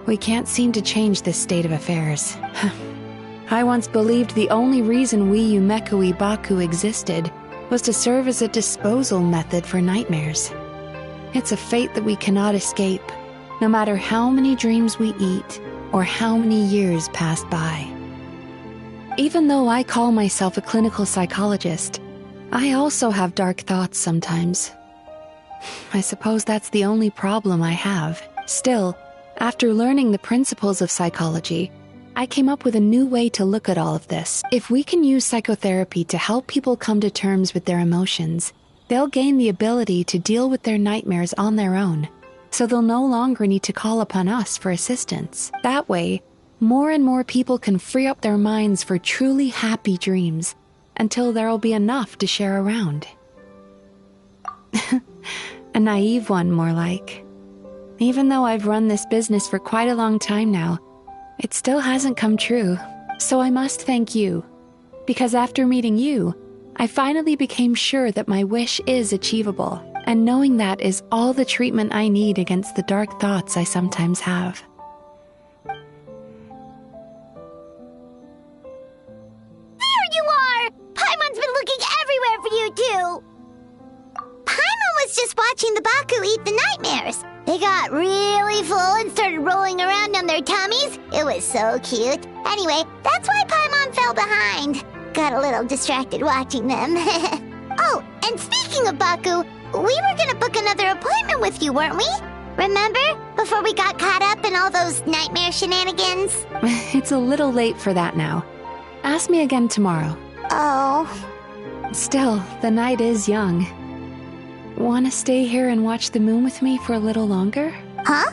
Speaker 13: we can't seem to change this state of affairs. I once believed the only reason we Yumeko Ibaku existed was to serve as a disposal method for nightmares. It's a fate that we cannot escape, no matter how many dreams we eat or how many years pass by. Even though I call myself a clinical psychologist, I also have dark thoughts sometimes. I suppose that's the only problem I have. Still, after learning the principles of psychology, I came up with a new way to look at all of this. If we can use psychotherapy to help people come to terms with their emotions, they'll gain the ability to deal with their nightmares on their own, so they'll no longer need to call upon us for assistance. That way, more and more people can free up their minds for truly happy dreams, until there'll be enough to share around. A naive one, more like. Even though I've run this business for quite a long time now, it still hasn't come true. So I must thank you, because after meeting you, I finally became sure that my wish is achievable, and knowing that is all the treatment I need against the dark thoughts I sometimes have.
Speaker 2: There you are! Paimon's been looking everywhere for you, too! Paimon was just watching the Baku eat the nightmares. They got really full and started rolling around on their tummies. It was so cute. Anyway, that's why Paimon fell behind. Got a little distracted watching them. Oh, and speaking of Baku, we were gonna book another appointment with you, weren't we? Remember? Before we got caught up in all those nightmare shenanigans?
Speaker 13: It's a little late for that now. Ask me again tomorrow.
Speaker 2: Oh.
Speaker 13: Still, the night is young. Want to stay here and watch the moon with me for a little longer?
Speaker 2: Huh?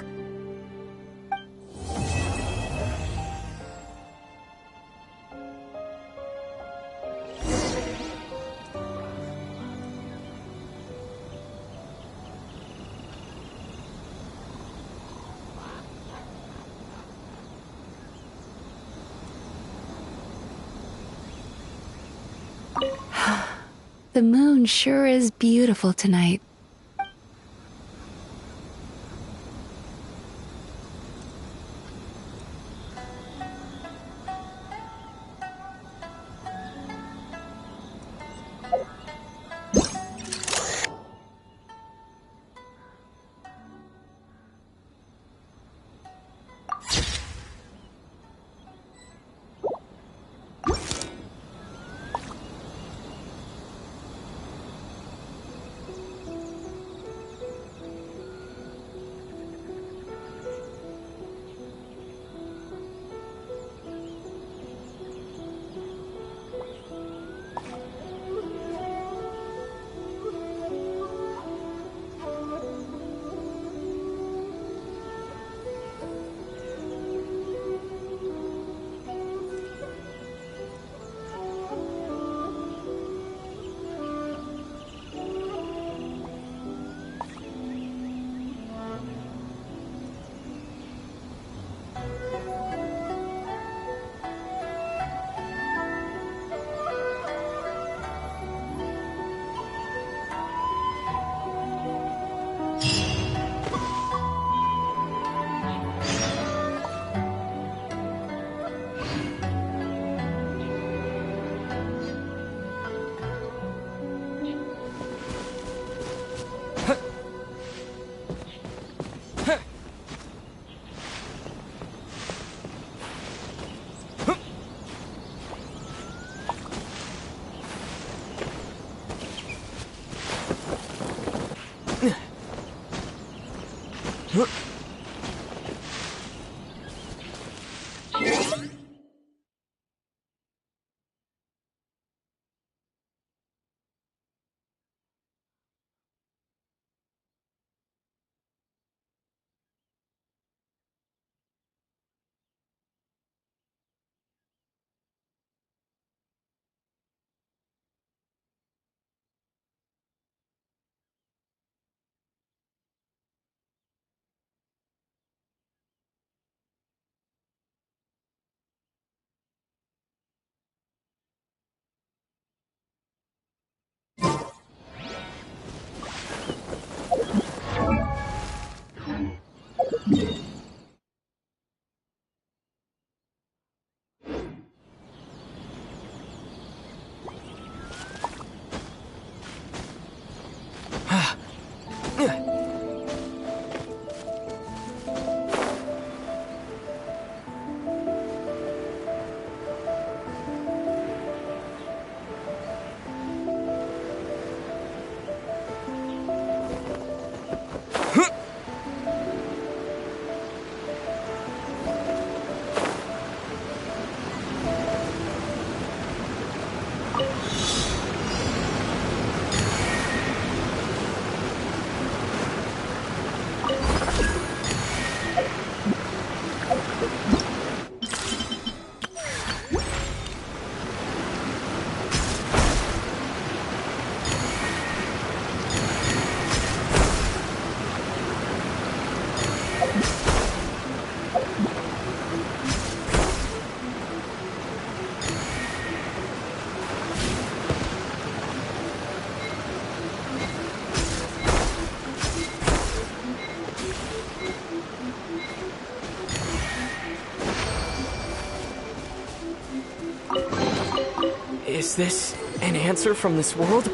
Speaker 13: The moon sure is beautiful tonight.
Speaker 19: Is this an answer from this world?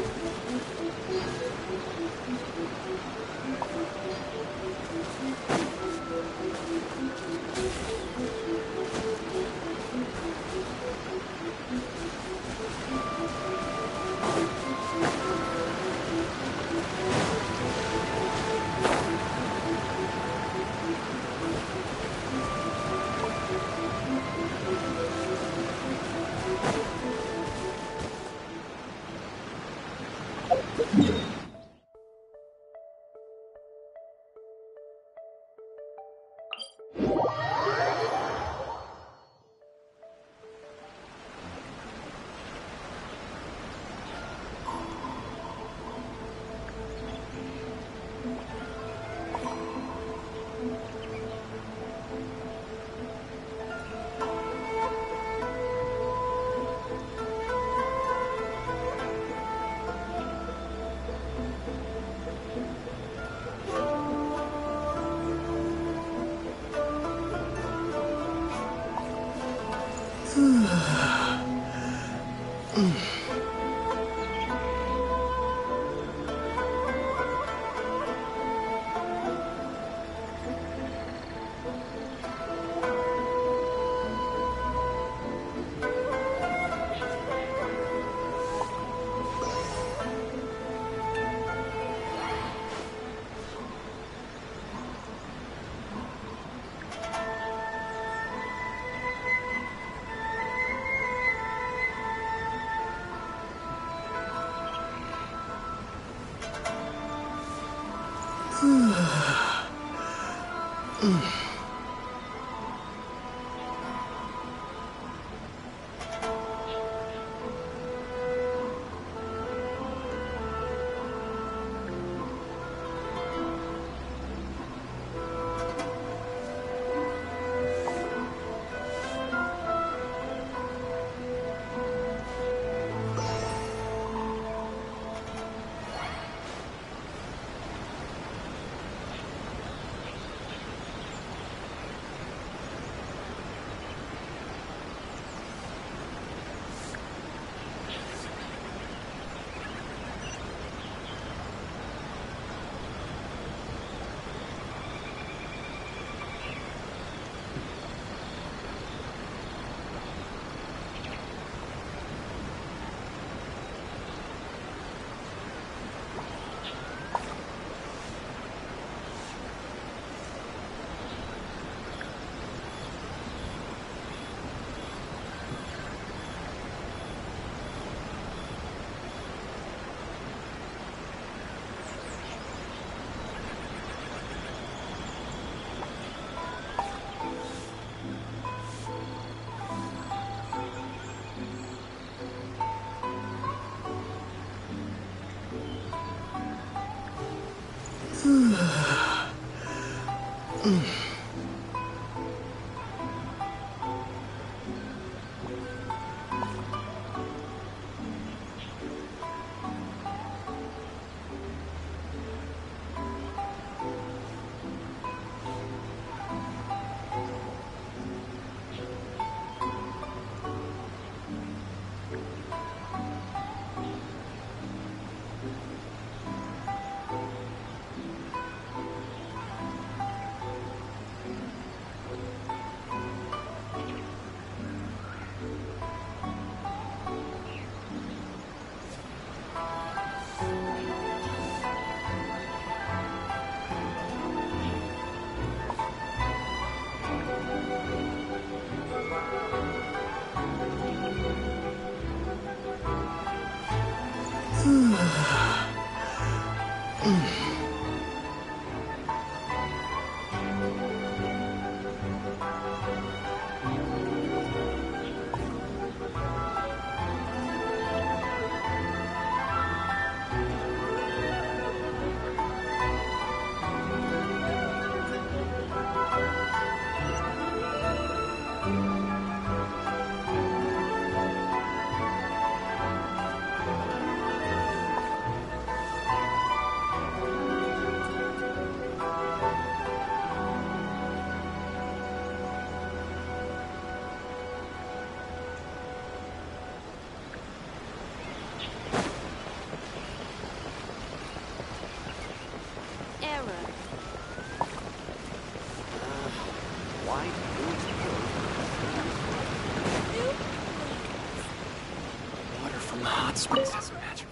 Speaker 5: Water from the hot springs has magic.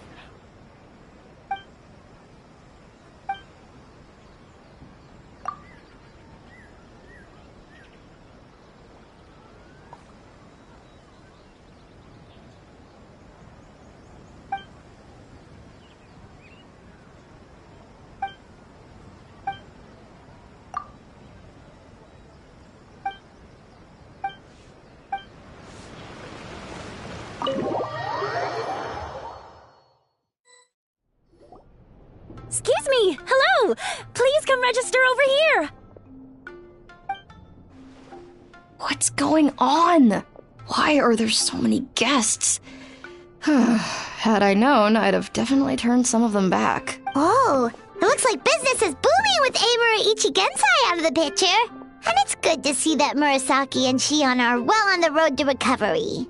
Speaker 20: Excuse me! Hello! Please come register over here!
Speaker 9: What's going on? Why are there so many guests? Had I known, I'd have definitely turned some of them back.
Speaker 2: Oh, it looks like business is booming with Amura Ichigensai out of the picture. And it's good to see that Murasaki and Shion are well on the road to recovery.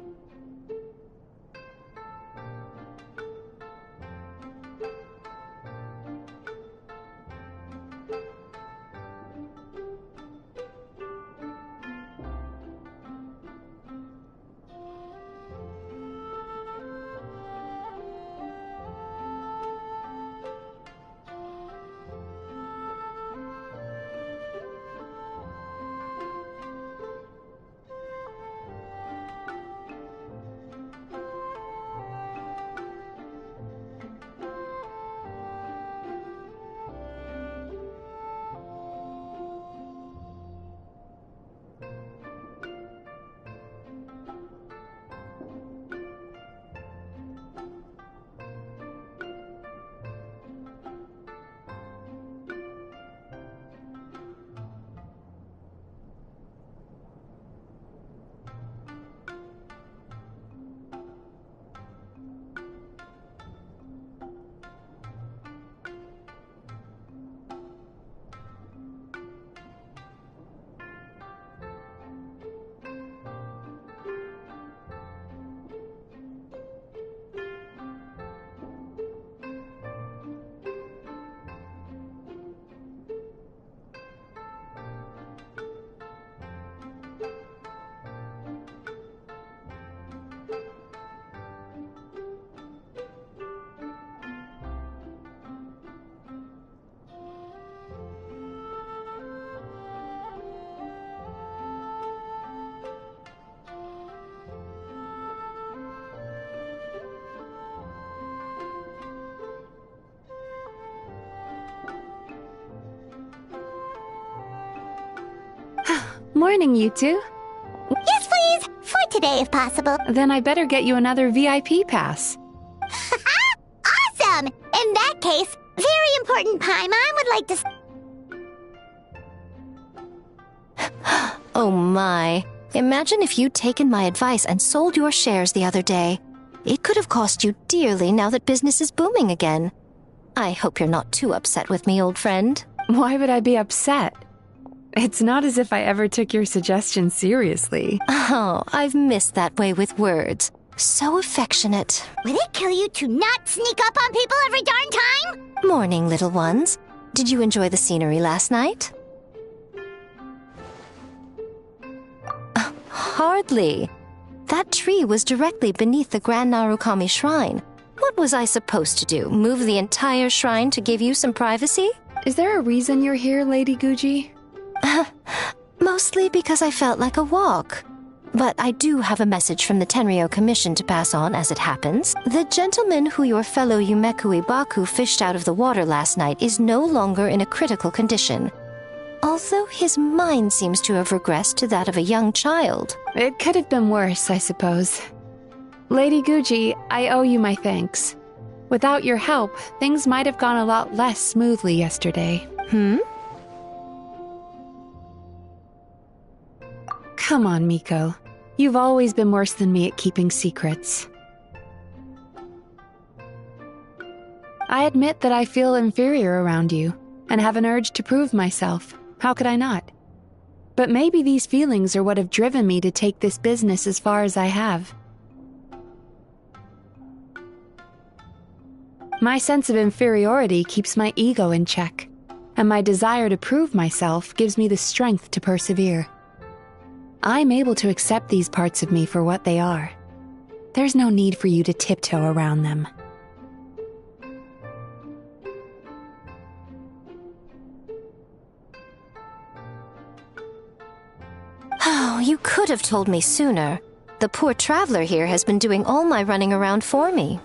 Speaker 13: Morning, you two.
Speaker 2: Yes, please! For today, if possible.
Speaker 13: Then I better get you another VIP pass.
Speaker 2: Awesome! In that case, very important Paimon would like to...
Speaker 3: Oh my. Imagine if you'd taken my advice and sold your shares the other day. It could have cost you dearly now that business is booming again. I hope you're not too upset with me, old friend.
Speaker 13: Why would I be upset? It's not as if I ever took your suggestion seriously.
Speaker 3: Oh, I've missed that way with words. So affectionate.
Speaker 2: Would it kill you to not sneak up on people every darn time?
Speaker 3: Morning, little ones. Did you enjoy the scenery last night? Hardly. That tree was directly beneath the Grand Narukami Shrine. What was I supposed to do? Move the entire shrine to give you some privacy?
Speaker 13: Is there a reason you're here, Lady Guji?
Speaker 3: Mostly because I felt like a walk. But I do have a message from the Tenryo Commission to pass on as it happens. The gentleman who your fellow Yumeku Ibaku fished out of the water last night is no longer in a critical condition. Although his mind seems to have regressed to that of a young child.
Speaker 13: It could have been worse, I suppose. Lady Guji, I owe you my thanks. Without your help, things might have gone a lot less smoothly yesterday. Come on, Miko. You've always been worse than me at keeping secrets. I admit that I feel inferior around you, and have an urge to prove myself. How could I not? But maybe these feelings are what have driven me to take this business as far as I have. My sense of inferiority keeps my ego in check, and my desire to prove myself gives me the strength to persevere. I'm able to accept these parts of me for what they are. There's no need for you to tiptoe around them.
Speaker 3: Oh, you could have told me sooner. The poor traveler here has been doing all my running around for me.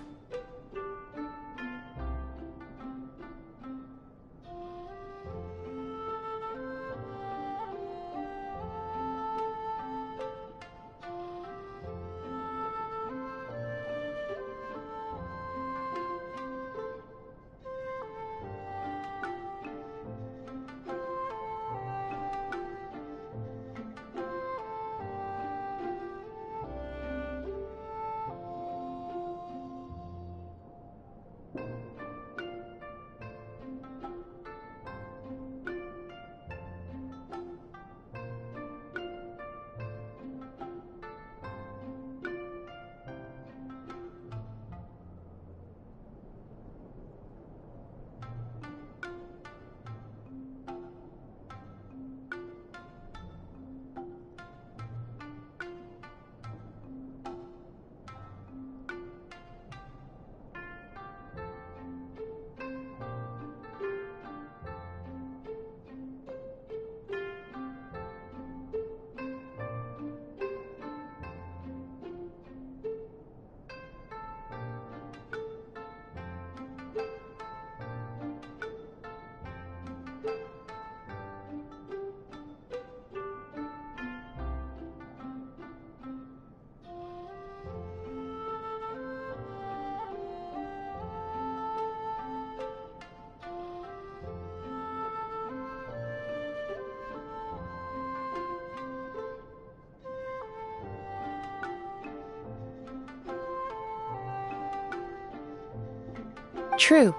Speaker 13: True.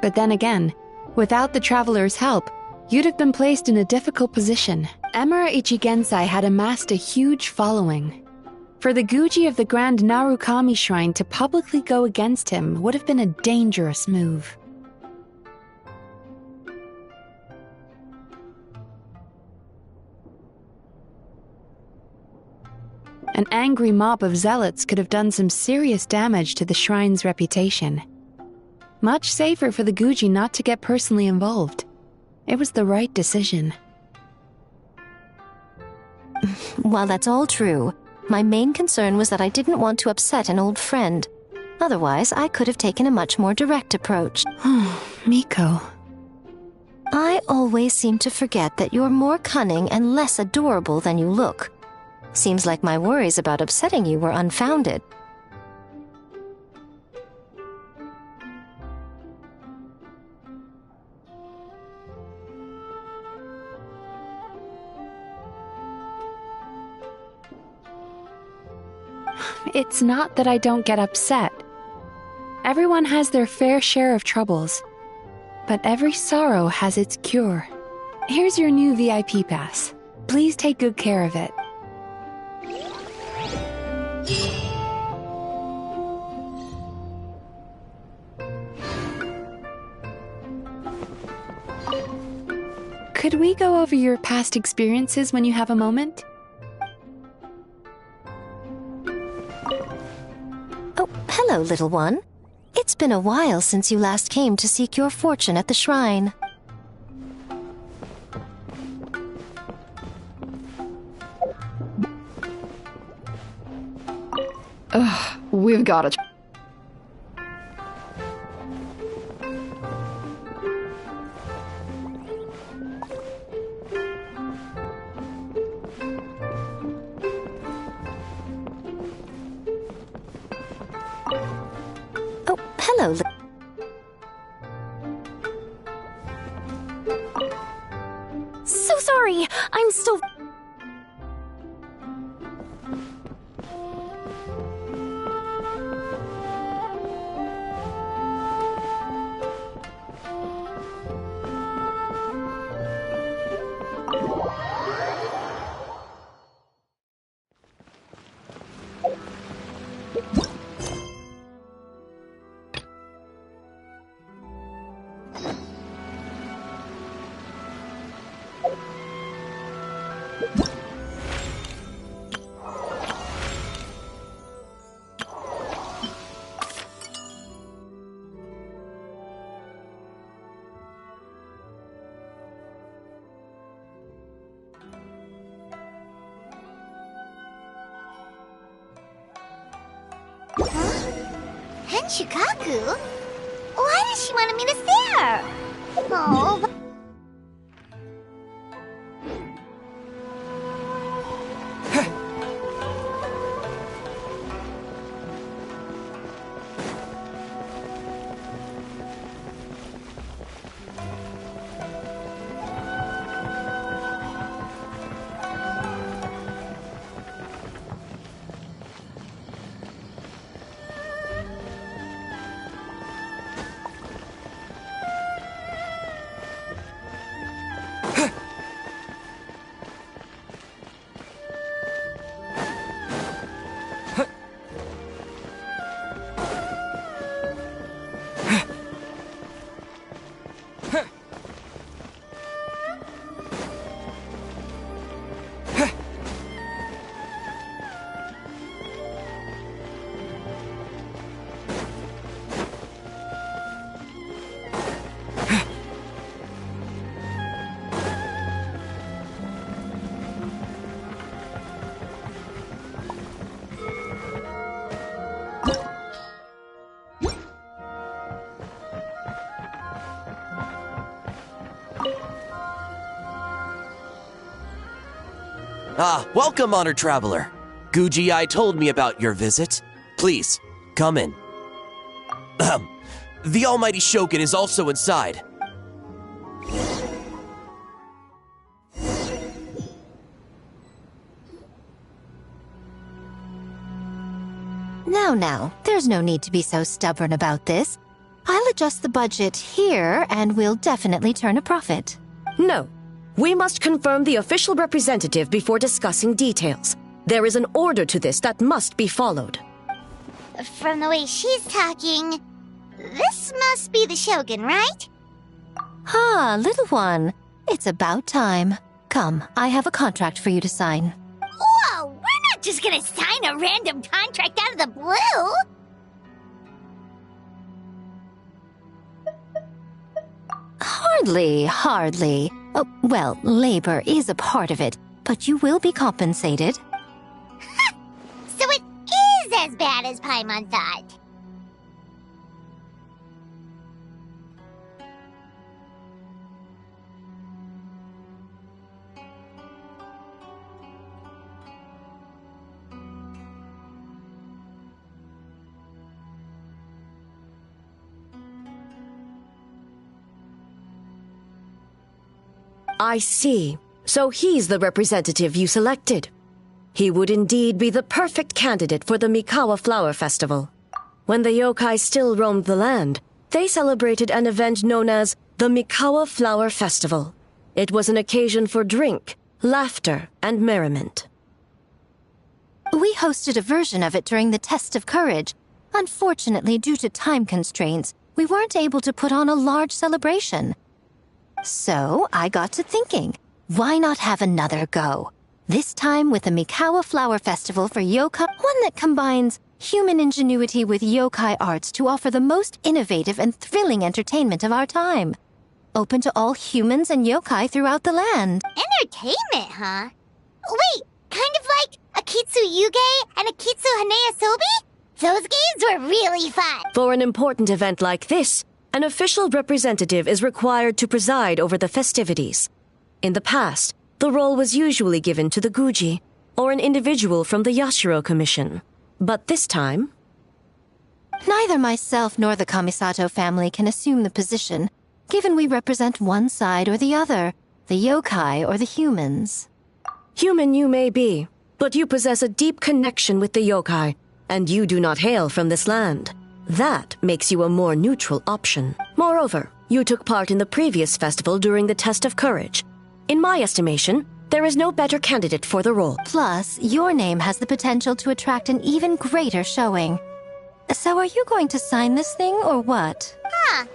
Speaker 13: But then again, without the traveler's help, you'd have been placed in a difficult position. Emura Ichigensai had amassed a huge following. For the Guji of the Grand Narukami Shrine to publicly go against him would have been a dangerous move. An angry mob of zealots could have done some serious damage to the shrine's reputation. Much safer for the Guji not to get personally involved. It was the right decision.
Speaker 3: While that's all true, my main concern was that I didn't want to upset an old friend. Otherwise, I could have taken a much more direct approach.
Speaker 13: Miko.
Speaker 3: I always seem to forget that you're more cunning and less adorable than you look. Seems like my worries about upsetting you were unfounded.
Speaker 13: It's not that I don't get upset. Everyone has their fair share of troubles, but every sorrow has its cure. Here's your new VIP pass. Please take good care of it. Could we go over your past experiences when you have a moment?
Speaker 3: Oh, hello, little one. It's been a while since you last came to seek your fortune at the shrine.
Speaker 9: Ugh, we've got it.
Speaker 3: Oh, hello,
Speaker 20: So sorry. I'm still...
Speaker 2: Henshikaku? Why does she want me to see her? Oh,
Speaker 21: Ah, welcome, honored traveler. Guji-ai told me about your visit. Please, come in. The almighty Shogun is also inside.
Speaker 3: Now, there's no need to be so stubborn about this. I'll adjust the budget here, and we'll definitely turn a profit.
Speaker 22: No. We must confirm the official representative before discussing details. There is an order to this that must be followed.
Speaker 2: from the way she's talking, this must be the Shogun, right?
Speaker 3: Ah, little one. It's about time. Come, I have a contract for you to sign.
Speaker 2: Whoa, we're not just gonna sign a random contract out of the blue!
Speaker 3: Hardly. Oh, well, labor is a part of it, but you will be compensated.
Speaker 2: So it is as bad as Paimon thought.
Speaker 22: I see. So he's the representative you selected. He would indeed be the perfect candidate for the Mikawa Flower Festival. When the yokai still roamed the land, they celebrated an event known as the Mikawa Flower Festival. It was an occasion for drink, laughter, and merriment.
Speaker 3: We hosted a version of it during the Test of Courage. Unfortunately, due to time constraints, we weren't able to put on a large celebration. So I got to thinking, why not have another go? This time with the Mikawa Flower Festival for yokai, one that combines human ingenuity with yokai arts to offer the most innovative and thrilling entertainment of our time. Open to all humans and yokai throughout the land.
Speaker 2: Entertainment, huh? Wait, kind of like Akitsu Yuge and Akitsu Hanea Sobi? Those games were really fun.
Speaker 22: For an important event like this, an official representative is required to preside over the festivities. In the past, the role was usually given to the Guji, or an individual from the Yashiro Commission. But this time...
Speaker 3: Neither myself nor the Kamisato family can assume the position, given we represent one side or the other, the yokai or the humans.
Speaker 22: Human you may be, but you possess a deep connection with the yokai, and you do not hail from this land. That makes you a more neutral option. Moreover, you took part in the previous festival during the Test of Courage. In my estimation, there is no better candidate for the role.
Speaker 3: Plus, your name has the potential to attract an even greater showing. So are you going to sign this thing, or what?
Speaker 2: Huh.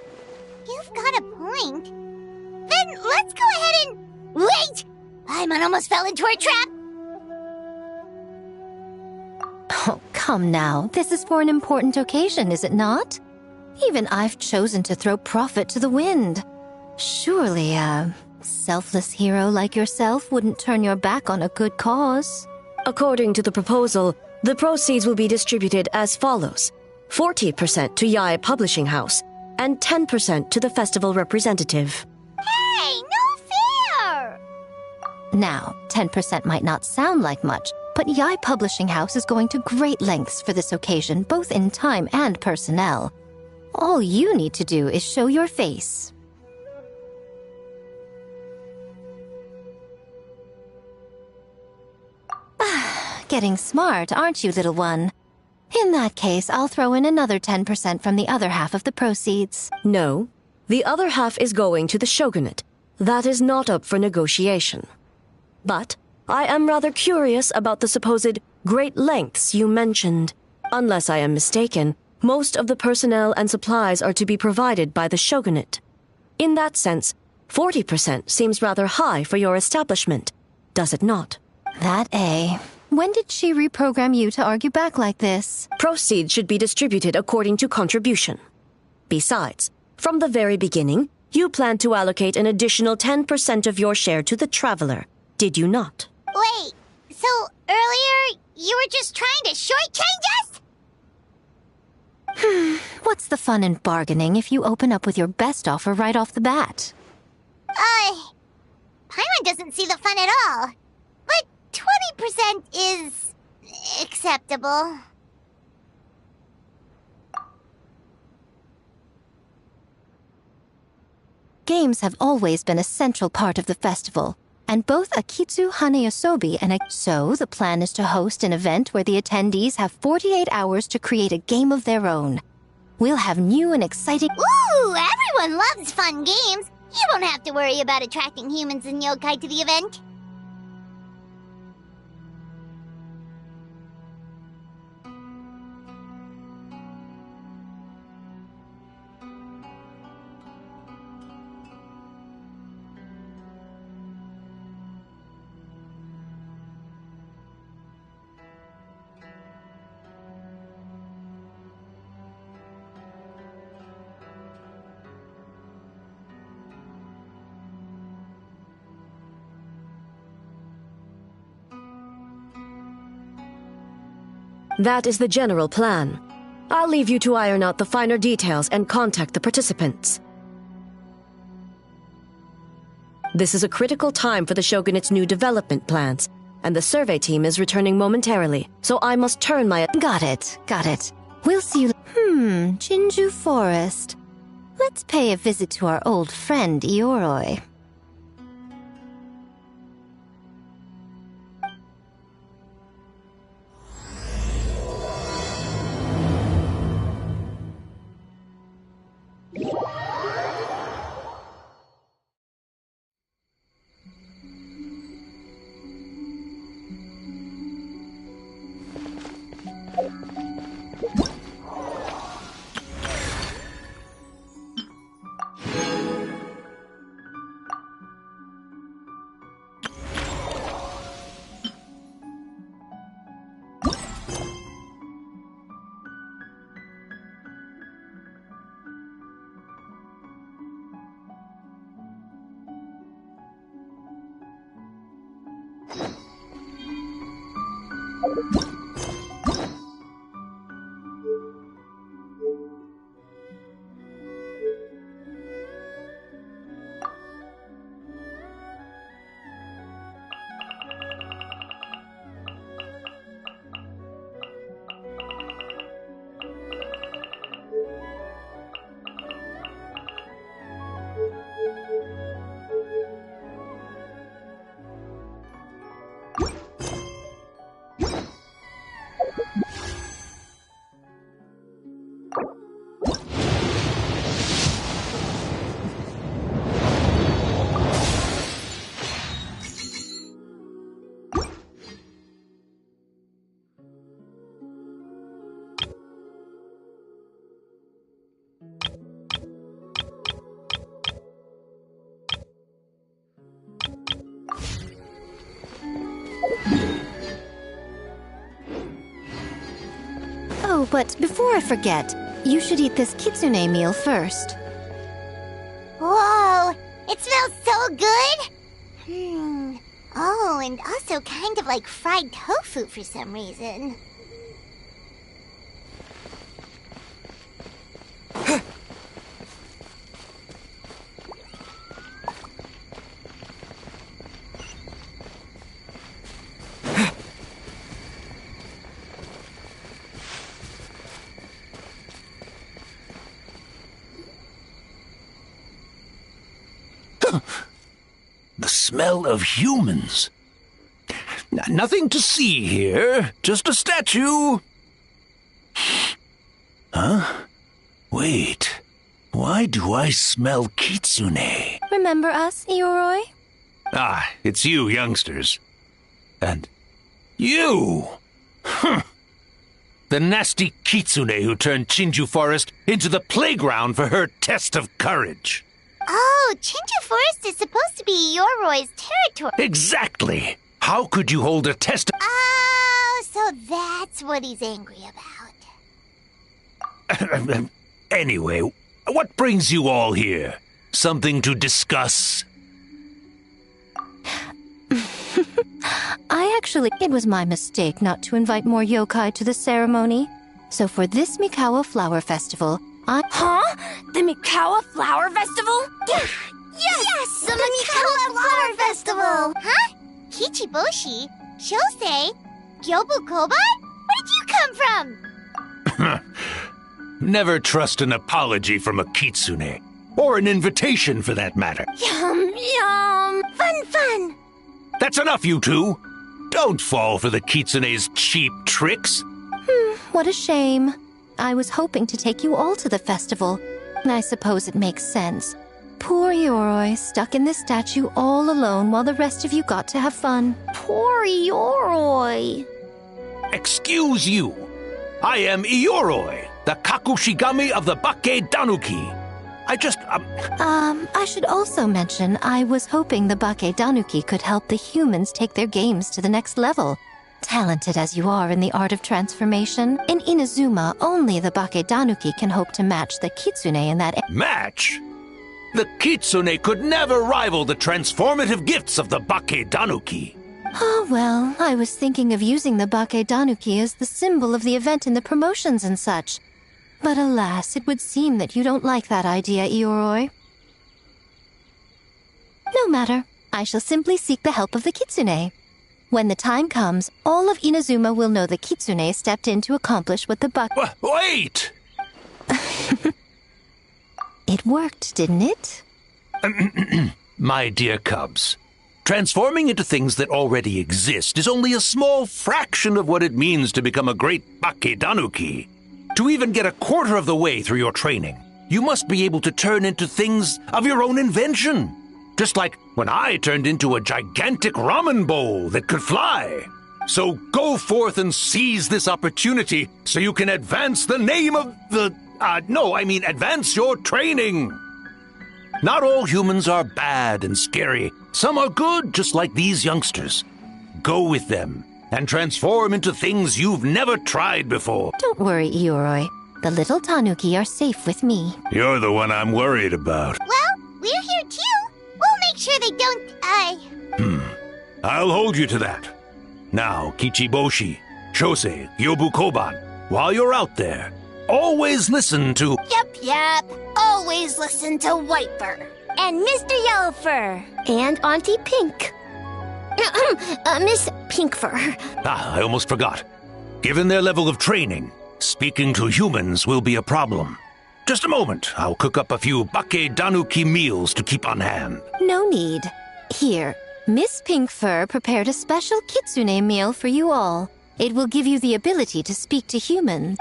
Speaker 2: You've got a point. Then let's go ahead and... Wait! Paimon almost fell into our trap!
Speaker 3: Oh, come now. This is for an important occasion, is it not? Even I've chosen to throw profit to the wind. Surely a selfless hero like yourself wouldn't turn your back on a good cause.
Speaker 22: According to the proposal, the proceeds will be distributed as follows. 40% to Yae Publishing House, and 10% to the festival representative.
Speaker 2: Hey, no fair!
Speaker 3: Now, 10% might not sound like much, but Yae Publishing House is going to great lengths for this occasion, both in time and personnel. All you need to do is show your face. Getting smart, aren't you, little one? In that case, I'll throw in another 10% from the other half of the proceeds.
Speaker 22: No, the other half is going to the shogunate. That is not up for negotiation. But I am rather curious about the supposed great lengths you mentioned. Unless I am mistaken, most of the personnel and supplies are to be provided by the shogunate. In that sense, 40% seems rather high for your establishment, does it not?
Speaker 3: That When did she reprogram you to argue back like this?
Speaker 22: Proceeds should be distributed according to contribution. Besides, from the very beginning, you planned to allocate an additional 10% of your share to the traveler, did you not?
Speaker 2: Wait, so earlier you were just trying to shortchange us?
Speaker 3: What's the fun in bargaining if you open up with your best offer right off the bat?
Speaker 2: Paimon doesn't see the fun at all. But 20% is acceptable.
Speaker 3: Games have always been a central part of the festival, and both Akitsu Hanayosobi and So the plan is to host an event where the attendees have 48 hours to create a game of their own. We'll have new and exciting...
Speaker 2: Ooh, everyone loves fun games. You won't have to worry about attracting humans and yokai to the event.
Speaker 22: That is the general plan. I'll leave you to iron out the finer details and contact the participants. This is a critical time for the Shogunate's new development plans, and the survey team is returning momentarily, so I must turn my...
Speaker 3: Got it. We'll see you... Jinju Forest. Let's pay a visit to our old friend, Ioroi. Oh, but before I forget, you should eat this kitsune meal first.
Speaker 2: Whoa, it smells so good! Oh, and also kind of like fried tofu for some reason.
Speaker 15: The smell of humans. Nothing to see here, just a statue. Huh? Wait, why do I smell kitsune?
Speaker 3: Remember us, Ioroi?
Speaker 15: Ah, it's you youngsters. And you! The nasty kitsune who turned Chinju Forest into the playground for her test of courage.
Speaker 2: Oh, Chinju Forest is supposed to be Yoroi's territory.
Speaker 15: Exactly! How could you hold a test?
Speaker 2: Oh, so that's what he's angry about.
Speaker 15: Anyway, what brings you all here? Something to discuss?
Speaker 3: It was my mistake not to invite more yokai to the ceremony. So for this Mikawa Flower Festival,
Speaker 20: Huh? The Mikawa Flower Festival?
Speaker 2: Yes! The Mikawa Flower Festival! Huh? Kichiboshi? Shosei? Gyobu Koban? Where did you come from?
Speaker 15: Never trust an apology from a kitsune. Or an invitation, for that matter.
Speaker 20: Yum, yum.
Speaker 2: Fun!
Speaker 15: That's enough, you two! Don't fall for the kitsune's cheap tricks.
Speaker 3: What a shame. I was hoping to take you all to the festival. I suppose it makes sense. Poor Yoroi, stuck in this statue all alone while the rest of you got to have fun.
Speaker 20: Poor Yoroi.
Speaker 15: Excuse you. I am Ioroi, the Kakushigami of the Bakke Danuki.
Speaker 3: I should also mention I was hoping the Bakke Danuki could help the humans take their games to the next level. Talented as you are in the art of transformation, in Inazuma, only the Bakke Danuki can hope to match the Kitsune in that...
Speaker 15: Match? The Kitsune could never rival the transformative gifts of the Bakke Danuki.
Speaker 3: Oh, well, I was thinking of using the Bakke Danuki as the symbol of the event in the promotions and such. But alas, it would seem that you don't like that idea, Ioroi. No matter. I shall simply seek the help of the Kitsune. When the time comes, all of Inazuma will know the Kitsune stepped in to accomplish what the
Speaker 15: Wait!
Speaker 3: It worked, didn't it?
Speaker 15: My dear cubs, transforming into things that already exist is only a small fraction of what it means to become a great Bakke Danuki. To even get a quarter of the way through your training, you must be able to turn into things of your own invention. Just like when I turned into a gigantic ramen bowl that could fly. So go forth and seize this opportunity so you can advance the name of the... advance your training. Not all humans are bad and scary. Some are good, just like these youngsters. Go with them and transform into things you've never tried before.
Speaker 3: Don't worry, Ioroi. The little Tanuki are safe with me.
Speaker 15: You're the one I'm worried about.
Speaker 2: Well, we're here too. We'll make sure they don't,
Speaker 15: I'll hold you to that. Now, Kichiboshi, Shosei, Yobu Koban, while you're out there, always listen to...
Speaker 20: Yep. Always listen to Whitefur. And Mr. Yellowfur. And Auntie Pink. Miss Pinkfur.
Speaker 15: I almost forgot. Given their level of training, speaking to humans will be a problem. Just a moment, I'll cook up a few Bake Danuki meals to keep on hand.
Speaker 3: No need. Here, Miss Pinkfur prepared a special kitsune meal for you all. It will give you the ability to speak to humans.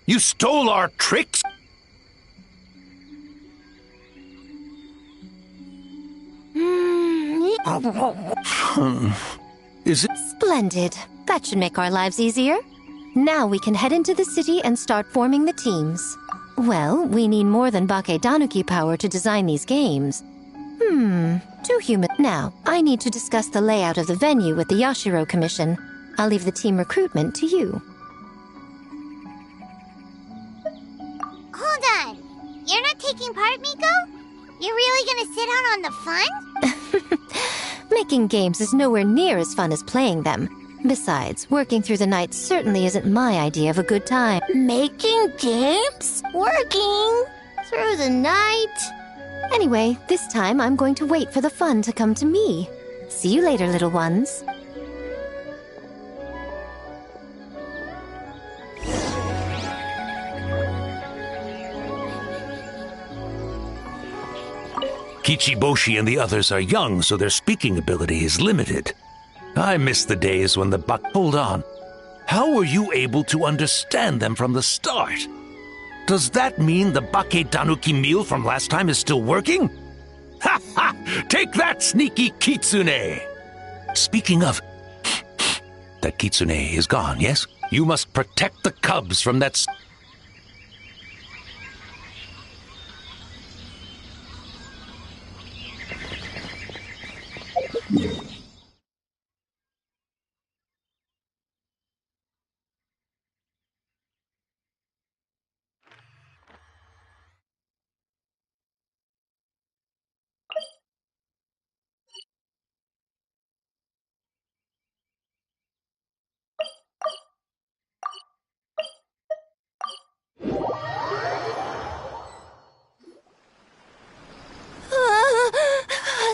Speaker 15: You stole our tricks? Is it?
Speaker 3: Splendid. That should make our lives easier. Now we can head into the city and start forming the teams. Well, we need more than Bake Danuki power to design these games. Too human. Now, I need to discuss the layout of the venue with the Yashiro Commission. I'll leave the team recruitment to you.
Speaker 2: Hold on. You're not taking part, Miko? You're really gonna sit out on the fun?
Speaker 3: Making games is nowhere near as fun as playing them. Besides, working through the night certainly isn't my idea of a good time.
Speaker 20: Making games? Working? Through the night?
Speaker 3: Anyway, this time I'm going to wait for the fun to come to me. See you later, little ones.
Speaker 15: Kichiboshi and the others are young, so their speaking ability is limited. I miss the days when the Hold on. How were you able to understand them from the start? Does that mean the Bake Danuki meal from last time is still working? Ha ha! Take that, sneaky kitsune! Speaking of... that kitsune is gone, yes? You must protect the cubs from that...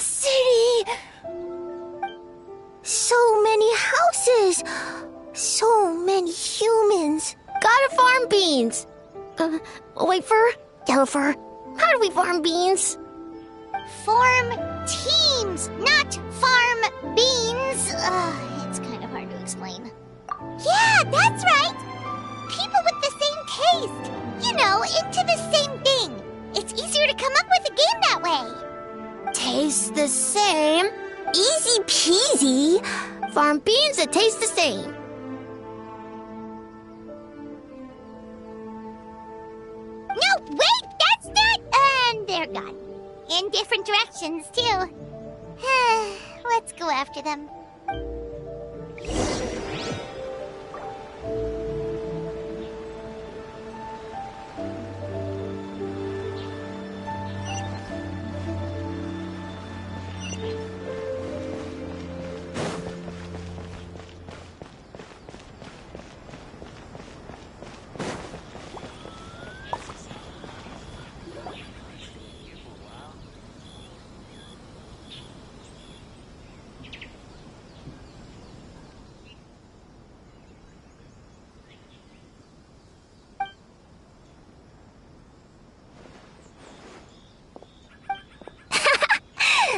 Speaker 20: City! So many houses! So many humans! Gotta farm beans! Whitefur? Yellowfur? How do we farm beans?
Speaker 2: Farm teams, not farm beans. It's kind of hard to explain. Yeah, that's right! People with the same taste. You know, into the same thing. It's easier to come up with a game that way.
Speaker 20: Taste the same? Easy peasy. Farm beans that taste the same.
Speaker 2: No, wait, that's not... And they're gone. In different directions, too. Let's go after them.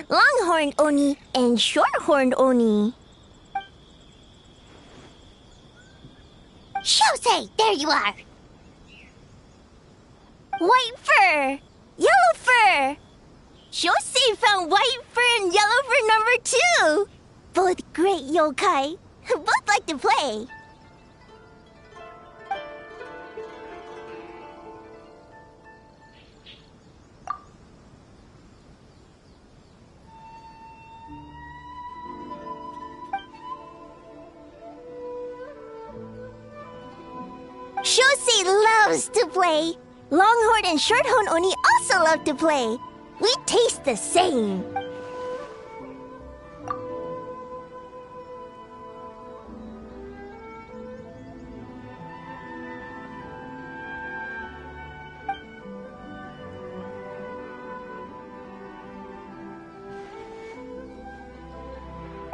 Speaker 20: Longhorned Oni and Shorthorned Oni.
Speaker 2: Shosei, there you are.
Speaker 20: Whitefur! Yellowfur! Shosei found Whitefur and Yellowfur number 2. Both great yokai. Both like to play. Shosei loves to play. Longhorn and Shorthorn Oni also love to play. We taste the same.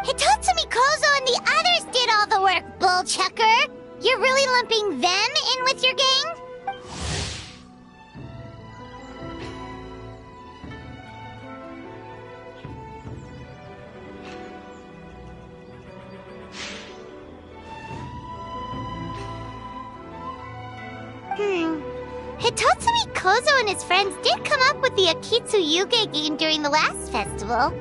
Speaker 2: Hitatsumi Kozo and the others did all the work, bullchucker! You're really lumping them in with your gang? Hitatsumi Kozo and his friends did come up with the Akitsu Yuge game during the last festival.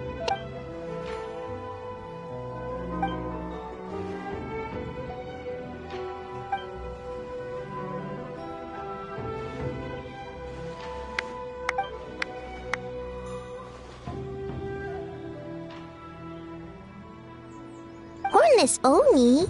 Speaker 2: Hornless Oni?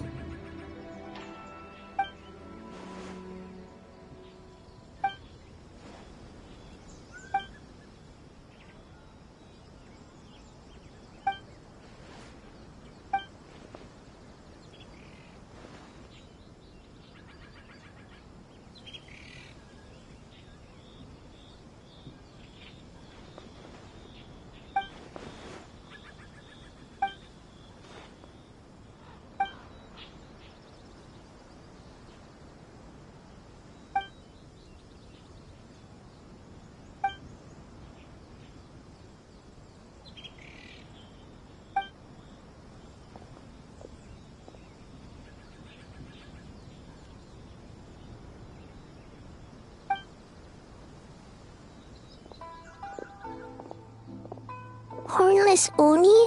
Speaker 2: Hornless Oni?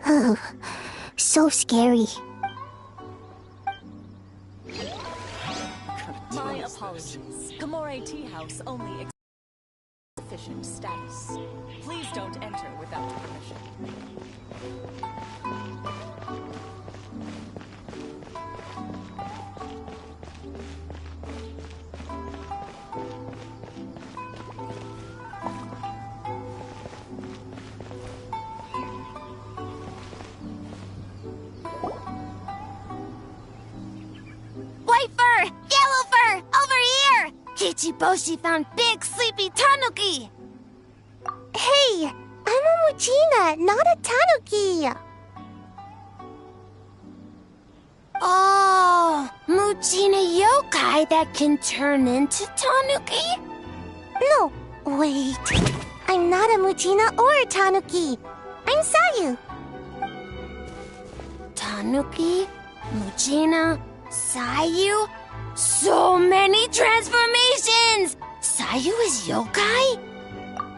Speaker 2: Oh, so scary.
Speaker 18: My apologies. Kamore Tea House only sufficient status. Please don't enter without permission.
Speaker 20: White fur! Yellow fur! Over here! Kichiboshi found big sleepy tanuki!
Speaker 2: Hey, I'm a Mujina, not a tanuki!
Speaker 20: Oh, Mujina yokai that can turn into tanuki?
Speaker 2: No, wait. I'm not a Mujina or a tanuki. I'm Sayu.
Speaker 20: Tanuki? Mujina? Sayu? So many transformations! Sayu is yokai?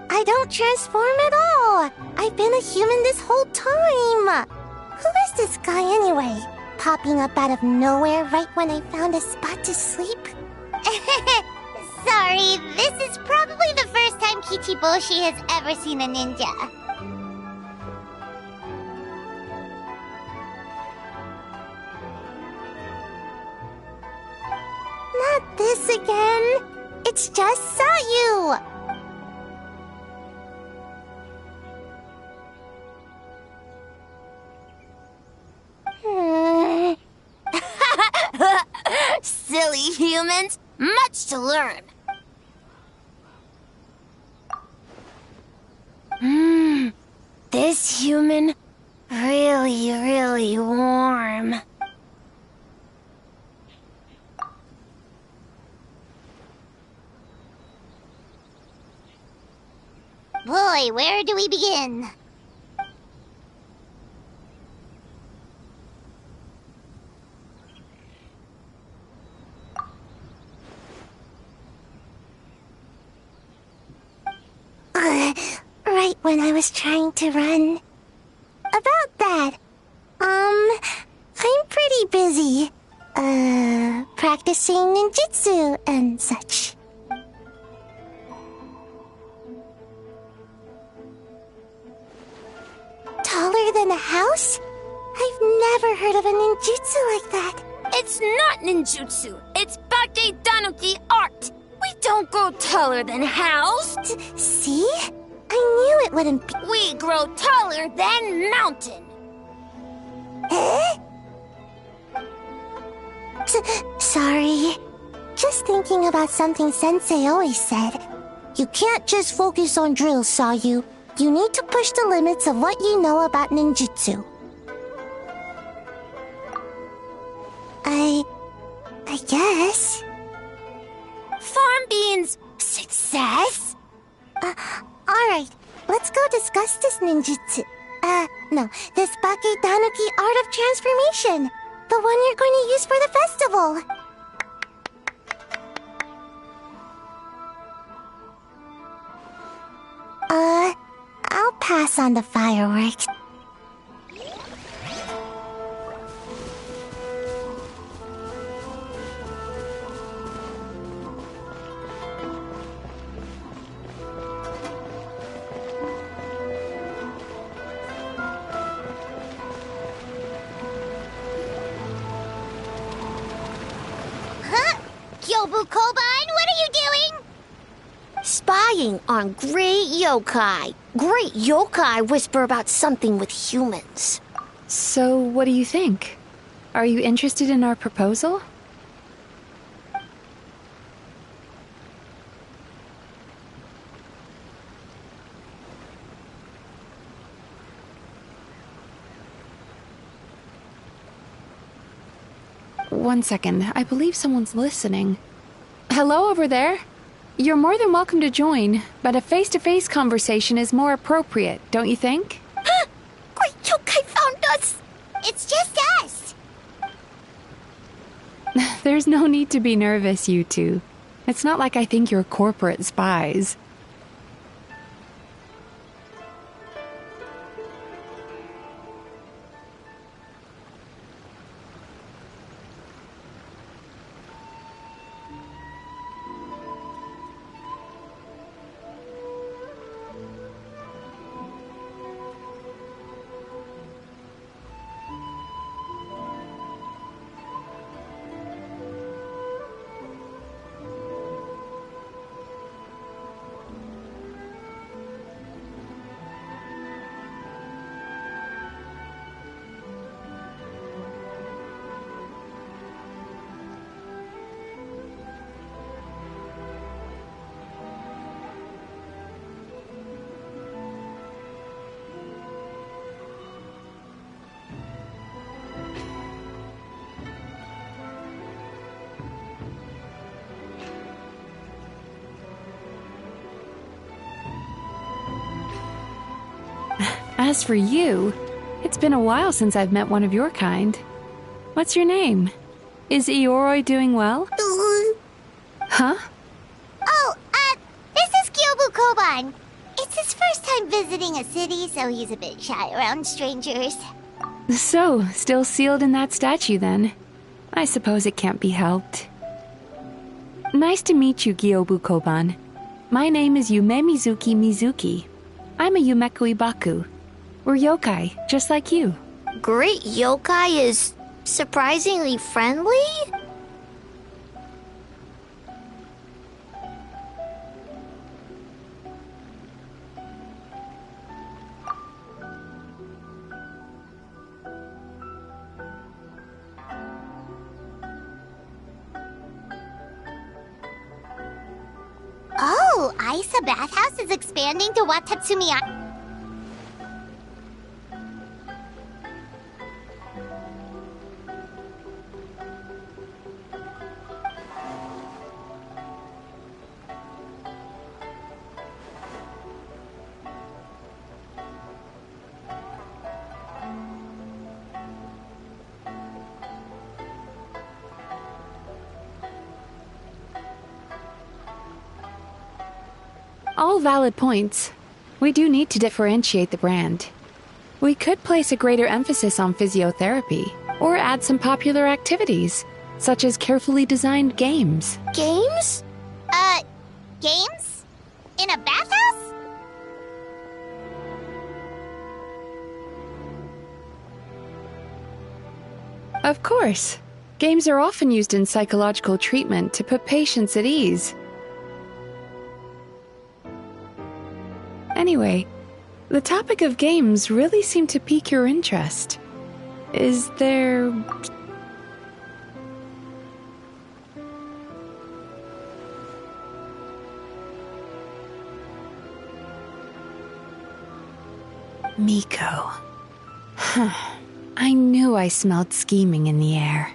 Speaker 2: I don't transform at all. I've been a human this whole time. Who is this guy anyway? Popping up out of nowhere right when I found a spot to sleep?
Speaker 20: Sorry, this is probably the first time Kichiboshi has ever seen a ninja.
Speaker 2: Not this again. It's just Sayu.
Speaker 20: Silly humans, much to learn. This human, really warm. Boy, where do we begin?
Speaker 2: Right when I was trying to run. About that, I'm pretty busy. Practicing ninjutsu and such. Taller than a house? I've never heard of a ninjutsu like that.
Speaker 20: It's not ninjutsu. It's Bake Danuki art. We don't grow taller than house.
Speaker 2: See? I knew it wouldn't be.
Speaker 20: We grow taller than mountain.
Speaker 2: Eh? Sorry. Just thinking about something Sensei always said. You can't just focus on drills, Sayu. You need to push the limits of what you know about ninjutsu.
Speaker 20: I guess. Farm beans! Success? Alright, let's go discuss this ninjutsu. No, this Bake Tanuki Art of Transformation. The one you're going to use for the festival. I'll pass on the fireworks.
Speaker 2: Yobu Koban, what are you doing?
Speaker 20: Spying on great yokai. Great yokai whisper about something with humans.
Speaker 13: So, what do you think? Are you interested in our proposal? One second, I believe someone's listening. Hello over there? You're more than welcome to join, but a face-to-face conversation is more appropriate, don't you think?
Speaker 20: Great yokai found us! It's just us!
Speaker 13: There's no need to be nervous, you two. It's not like I think you're corporate spies. As for you, it's been a while since I've met one of your kind. What's your name? Is Ioroi doing well? Huh?
Speaker 2: Oh, this is Kyobu Koban. It's his first time visiting a city, so he's a bit shy around strangers.
Speaker 13: So, still sealed in that statue then? I suppose it can't be helped. Nice to meet you, Kyobu Koban. My name is Yume Mizuki. I'm a Yumeku Ibaku. We're yokai, just like you.
Speaker 20: Great yokai is surprisingly friendly?
Speaker 2: Oh, Aisa Bathhouse is expanding to Watatsumi.
Speaker 13: All valid points. We do need to differentiate the brand. We could place a greater emphasis on physiotherapy, or add some popular activities, such as carefully designed games.
Speaker 20: Games?
Speaker 2: Games? In a bathhouse?
Speaker 13: Of course. Games are often used in psychological treatment to put patients at ease. Anyway, the topic of games really seemed to pique your interest. Is there... Miko. Huh. I knew I smelled scheming in the air.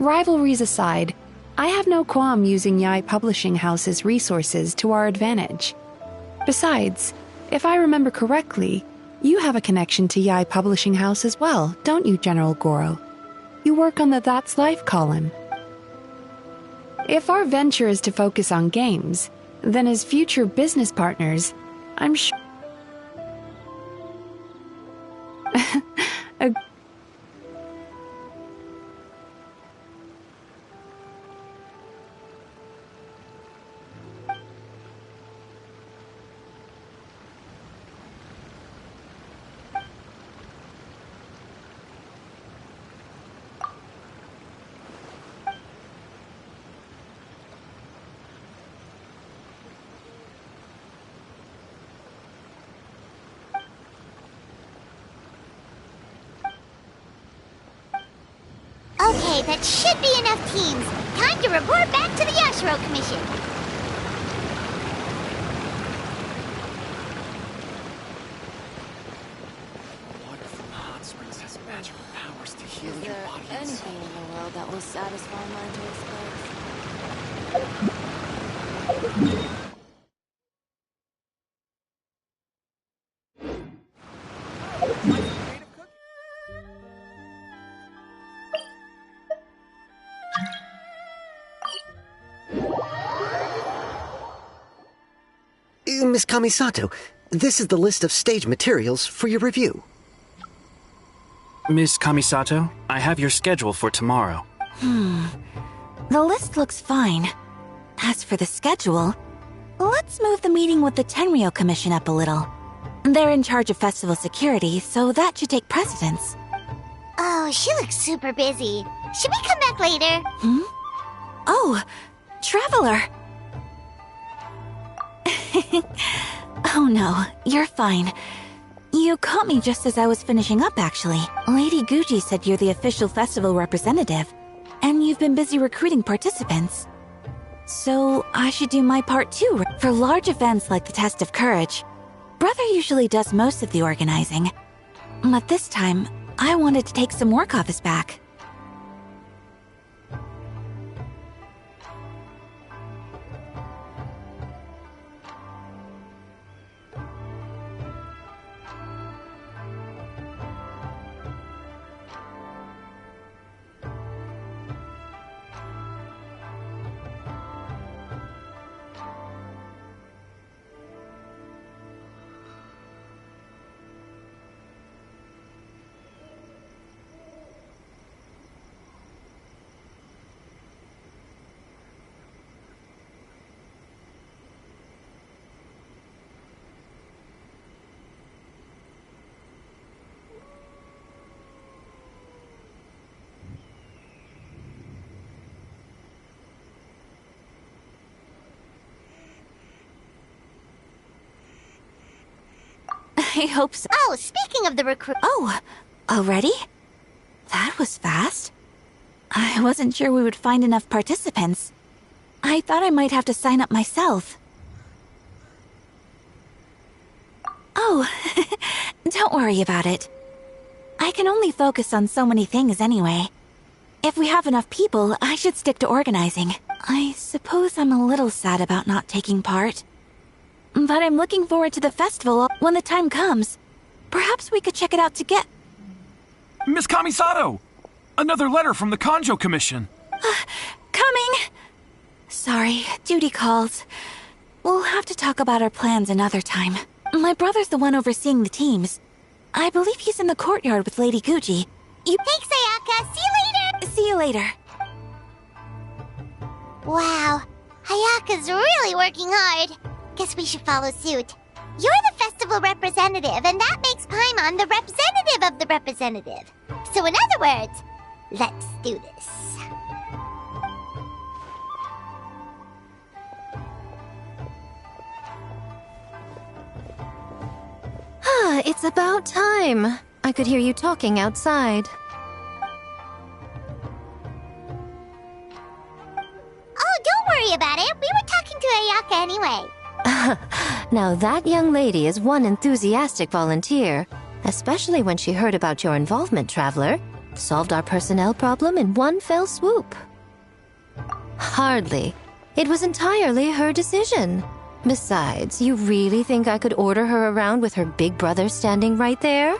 Speaker 13: rivalries aside, I have no qualm using Yai Publishing House's resources to our advantage. Besides, if I remember correctly, you have a connection to Yai Publishing House as well, don't you, General Goro? You work on the That's Life column. If our venture is to focus on games, then as future business partners, I'm sure...
Speaker 2: Okay, that should be enough teams. Time to report back to the Yashiro Commission.
Speaker 19: Water from the hot springs has magical powers to heal
Speaker 12: Is
Speaker 19: your
Speaker 12: there
Speaker 19: body and
Speaker 12: anything
Speaker 19: soul.
Speaker 12: in the world that will satisfy my taste buds?
Speaker 10: Miss Kamisato, this is the list of stage materials for your review.
Speaker 4: Miss Kamisato, I have your schedule for tomorrow.
Speaker 11: The list looks fine. As for the schedule, let's move the meeting with the Tenryo Commission up a little. They're in charge of festival security, so that should take precedence.
Speaker 2: Oh, she looks super busy. Should we come back later?
Speaker 11: Oh, Traveler! Oh no, you're fine. You caught me just as I was finishing up, actually. Lady Guji said you're the official festival representative, and you've been busy recruiting participants. So I should do my part too. For large events like the Test of Courage, Brother usually does most of the organizing. But this time, I wanted to take some work off his back. I hope so.
Speaker 2: Oh, speaking of the recruit...
Speaker 11: Oh, already? That was fast. I wasn't sure we would find enough participants. I thought I might have to sign up myself. Oh, don't worry about it. I can only focus on so many things anyway. If we have enough people, I should stick to organizing. I suppose I'm a little sad about not taking part. But I'm looking forward to the festival when the time comes. Perhaps we could check it out together.
Speaker 23: Miss Kamisato! Another letter from the Kanjo Commission.
Speaker 11: Coming! Sorry, duty calls. We'll have to talk about our plans another time. My brother's the one overseeing the teams. I believe he's in the courtyard with Lady Guji.
Speaker 2: Thanks, Ayaka. See you later!
Speaker 11: See you later.
Speaker 2: Wow, Ayaka's really working hard. Guess we should follow suit. You're the festival representative, and that makes Paimon the representative of the representative. So in other words, let's do this.
Speaker 3: It's about time. I could hear you talking outside.
Speaker 2: Oh, don't worry about it. We were talking to Ayaka anyway.
Speaker 3: Now that young lady is one enthusiastic volunteer, especially when she heard about your involvement, Traveler. Solved our personnel problem in one fell swoop. Hardly. It was entirely her decision. Besides, you really think I could order her around with her big brother standing right there?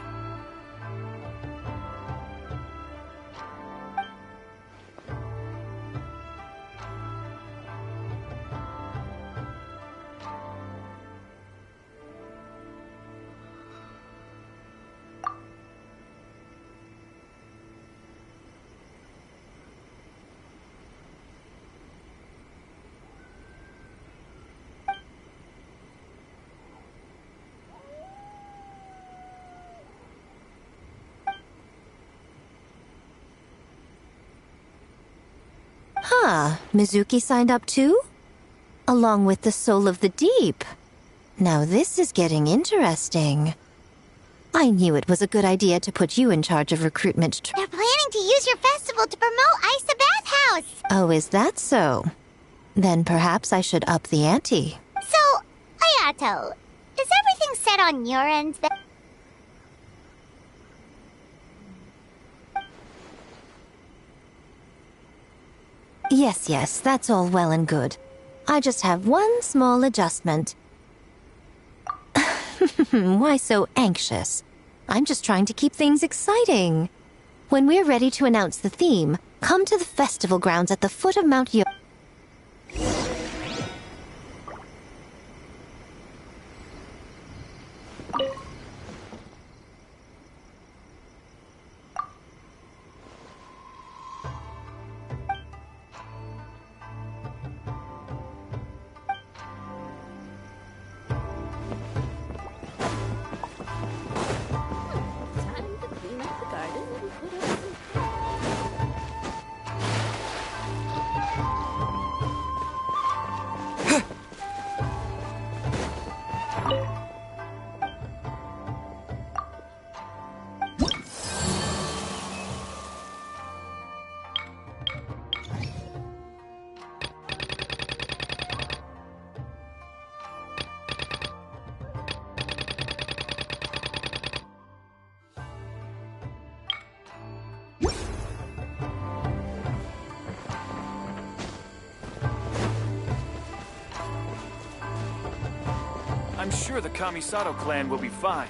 Speaker 3: Huh, Mizuki signed up too? Along with the Soul of the Deep. Now this is getting interesting. I knew it was a good idea to put you in charge of recruitment.
Speaker 2: They're planning to use your festival to promote Isa Bathhouse!
Speaker 3: Oh, is that so? Then perhaps I should up the ante.
Speaker 2: So, Ayato, is everything set on your end then?
Speaker 3: Yes, that's all well and good. I just have one small adjustment. Why so anxious? I'm just trying to keep things exciting. When we're ready to announce the theme, come to the festival grounds at the foot of Mount Yo.
Speaker 23: I'm sure the Kamisato clan will be fine.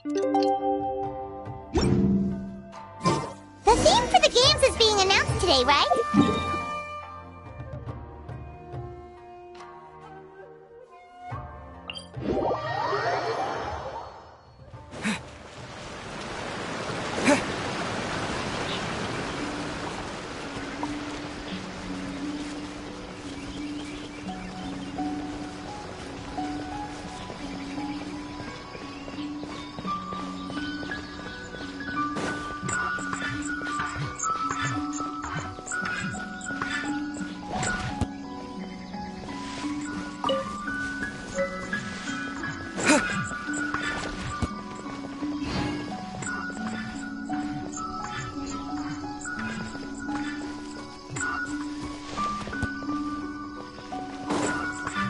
Speaker 2: The theme for the games is being announced today, right?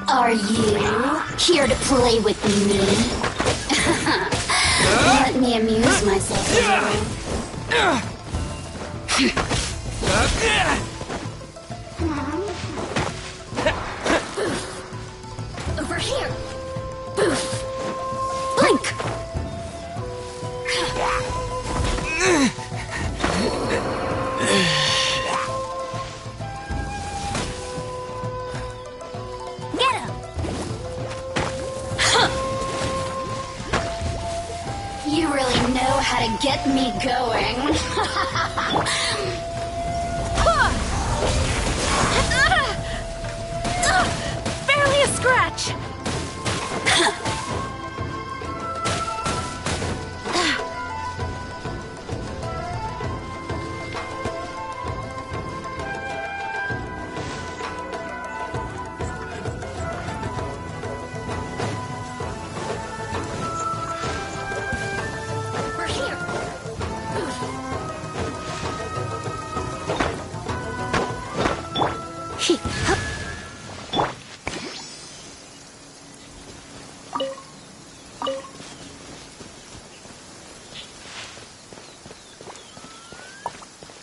Speaker 6: Are you here to play with me? Let me amuse myself a little. Over here!
Speaker 22: Blink!
Speaker 6: Get him! You really know how to get me going.
Speaker 22: Barely a scratch!
Speaker 6: We're here!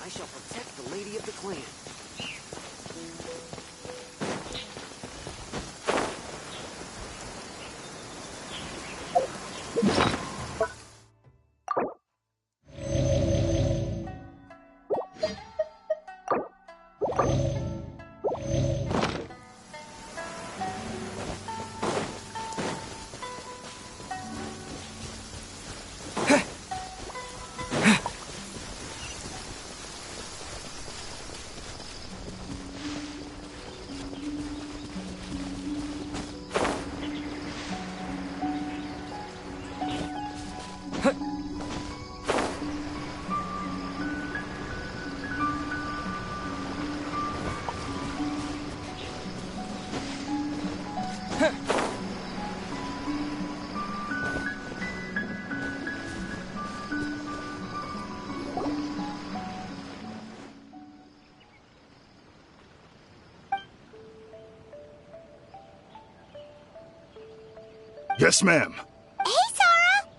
Speaker 10: I shall protect the lady of the clan.
Speaker 7: Yes, ma'am.
Speaker 20: Hey, Sora!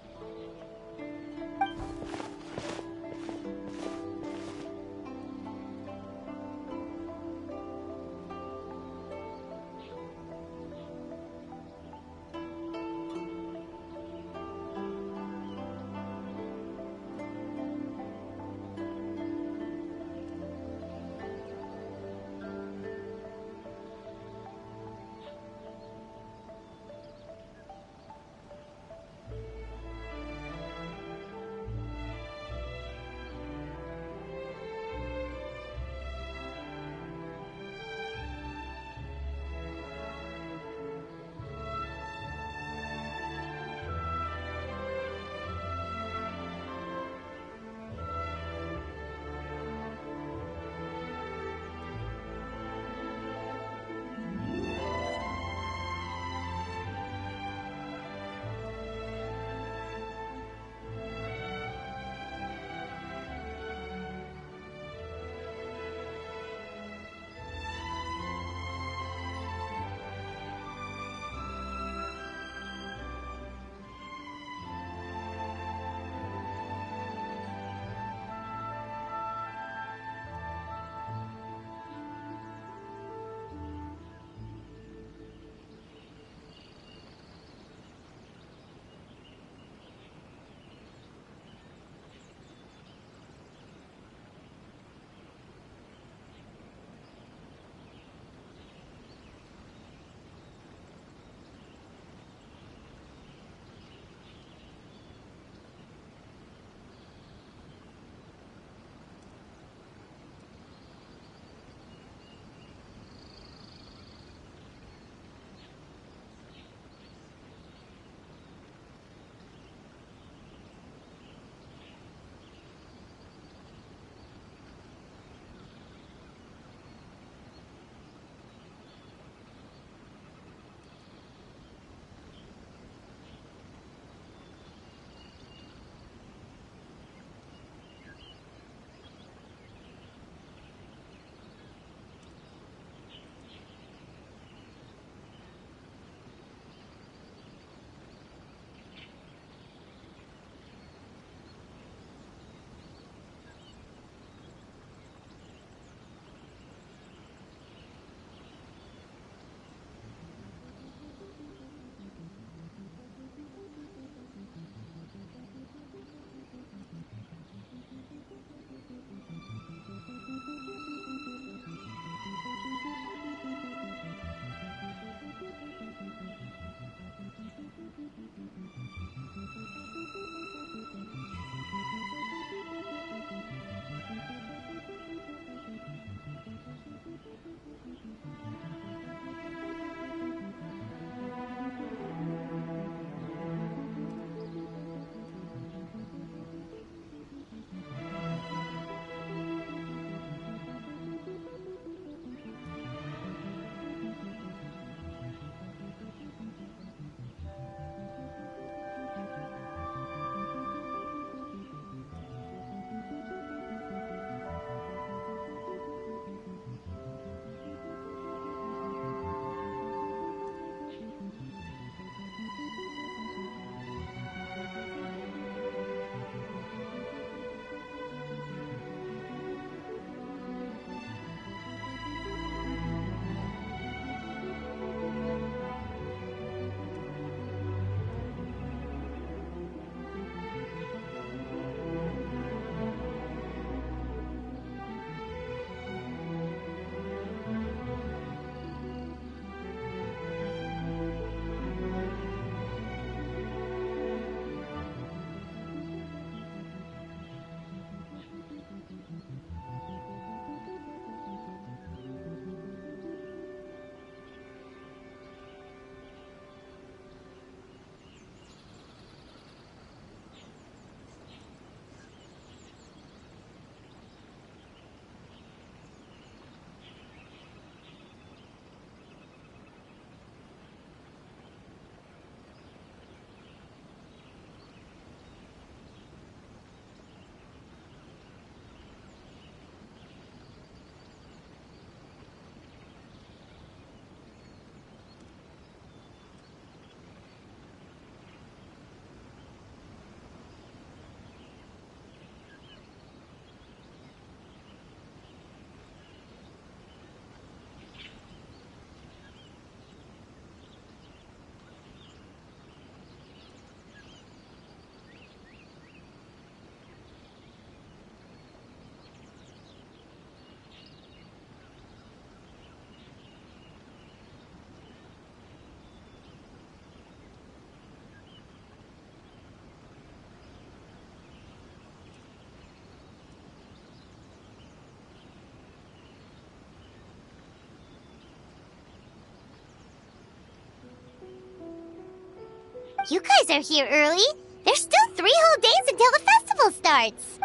Speaker 2: You guys are here early. There's still 3 whole days until the festival starts.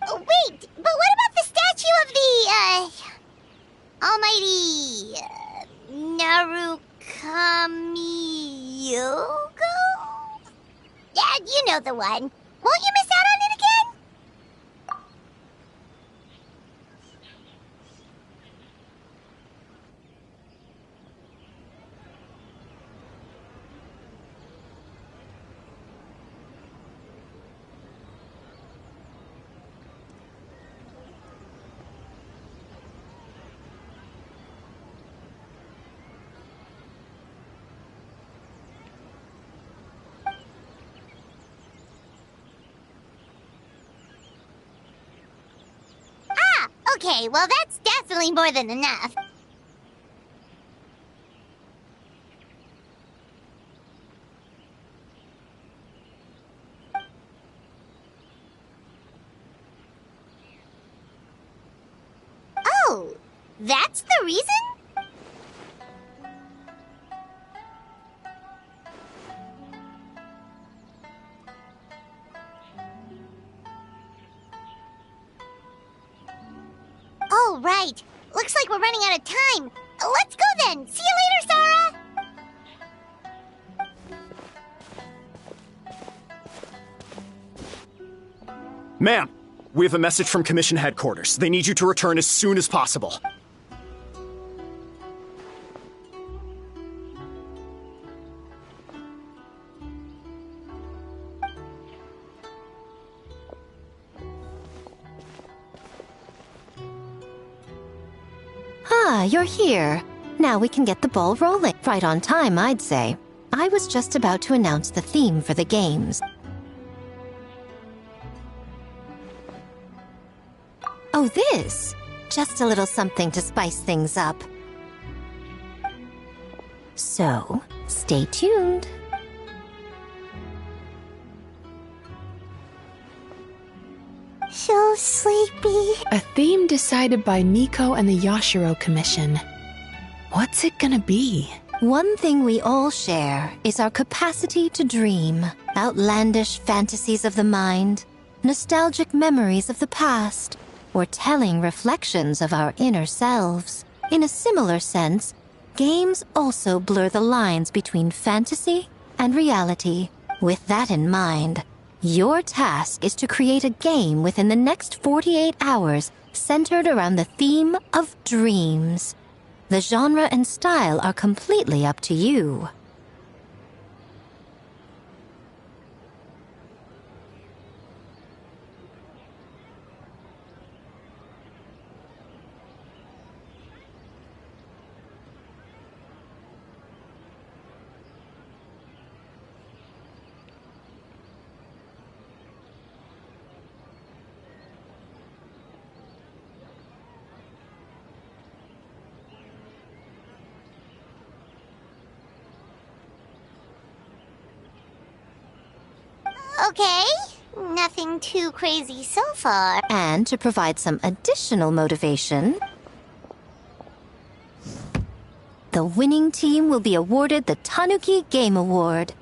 Speaker 2: Oh, wait, but what about the statue of the, almighty, Narukami-yogo? Yeah, you know the one. Won't you miss out on it again? Okay, well that's definitely more than enough. Oh, that's the reason? Oh, right. Looks like we're running out of time. Let's go then. See you later, Sarah.
Speaker 5: Ma'am, we have a message from Commission Headquarters. They need you to return as soon as possible.
Speaker 3: Ah, you're here. Now we can get the ball rolling. Right on time, I'd say. I was just about to announce the theme for the games. Oh, this? Just a little something to spice things up. So, stay tuned.
Speaker 20: So sleepy.
Speaker 1: A theme decided by Miko and the Yashiro Commission. What's it gonna be?
Speaker 3: One thing we all share is our capacity to dream. Outlandish fantasies of the mind, nostalgic memories of the past, or telling reflections of our inner selves. In a similar sense, games also blur the lines between fantasy and reality. With that in mind, your task is to create a game within the next 48 hours centered around the theme of dreams. The genre and style are completely up to you.
Speaker 2: Okay, nothing too crazy so far.
Speaker 3: And to provide some additional motivation, the winning team will be awarded the Tanuki Game Award,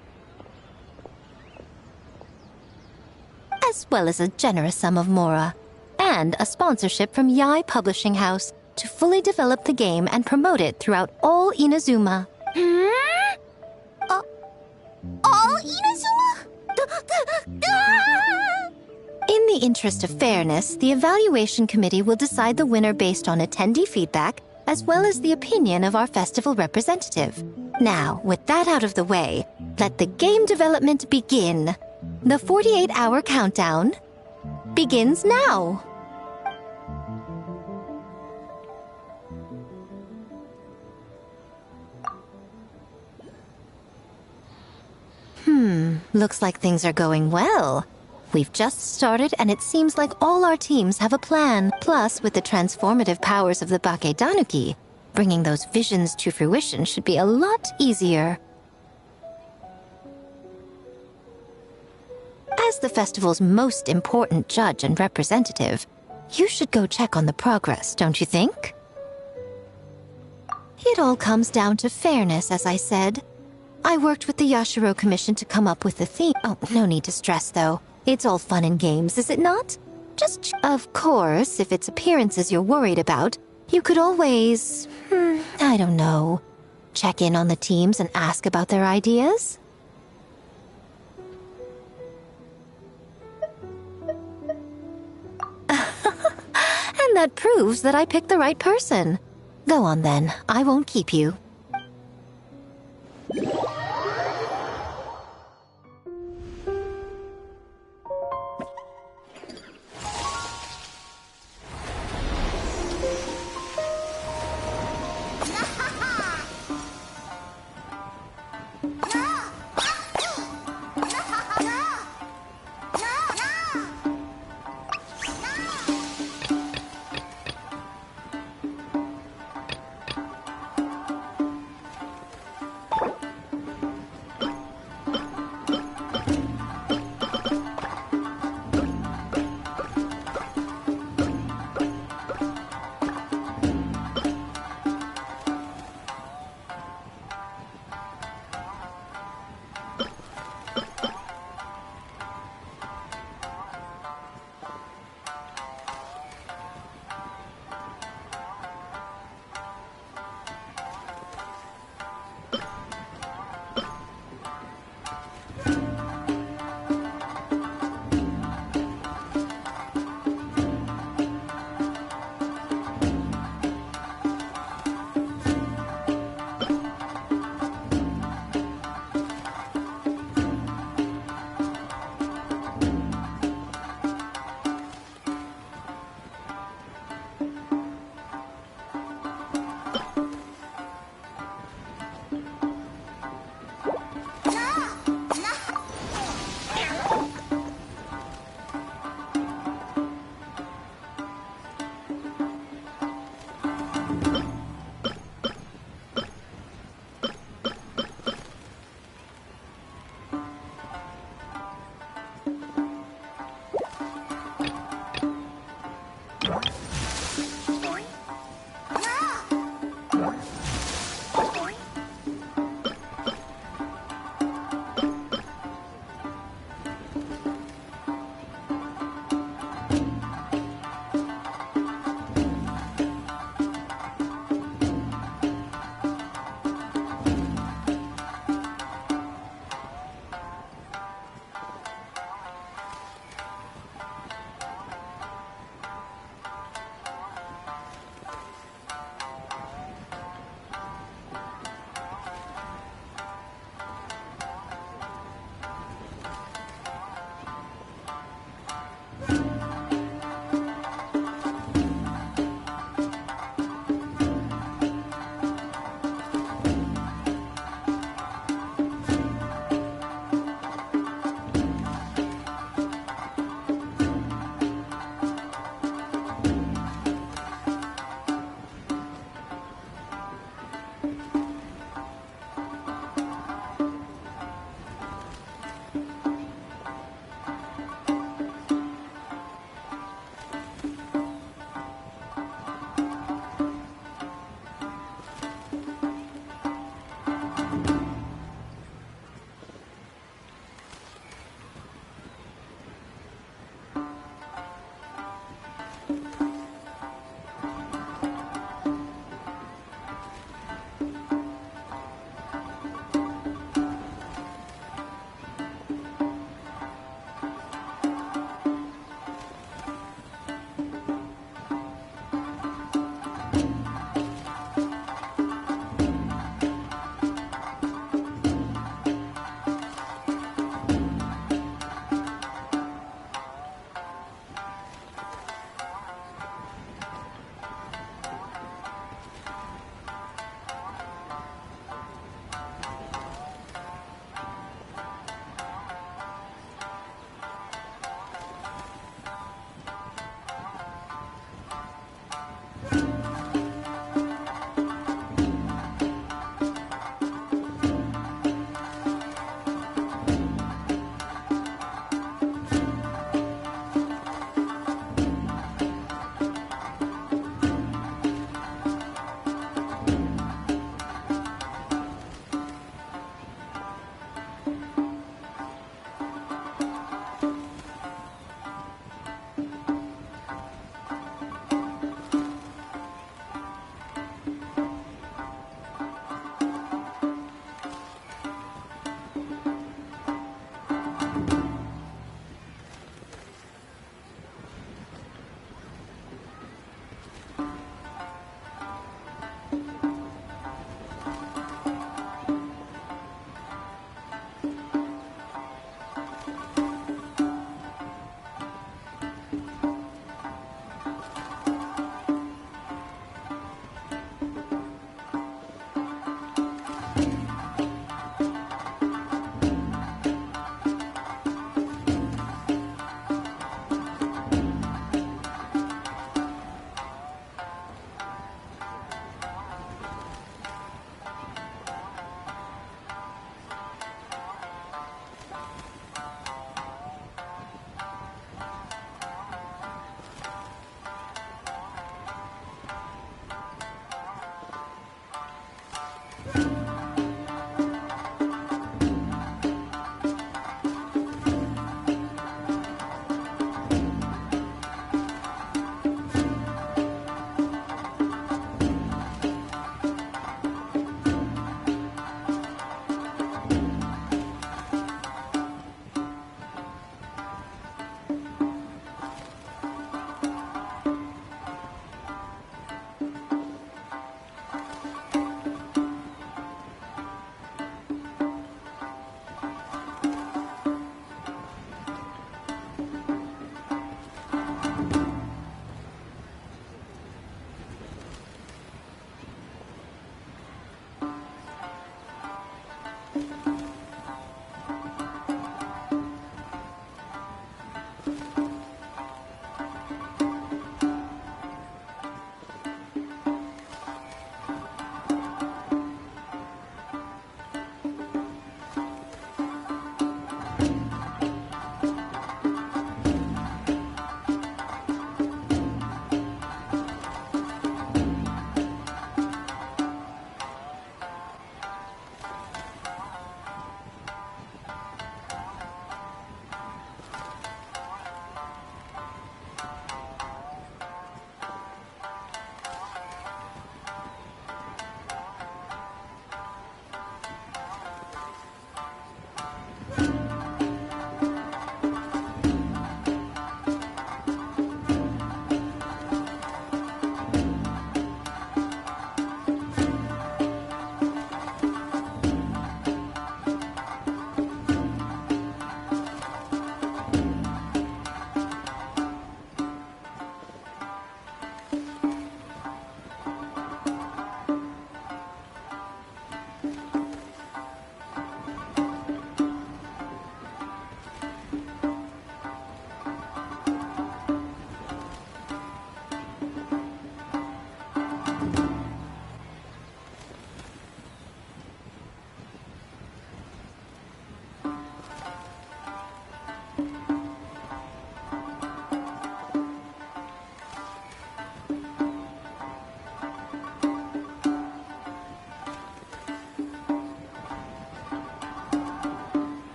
Speaker 3: as well as a generous sum of mora, and a sponsorship from Yai Publishing House, to fully develop the game and promote it throughout all Inazuma.
Speaker 20: All Inazuma?
Speaker 3: In the interest of fairness, the evaluation committee will decide the winner based on attendee feedback as well as the opinion of our festival representative. Now, with that out of the way, let the game development begin. The 48-hour countdown begins now. Looks like things are going well. We've just started, and it seems like all our teams have a plan. Plus, with the transformative powers of the Bakedanuki, bringing those visions to fruition should be a lot easier. As the festival's most important judge and representative, you should go check on the progress, don't you think? It all comes down to fairness, as I said. I worked with the Yashiro Commission to come up with the theme. Oh, no need to stress, though. It's all fun and games, is it not? Of course, if it's appearances you're worried about, you could always, I don't know, check in on the teams and ask about their ideas? And that proves that I picked the right person. Go on then, I won't keep you.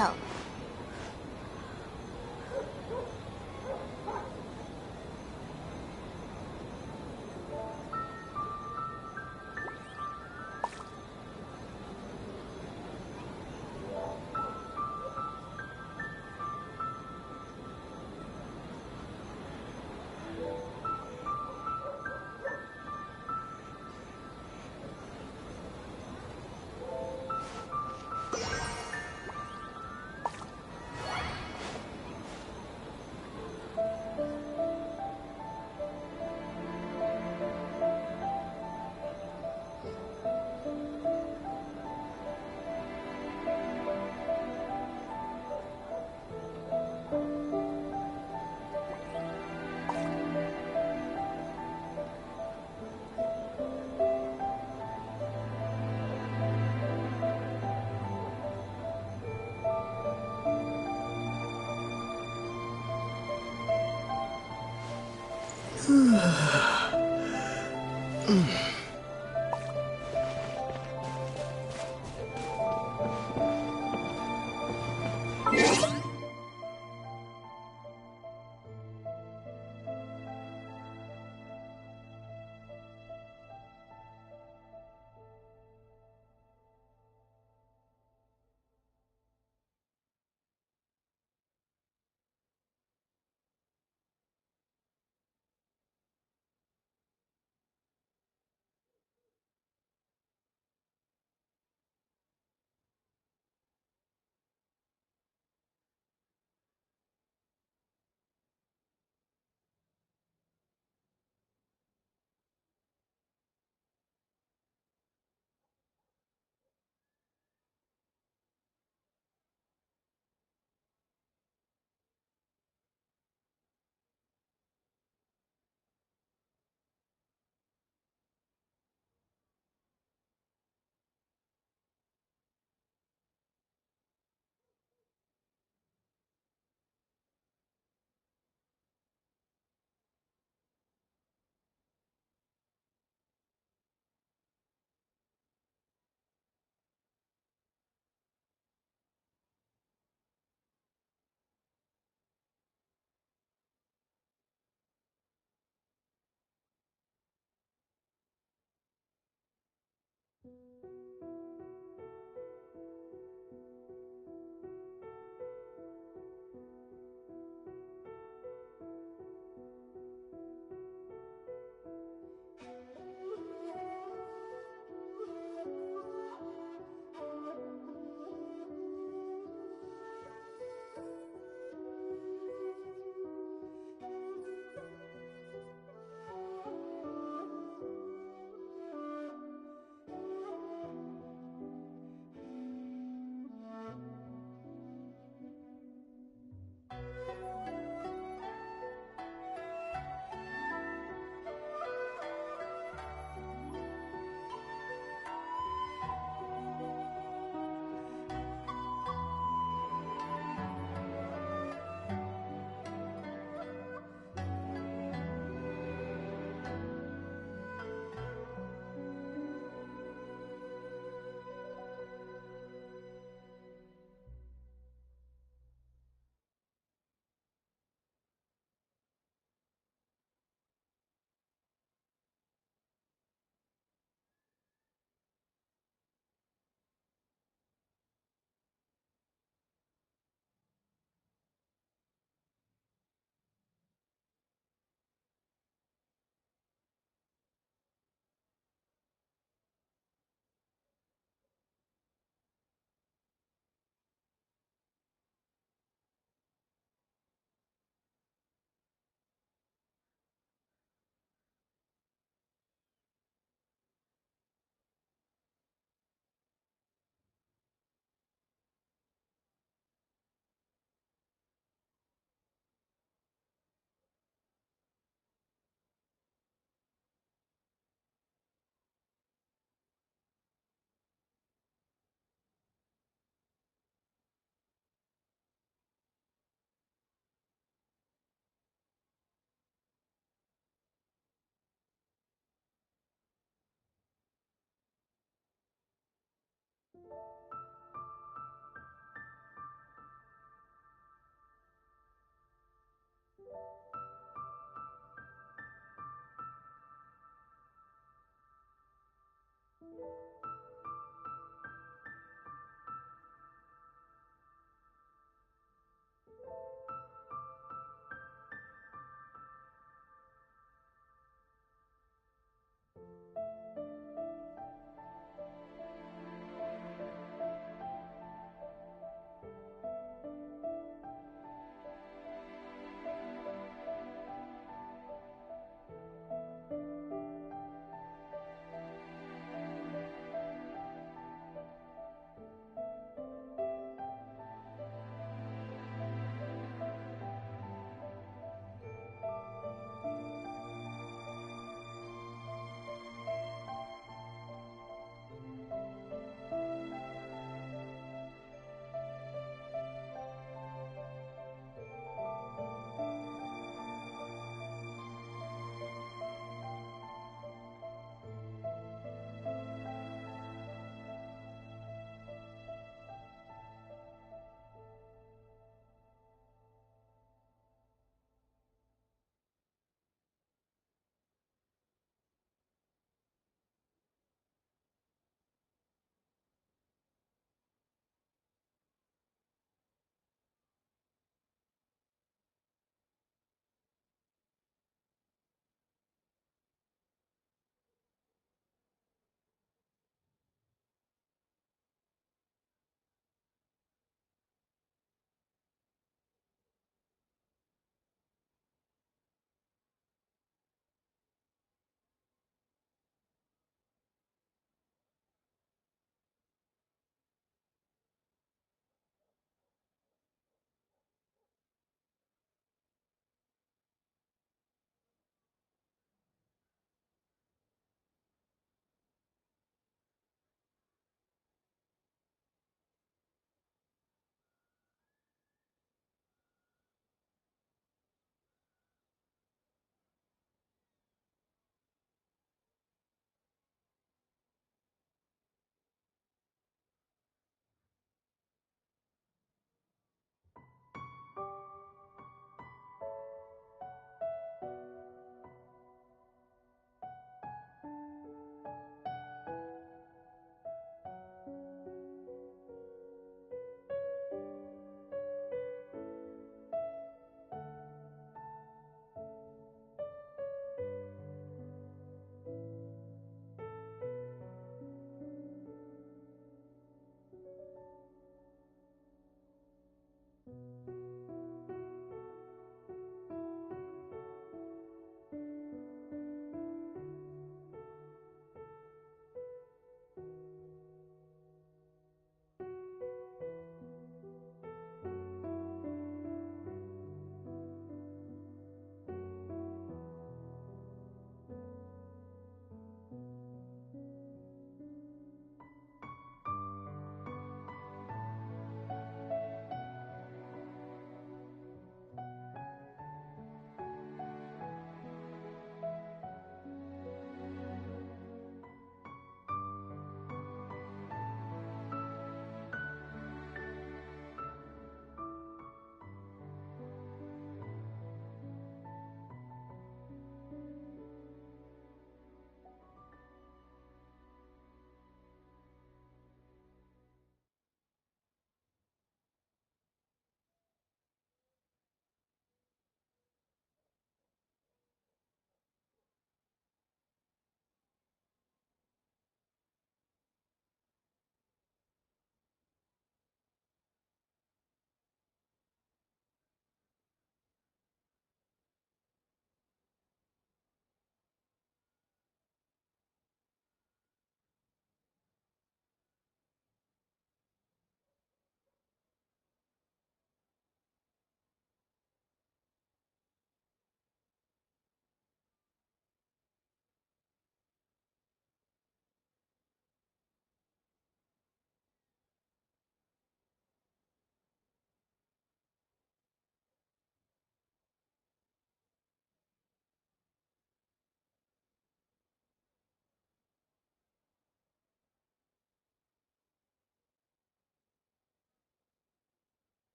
Speaker 2: go.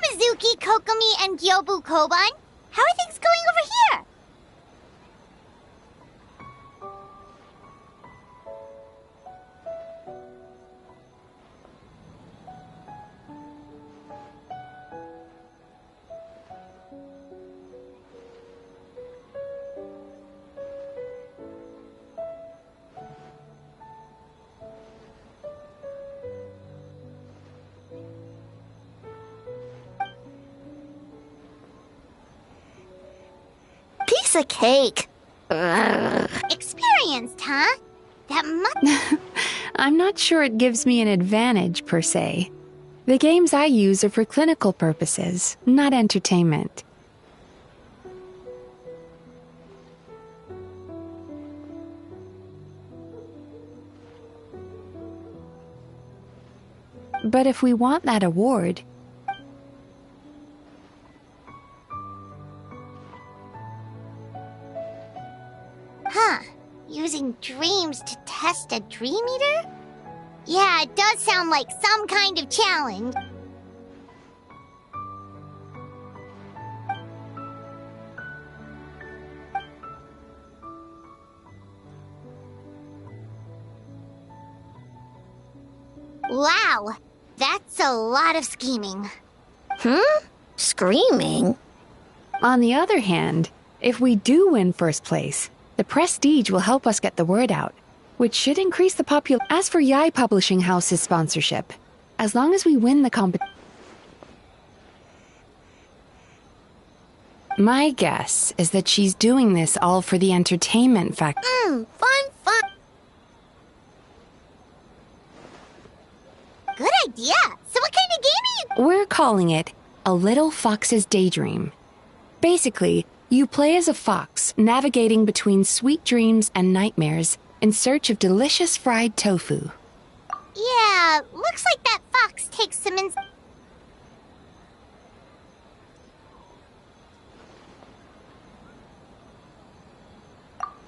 Speaker 2: Mizuki, Kokomi, and Gyobu Koban? How are things going over here? Piece of cake. Experienced, huh? That must...
Speaker 13: I'm not sure it gives me an advantage, per se. The games I use are for clinical purposes, not entertainment. But if we want that award...
Speaker 2: Huh. Using dreams to test a Dream Eater? Yeah, it does sound like some kind of challenge. Wow, that's a lot of scheming.
Speaker 3: Screaming?
Speaker 13: On the other hand, if we do win first place, the prestige will help us get the word out, which should increase the As for Yai Publishing House's sponsorship, as long as we win the competition... My guess is that she's doing this all for the entertainment factor.
Speaker 2: Fun. Good idea. So what kind of game are you...
Speaker 13: We're calling it A Little Fox's Daydream. Basically, you play as a fox navigating between sweet dreams and nightmares in search of delicious fried tofu.
Speaker 2: Yeah, looks like that fox takes some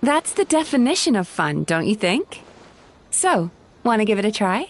Speaker 13: That's the definition of fun, don't you think? So, want to give it a try?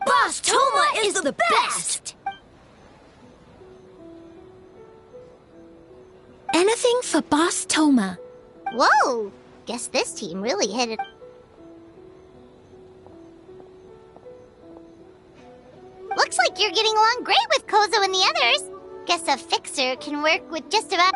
Speaker 6: Boss Toma is the best!
Speaker 20: Anything for Boss Toma.
Speaker 2: Whoa! Guess this team really hit it. Looks like you're getting along great with Kozo and the others. Guess a fixer can work with just about...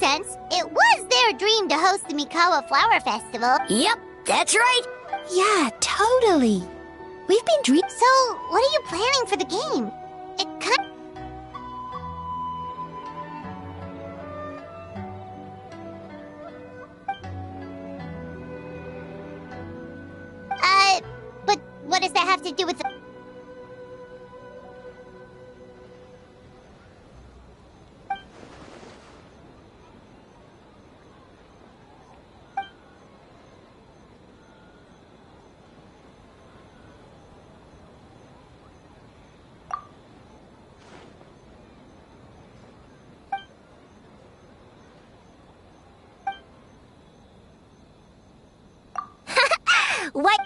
Speaker 2: sense. It was their dream to host the Mikawa Flower Festival.
Speaker 6: Yep, that's right.
Speaker 20: Yeah, totally. We've been dreaming.
Speaker 2: So, what are you planning for the game? It kind but what does that have to do with the...
Speaker 6: What?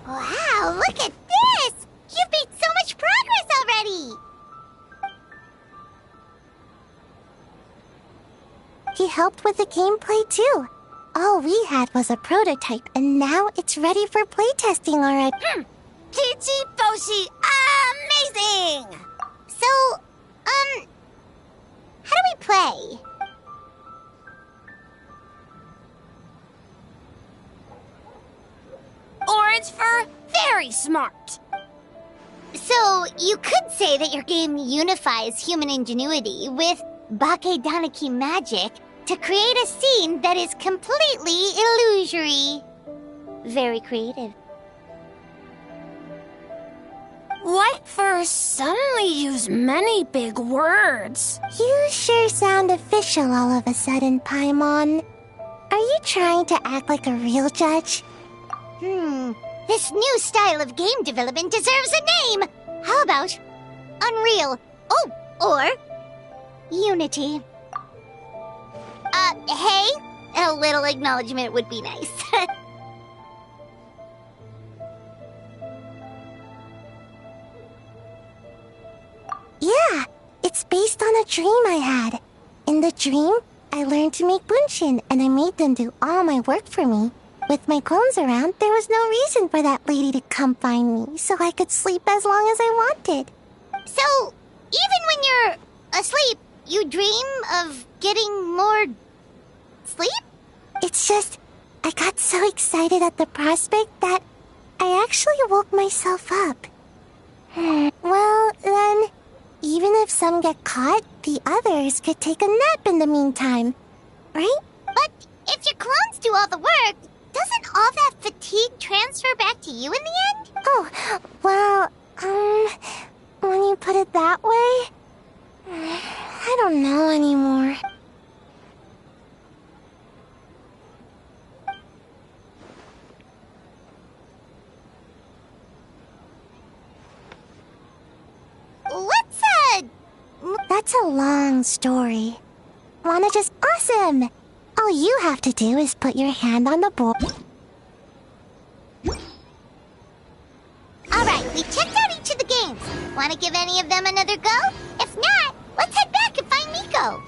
Speaker 2: Wow, look at this! You've made so much progress already!
Speaker 20: He helped with the gameplay too. All we had was a prototype, and now it's ready for playtesting already.
Speaker 2: Chichi Boshi, amazing! So, how do we play?
Speaker 7: Orange for very smart.
Speaker 2: So, you could say that your game unifies human ingenuity with Bakedanaki magic to create a scene that is completely illusory. Very creative.
Speaker 7: White for suddenly use many big words.
Speaker 20: You sure sound official all of a sudden, Paimon. Are you trying to act like a real judge?
Speaker 2: This new style of game development deserves a name! How about Unreal? Oh, or Unity. Hey? A little acknowledgement would be nice.
Speaker 20: Yeah, it's based on a dream I had. In the dream, I learned to make bunshin, and I made them do all my work for me. With my clones around, there was no reason for that lady to come find me, so I could sleep as long as I wanted.
Speaker 2: So, even when you're asleep, you dream of getting more sleep?
Speaker 20: It's just, I got so excited at the prospect that I actually woke myself up. Well, then, even if some get caught, the others could take a nap in the meantime, right?
Speaker 2: But if your clones do all the work, doesn't all that fatigue transfer back to you in the end?
Speaker 20: Oh, well, when you It's a long story. Wanna just... Awesome! All you have to do is put your hand on the board.
Speaker 2: Alright, we checked out each of the games. Wanna give any of them another go? If not, let's head back and find Miko.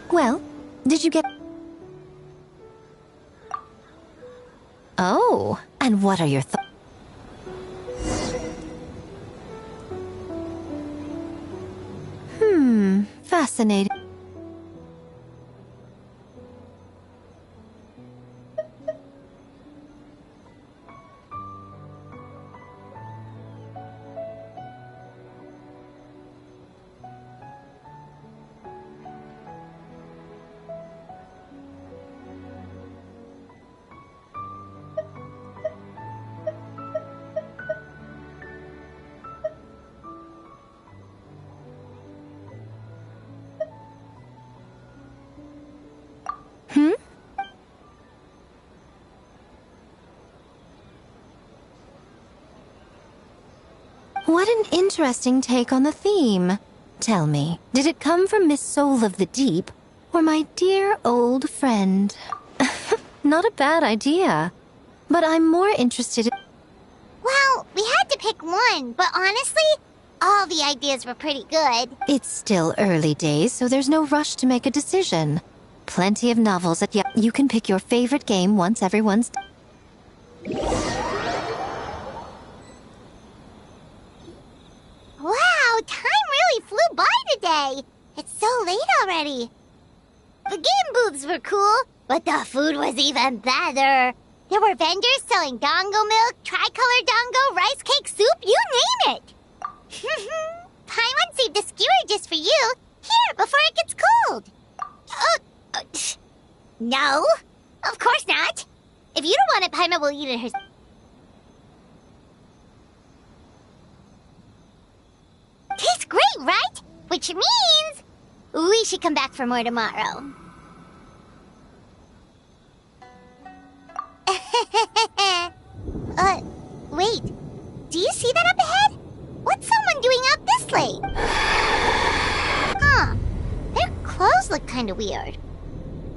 Speaker 3: Well, did you get... Oh, and what are your thoughts? Fascinating. What an interesting take on the theme. Tell me, did it come from Miss Soul of the Deep, or my dear old friend? Not a bad idea, but I'm more interested in...
Speaker 2: Well, we had to pick one, but honestly, all the ideas were pretty good.
Speaker 3: It's still early days, so there's no rush to make a decision. Plenty of novels at you can pick your favorite game once everyone's...
Speaker 2: Wow, time really flew by today. It's so late already. The game booths were cool, but the food was even better. There were vendors selling dongo milk, tricolor dongo, rice cake soup, you name it. Paimon saved a skewer just for you. Here, before it gets cold. No, of course not. If you don't want it, Paimon will eat it herself. Tastes great, right? Which means we should come back for more tomorrow. Wait. Do you see that up ahead? What's someone doing up this late? Huh. Their clothes look kind of weird.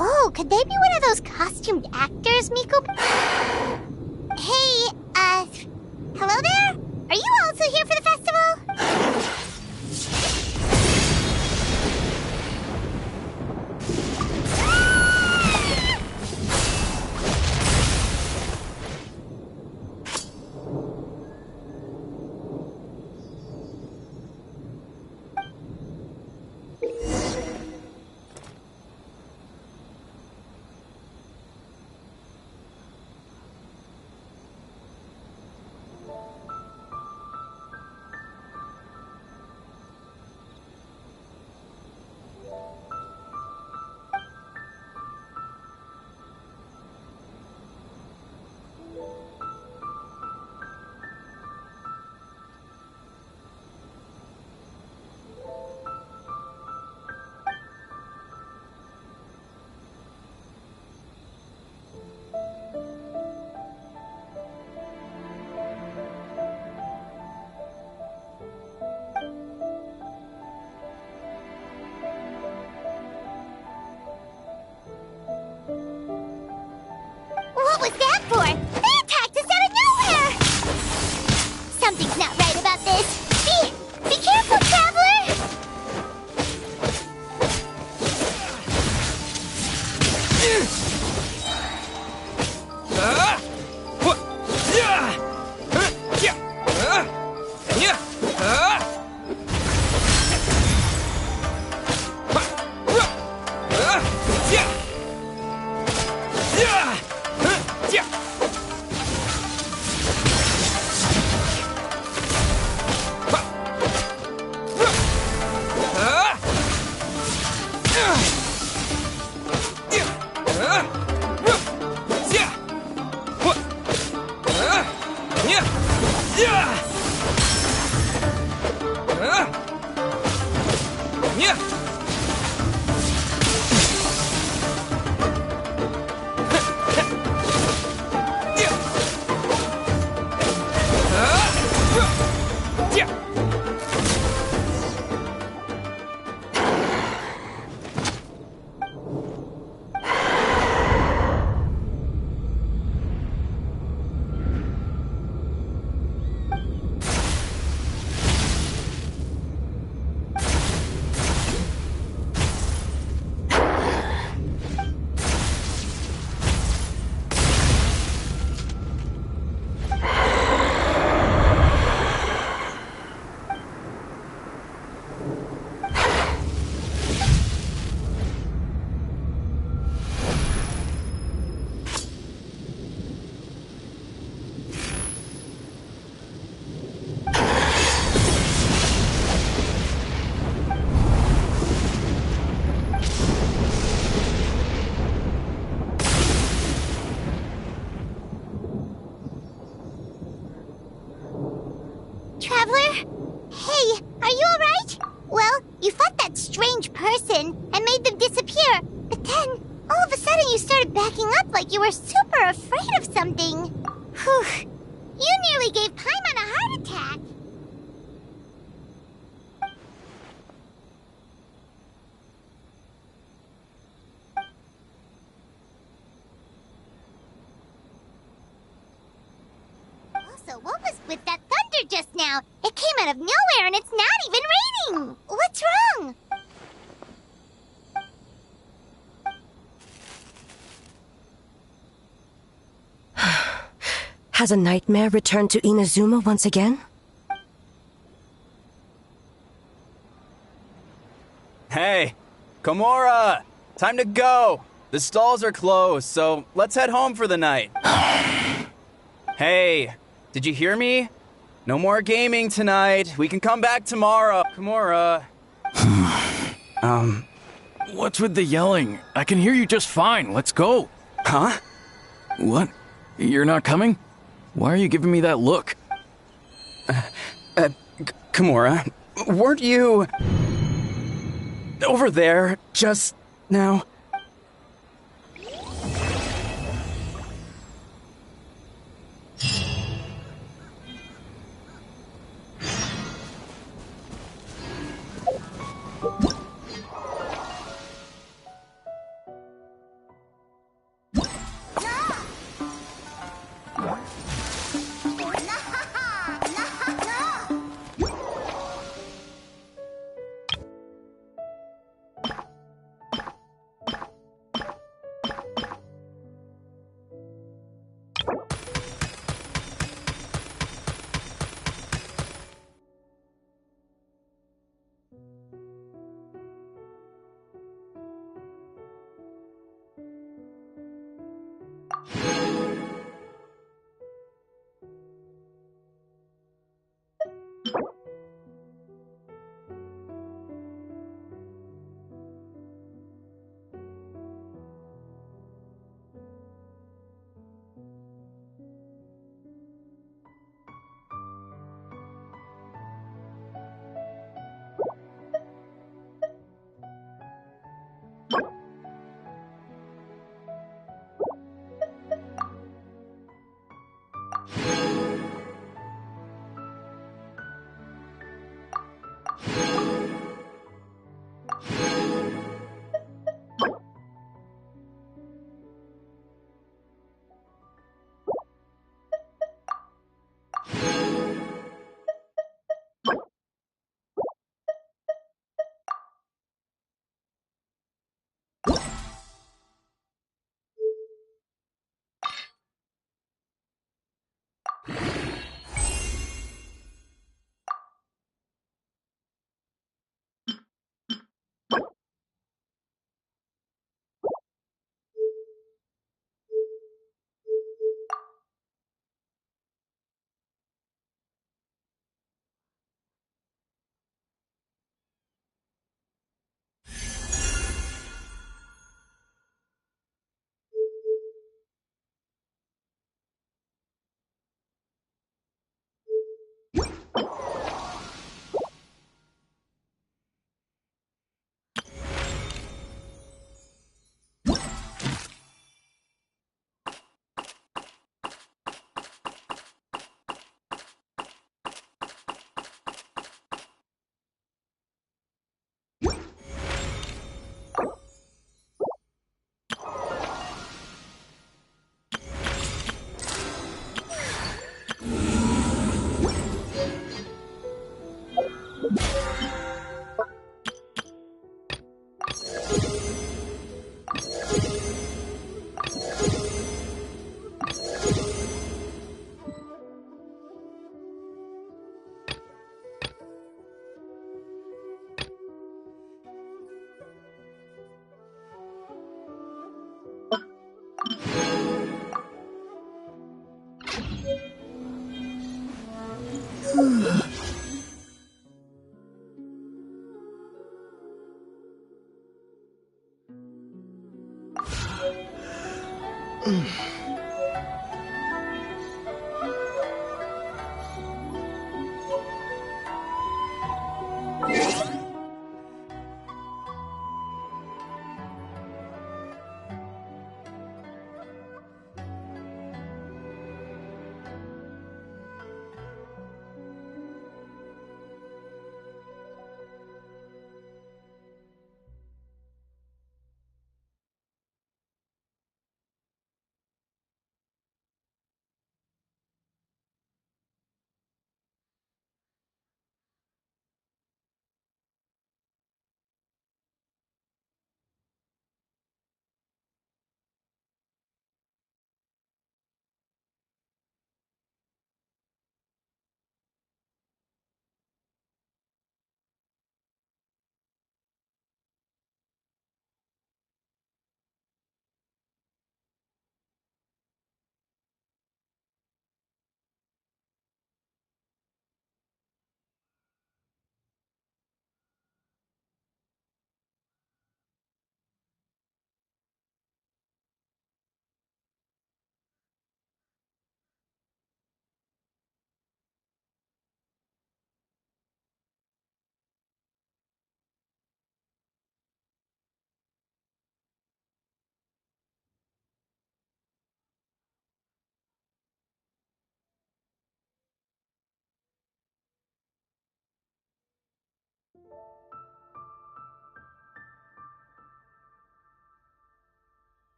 Speaker 2: Oh, could they be one of those costumed actors, Miko? Hey, hello there? Are you also here for the festival? What was that for? They attacked us out of nowhere! Something's not right about this. Be careful, traveler! Traveler? Hey, are you alright? Well, you fought that strange person and made them disappear, but then, all of a sudden you started backing up like you were super afraid of something. Whew. You nearly gave Paimon a heart attack. Also, what was with that thunder just now? It came out of nowhere and it's not even raining! What's wrong?
Speaker 22: Has a nightmare returned to Inazuma once again?
Speaker 8: Hey, Komura! Time to go! The stalls are closed, so let's head home for the night. Hey, did you hear me? No more gaming tonight. We can come back tomorrow. Komura.
Speaker 23: What's with the yelling? I can hear you just fine. Let's go.
Speaker 8: Huh?
Speaker 23: What? You're not coming? Why are you giving me that look?
Speaker 8: Komura, weren't you over there just now?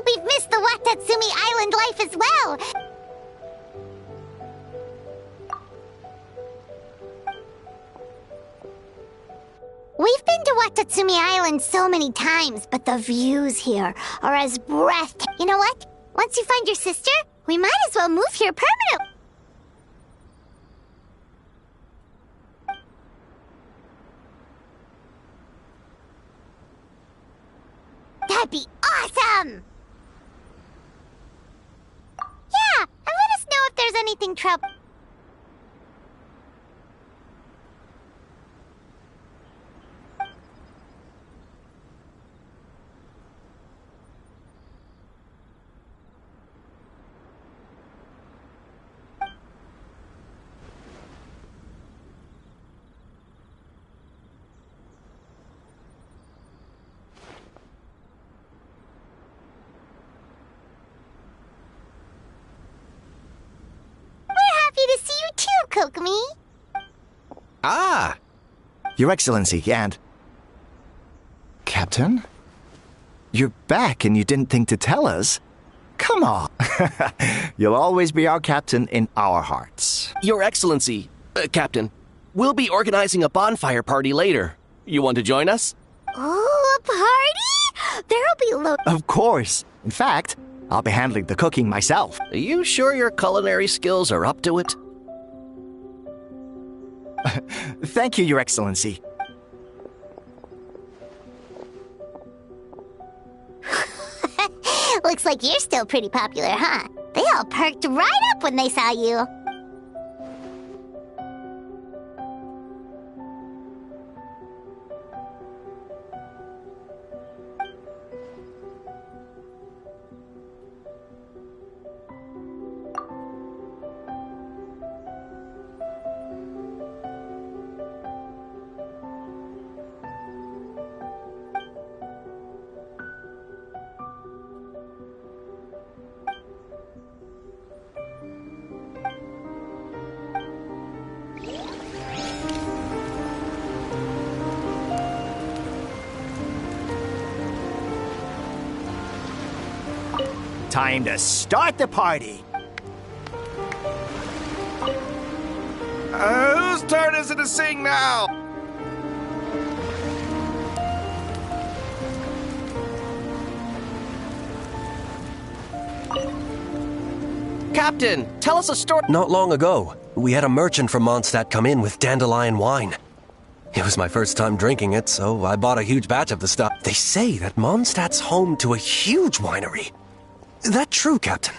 Speaker 2: We've missed the Watatsumi Island life as well! We've been to Watatsumi Island so many times, but the views here are as breathtaking. You know what? Once you find your sister, we might as well move here permanently. That'd be awesome! Yeah, and let us know if there's anything trouble. Happy to see you too, Kokomi.
Speaker 14: Ah! Your Excellency, and... Captain? You're back and you didn't think to tell us? Come on. You'll always be our captain in our hearts.
Speaker 21: Your Excellency, Captain, we'll be organizing a bonfire party later. You want to join us?
Speaker 2: Oh, a party? There'll be
Speaker 14: Of course. In fact, I'll be handling the cooking myself.
Speaker 21: Are you sure your culinary skills are up to it?
Speaker 14: Thank you, Your Excellency.
Speaker 2: Looks like you're still pretty popular, huh? They all perked right up when they saw you.
Speaker 14: Time to start the party.
Speaker 16: Whose turn is it to sing now?
Speaker 21: Captain, tell us a story.
Speaker 17: Not long ago, we had a merchant from Mondstadt come in with dandelion wine. It was my first time drinking it, so I bought a huge batch of the stuff. They say that Mondstadt's home to a huge winery. Is that true, Captain?